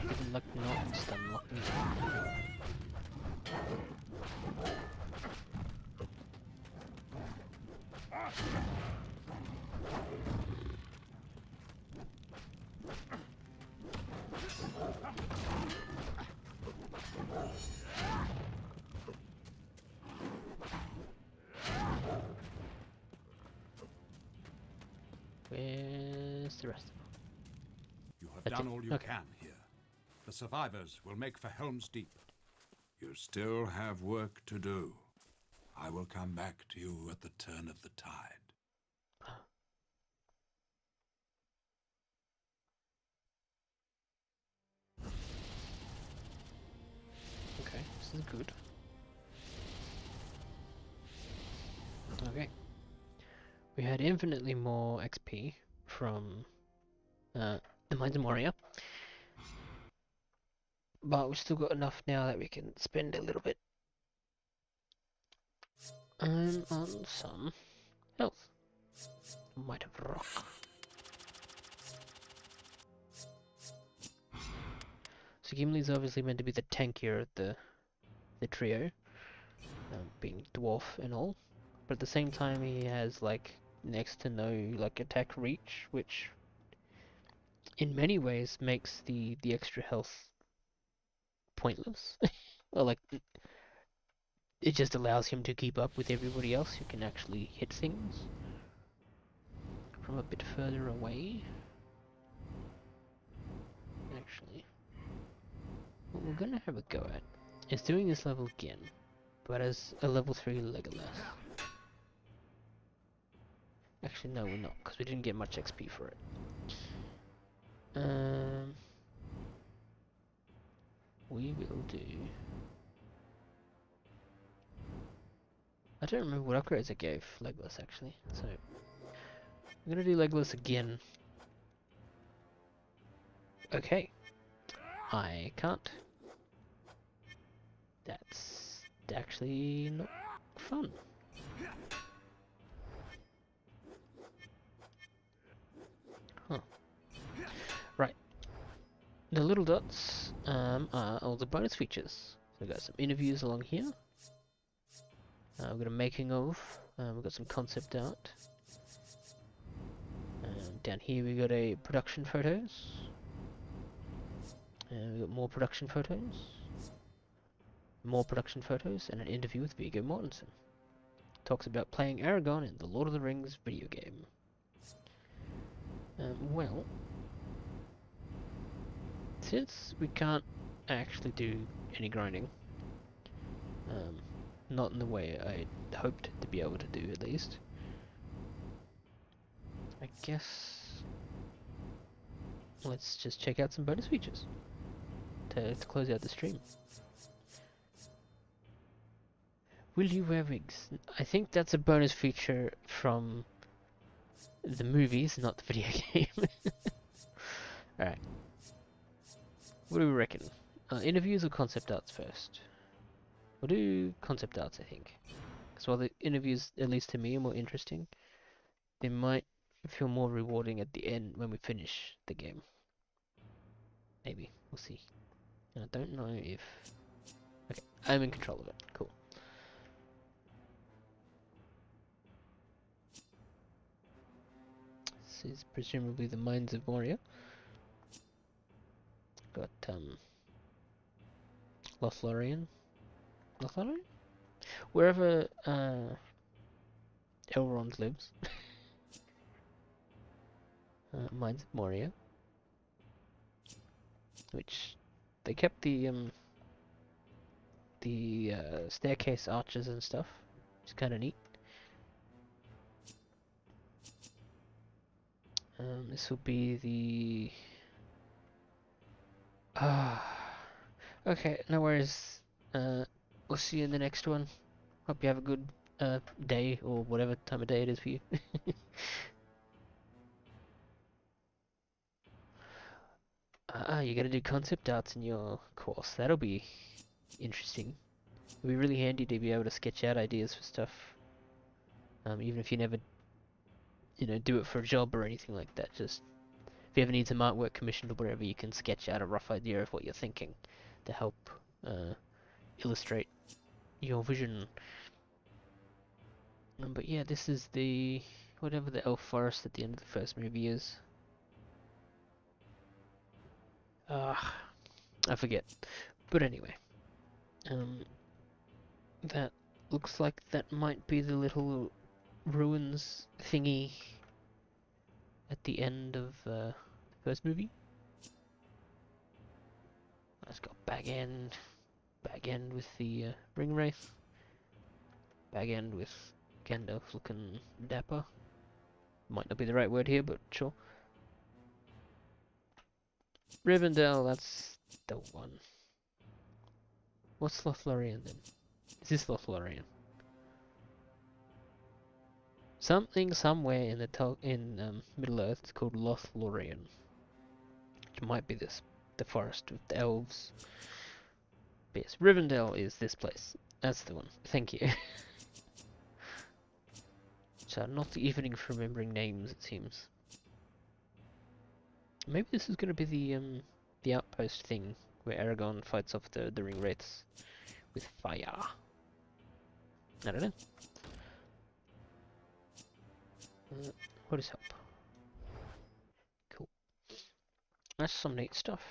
Good luck not stun locking. Where's the rest of them? You have That's done it. all you Okay. can here. The survivors will make for Helm's Deep. You still have work to do. I will come back to you at the turn of the tide. Okay, this is good. Okay. We had infinitely more XP from the Mines of Moria. But we've still got enough now that we can spend a little bit on some health. Might have rock. So Gimli's obviously meant to be the tankier of the trio, being dwarf and all. But at the same time, he has like next to no like attack reach, which in many ways makes the extra health pointless. Or like it just allows him to keep up with everybody else who can actually hit things from a bit further away. Actually, what we're gonna have a go at is doing this level again, but as a level 3 Legolas. Actually, no, we're not, because we didn't get much XP for it. We will do... I don't remember what upgrades I gave Legolas, actually, so... I'm gonna do Legolas again. Okay. I can't. That's actually not fun. Huh. Right. The little dots are all the bonus features. So we've got some interviews along here. We've got a making of. We've got some concept art. Down here we got a production photos. We got more production photos. More production photos and an interview with Viggo Mortensen. Talks about playing Aragorn in the Lord of the Rings video game. Well, since we can't actually do any grinding, not in the way I hoped to be able to do at least, I guess let's just check out some bonus features to close out the stream. Will you wear wigs? I think that's a bonus feature from the movies, not the video game. Alright. What do we reckon? Interviews or concept arts first? We'll do concept arts, I think. Because while the interviews, at least to me, are more interesting, they might feel more rewarding at the end when we finish the game. Maybe. We'll see. And I don't know if... Okay, I'm in control of it. Cool. This is presumably the Mines of Moria. Got, Lothlorien? Lothlorien? Wherever, Elrond lives. Mines of Moria, which they kept the staircase arches and stuff. It's kind of neat. This will be the okay, no worries. We'll see you in the next one. Hope you have a good day, or whatever time of day it is for you. You're gonna do concept arts in your course. That'll be interesting. It'll be really handy to be able to sketch out ideas for stuff. Even if you never, do it for a job or anything like that. Just if you ever need some artwork commissioned or whatever, you can sketch out a rough idea of what you're thinking to help illustrate your vision. But yeah, this is the whatever the elf forest at the end of the first movie is. I forget. But anyway, that looks like that might be the little ruins thingy at the end of the first movie. Let's go back end with the ring wraith, back end with Gandalf looking dapper. Might not be the right word here, but sure. Rivendell, that's the one. What's Lothlorien then? Is this Lothlorien? Something somewhere in the Middle Earth is called Lothlorien, which might be the forest with the elves. But yes, Rivendell is this place. That's the one. Thank you. So not the evening for remembering names, it seems. Maybe this is going to be the outpost thing where Aragorn fights off the ring wraiths with fire. I don't know. What is help? Cool. That's some neat stuff.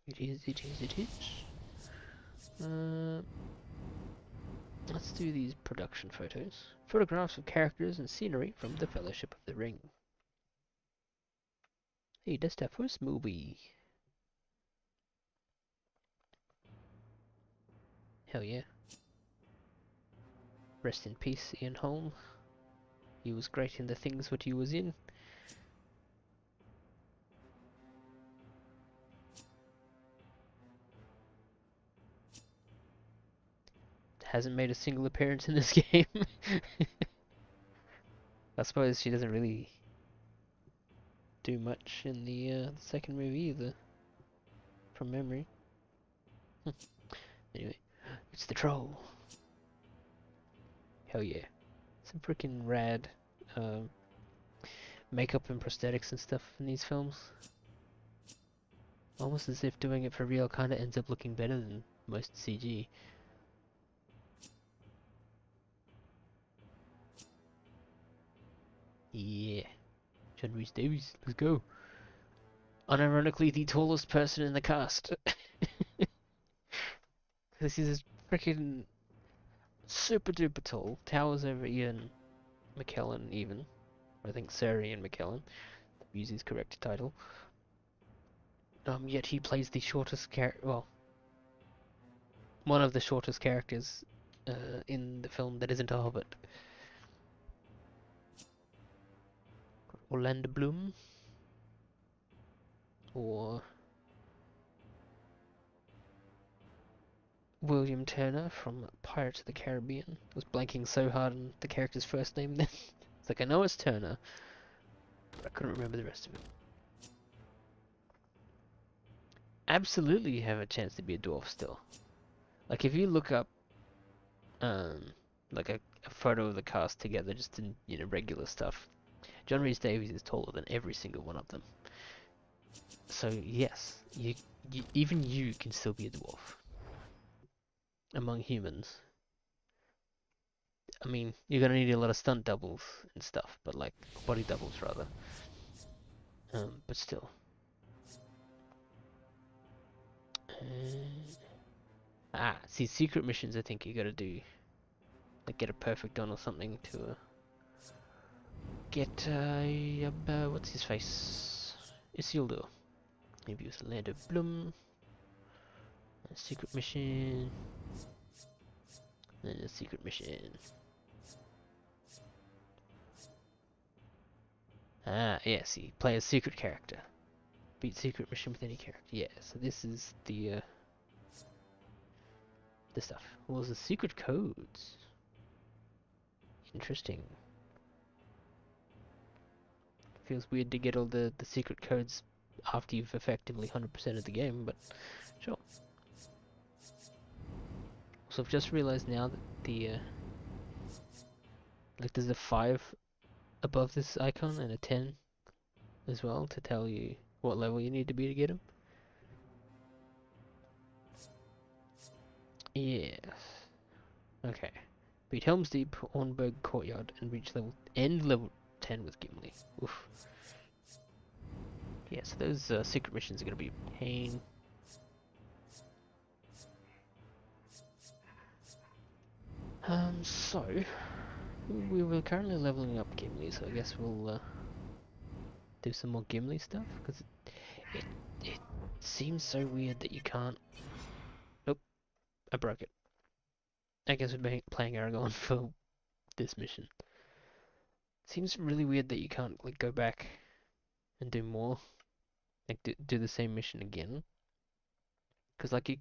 It is. Let's do these production photos. Photographs of characters and scenery from the Fellowship of the Ring. Hey, that's our first movie. Hell yeah. Rest in peace, Ian Holm. He was great in the things what he was in. Hasn't made a single appearance in this game. I suppose she doesn't really do much in the second movie either, from memory. Anyway, it's the troll. Hell yeah. Some freaking rad makeup and prosthetics and stuff in these films. Almost as if doing it for real kinda ends up looking better than most CG. Yeah. John Rhys Davies, let's go. Unironically the tallest person in the cast. This is freaking super duper tall. Towers over Ian McKellen even. I think Sir Ian McKellen. Use his correct title. Yet he plays the shortest character, well, one of the shortest characters in the film that isn't a hobbit. Orlando Bloom, or William Turner from Pirates of the Caribbean. I was blanking so hard on the character's first name then. It's like, I know it's Turner, but I couldn't remember the rest of it. Absolutely you have a chance to be a dwarf still. Like if you look up like a photo of the cast together, just in regular stuff, John Rhys Davies is taller than every single one of them. So yes, you even you can still be a dwarf among humans. I mean, you're gonna need a lot of stunt doubles and stuff, but like body doubles rather. But still. See, secret missions I think you gotta do, like get a perfect on or something to get what's his face? Isildur. Maybe it was Land of Bloom. A secret mission. And a secret mission. Ah, yeah, see, play a secret character. Beat secret mission with any character. Yeah, so this is the stuff. Well, the secret codes. Interesting. Feels weird to get all the secret codes after you've effectively 100% of the game, but sure. So I've just realized now that the like there's a 5 above this icon and a 10 as well to tell you what level you need to be to get them. Yes. Okay. Beat Helm's Deep, Ornberg Courtyard, and reach level 10 with Gimli. Oof. Yeah, so those secret missions are gonna be a pain. So we were currently leveling up Gimli, so I guess we'll do some more Gimli stuff, because it seems so weird that you can't... Nope, I broke it. I guess we're playing Aragorn for this mission. Seems really weird that you can't like go back and do more, like do the same mission again, because like you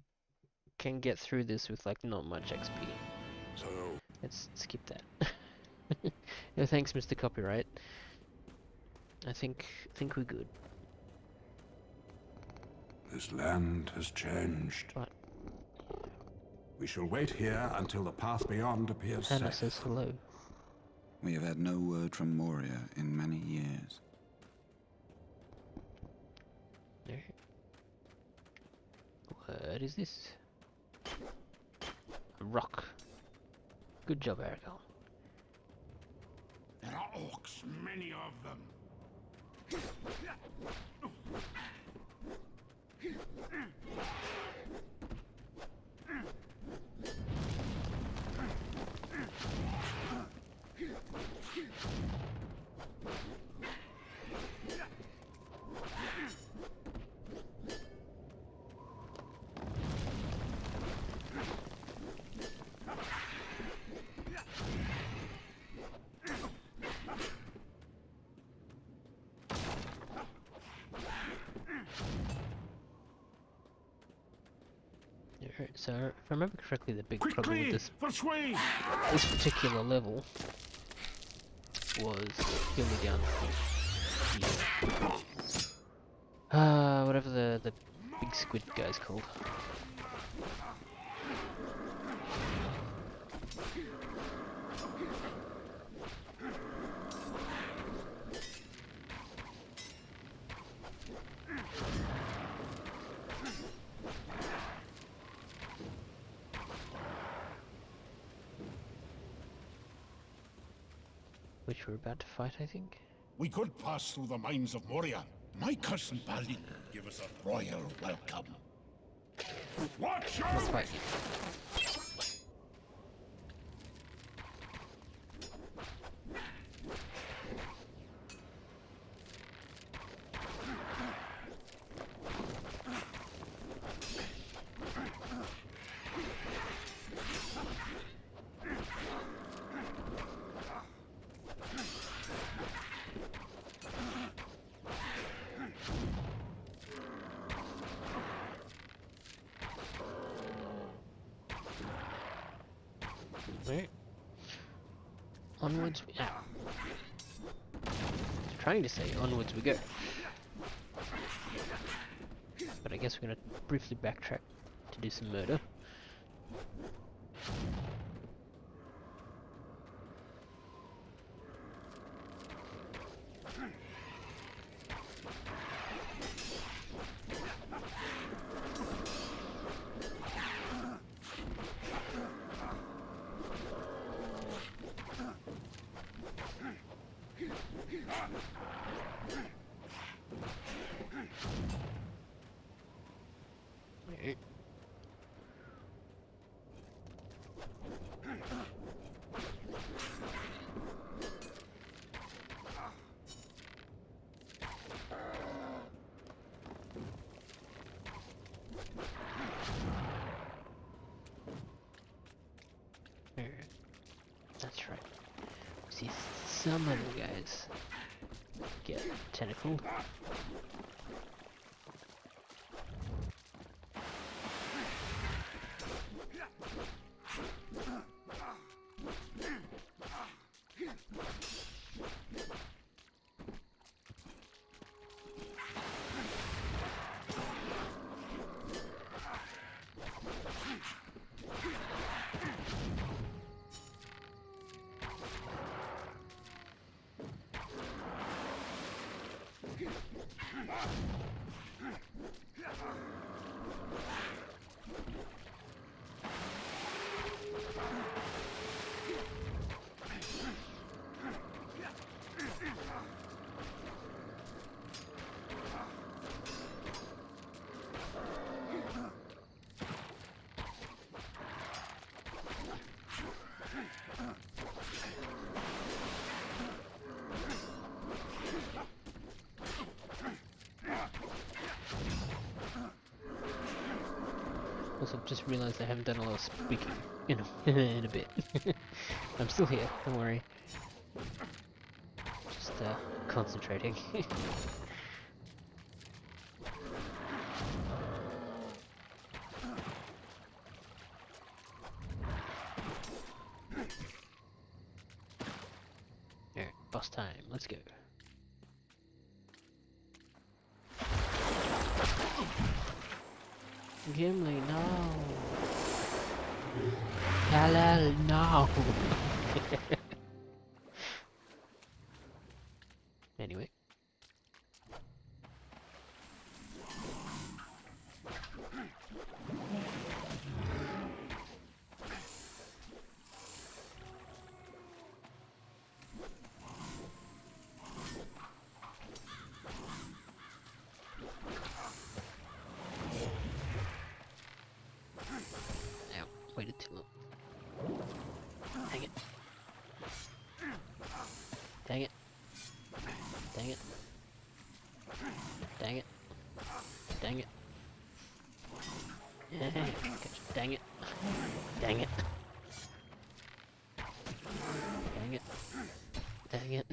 can get through this with like not much XP. So, Let's skip that. No thanks, Mr. Copyright. I think we're good. This land has changed. Right. We shall wait here until the path beyond appears Hannah safe. says hello. We have had no word from Moria in many years. What is this? A rock. Good job, Aragorn. There are orcs, many of them. So, if I remember correctly, the big problem Quickly, with persuade! this particular level was Gimli down here. Whatever the big squid guy's called. Which we're about to fight, I think. We could pass through the mines of Moria. My cousin Balin give us a royal welcome. Watch Let's out! fight. Onwards we... Ow. I was trying to say onwards we go. But I guess we're gonna briefly backtrack to do some murder. see some of the guys get tentacled. Also, just realised I haven't done a lot of speaking in a bit. I'm still here, don't worry. Just concentrating. Alright, boss time, let's go. Gimli, no! Hello, no! Anyway. Waited too long. Dang it. Dang it. Dang it. Dang it. Dang it. Yeah, gotcha. Dang it. Dang it. Dang it. Dang it.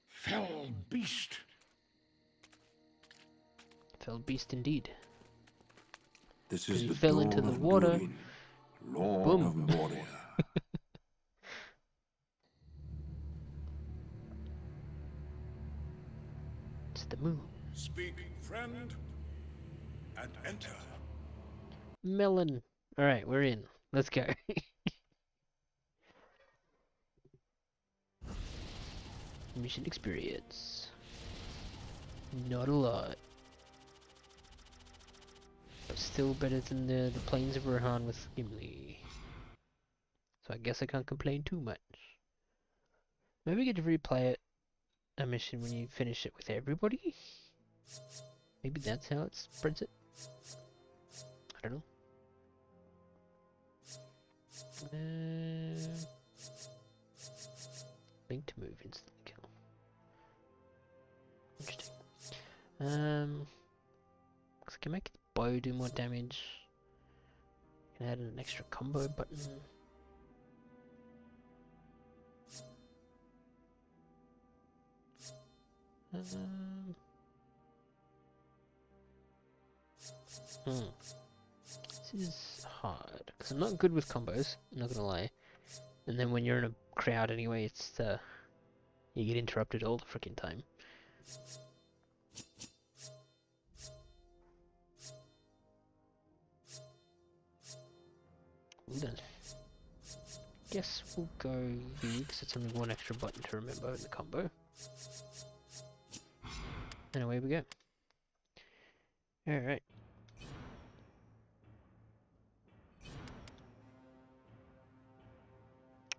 Fell beast. Fell beast indeed. This is he the fell dawn into the of water. Durin, Lord Boom. of Moria. It's the moon. Speak, friend, and enter. Melon. Alright, we're in. Let's go. Mission experience. Not a lot. But still better than the plains of Rohan with Gimli. So I guess I can't complain too much. Maybe we get to replay a mission when you finish it with everybody? Maybe that's how it spreads it? I don't know. Link to move instantly kill. Interesting. Looks like I can make the bow do more damage. Can add an extra combo button. This is hard because I'm not good with combos. I'm not gonna lie. And then when you're in a crowd anyway, it's you get interrupted all the freaking time. Then guess we'll go here because it's only one extra button to remember in the combo. And away we go. Alright.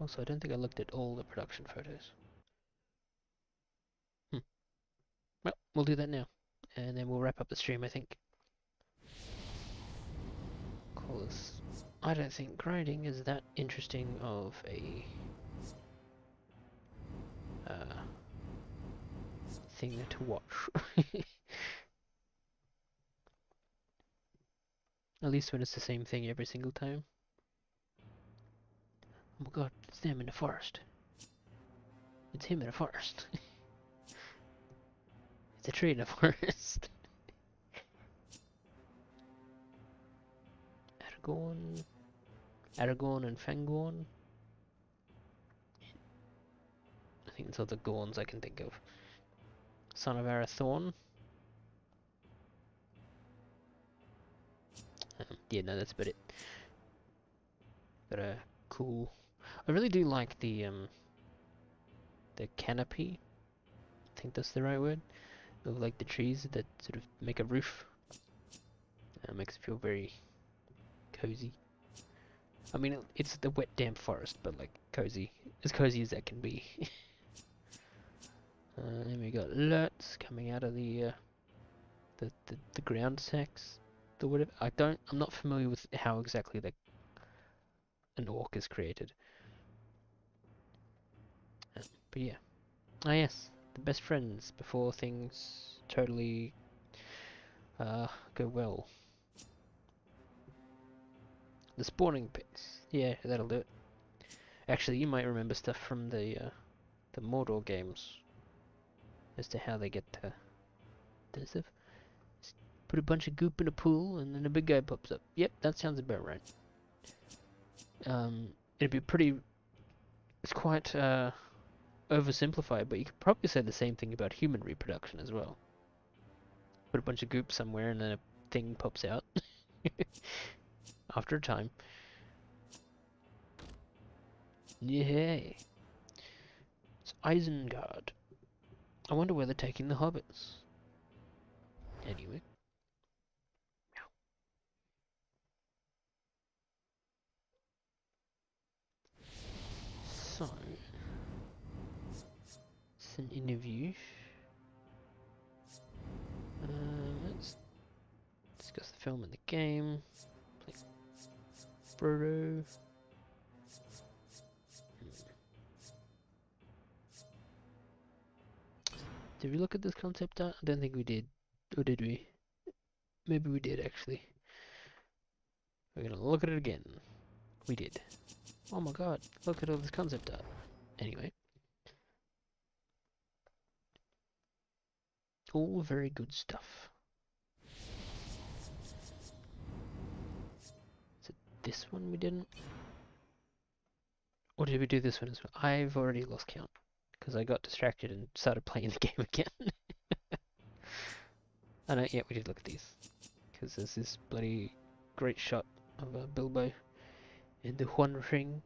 Also, I don't think I looked at all the production photos. Well, we'll do that now. And then we'll wrap up the stream, I think. Cause I don't think grinding is that interesting of a thing to watch. At least when it's the same thing every single time. Oh my god, it's them in the forest. It's him in the forest. It's a tree in the forest. Aragorn and Fangorn. I think it's all the Gorns I can think of. Son of Arathorn. Yeah, no, that's about it. But cool. I really do like the canopy. I think that's the right word. Of like the trees that sort of make a roof. Makes it feel very cozy. I mean, it's the wet, damp forest, but like cozy, as cozy as that can be. And we got alerts coming out of the ground sacks, or whatever. I'm not familiar with how exactly an orc is created. But yeah. Ah yes, the best friends before things totally go well. The spawning pits. Yeah, that'll do it. Actually, you might remember stuff from the Mordor games as to how they get to stuff. Put a bunch of goop in a pool, and then a big guy pops up. Yep, that sounds about right. It'd be pretty. It's quite oversimplified, but you could probably say the same thing about human reproduction as well. Put a bunch of goop somewhere, and then a thing pops out after a time. Yay! It's Isengard. I wonder where they're taking the hobbits. Anyway. So, it's an interview. Let's discuss the film and the game. Play Frodo. Did we look at this concept art? I don't think we did. Or did we? Maybe we did, actually. We're gonna look at it again. We did. Oh my god, look at all this concept art. Anyway. All very good stuff. Is it this one we didn't? Or did we do this one as well? I've already lost count. Because I got distracted and started playing the game again. Oh no, yeah, we did look at these. Because there's this bloody great shot of Bilbo in the One Ring.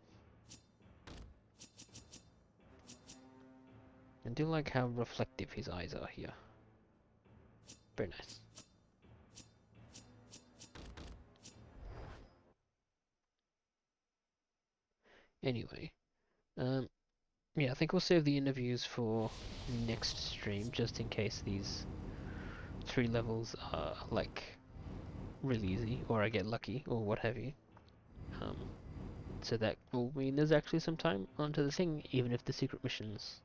I do like how reflective his eyes are here. Very nice. Anyway, yeah, I think we'll save the interviews for next stream, just in case these 3 levels are like really easy, or I get lucky, or what have you. So that will mean there's actually some time onto the thing, even if the secret missions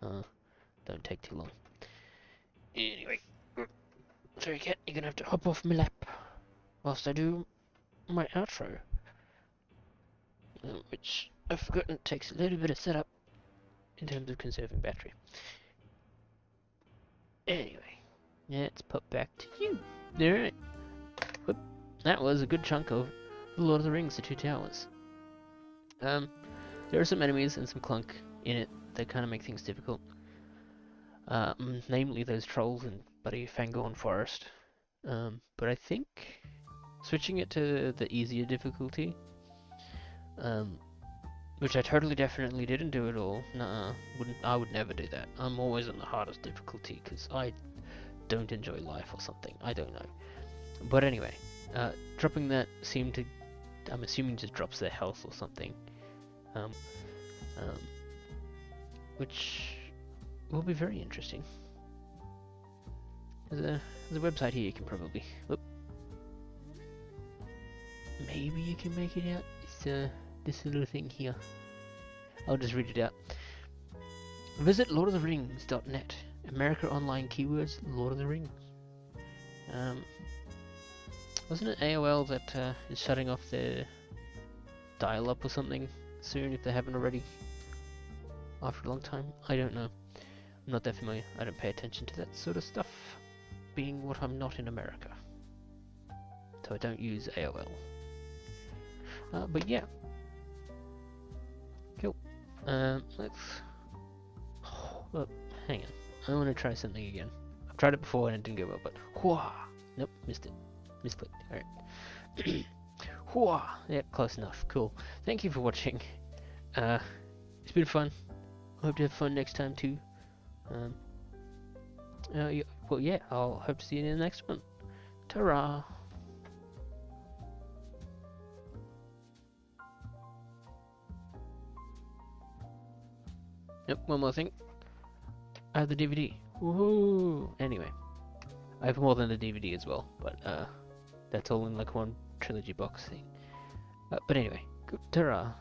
don't take too long. Anyway, sorry cat, you're gonna have to hop off my lap whilst I do my outro, which I've forgotten takes a little bit of setup in terms of conserving battery. Anyway, let's pop back to you. Alright. That was a good chunk of The Lord of the Rings, The Two Towers. There are some enemies and some clunk in it that kind of make things difficult. Namely those trolls in bloody Fangorn Forest. But I think switching it to the easier difficulty, which I totally definitely didn't do at all. Nuh-uh, I would never do that. I'm always on the hardest difficulty because I don't enjoy life or something. I don't know. But anyway, dropping that seemed to, I'm assuming, just drops their health or something. which will be very interesting. There's a website here you can probably... Oop. Maybe you can make it out. It's this little thing here. I'll just read it out. Visit lordoftherings.net. America Online keywords, Lord of the Rings. Wasn't it AOL that is shutting off their dial-up or something soon, if they haven't already? After a long time? I don't know. I'm not that familiar. I don't pay attention to that sort of stuff, being what I'm not in America. So I don't use AOL. But yeah. Cool. Let's... Oh, hang on. I want to try something again. I've tried it before and it didn't go well, but... Whoa! Nope, missed it. Misclicked. Alright. Whoa! Yeah, close enough. Cool. Thank you for watching. It's been fun. I hope to have fun next time too. Yeah, well, yeah, I'll hope to see you in the next one. Ta-ra! Yep, one more thing. I have the DVD. Woohoo! Anyway, I have more than the DVD as well, but that's all in like one trilogy box thing. But anyway, ta-ra!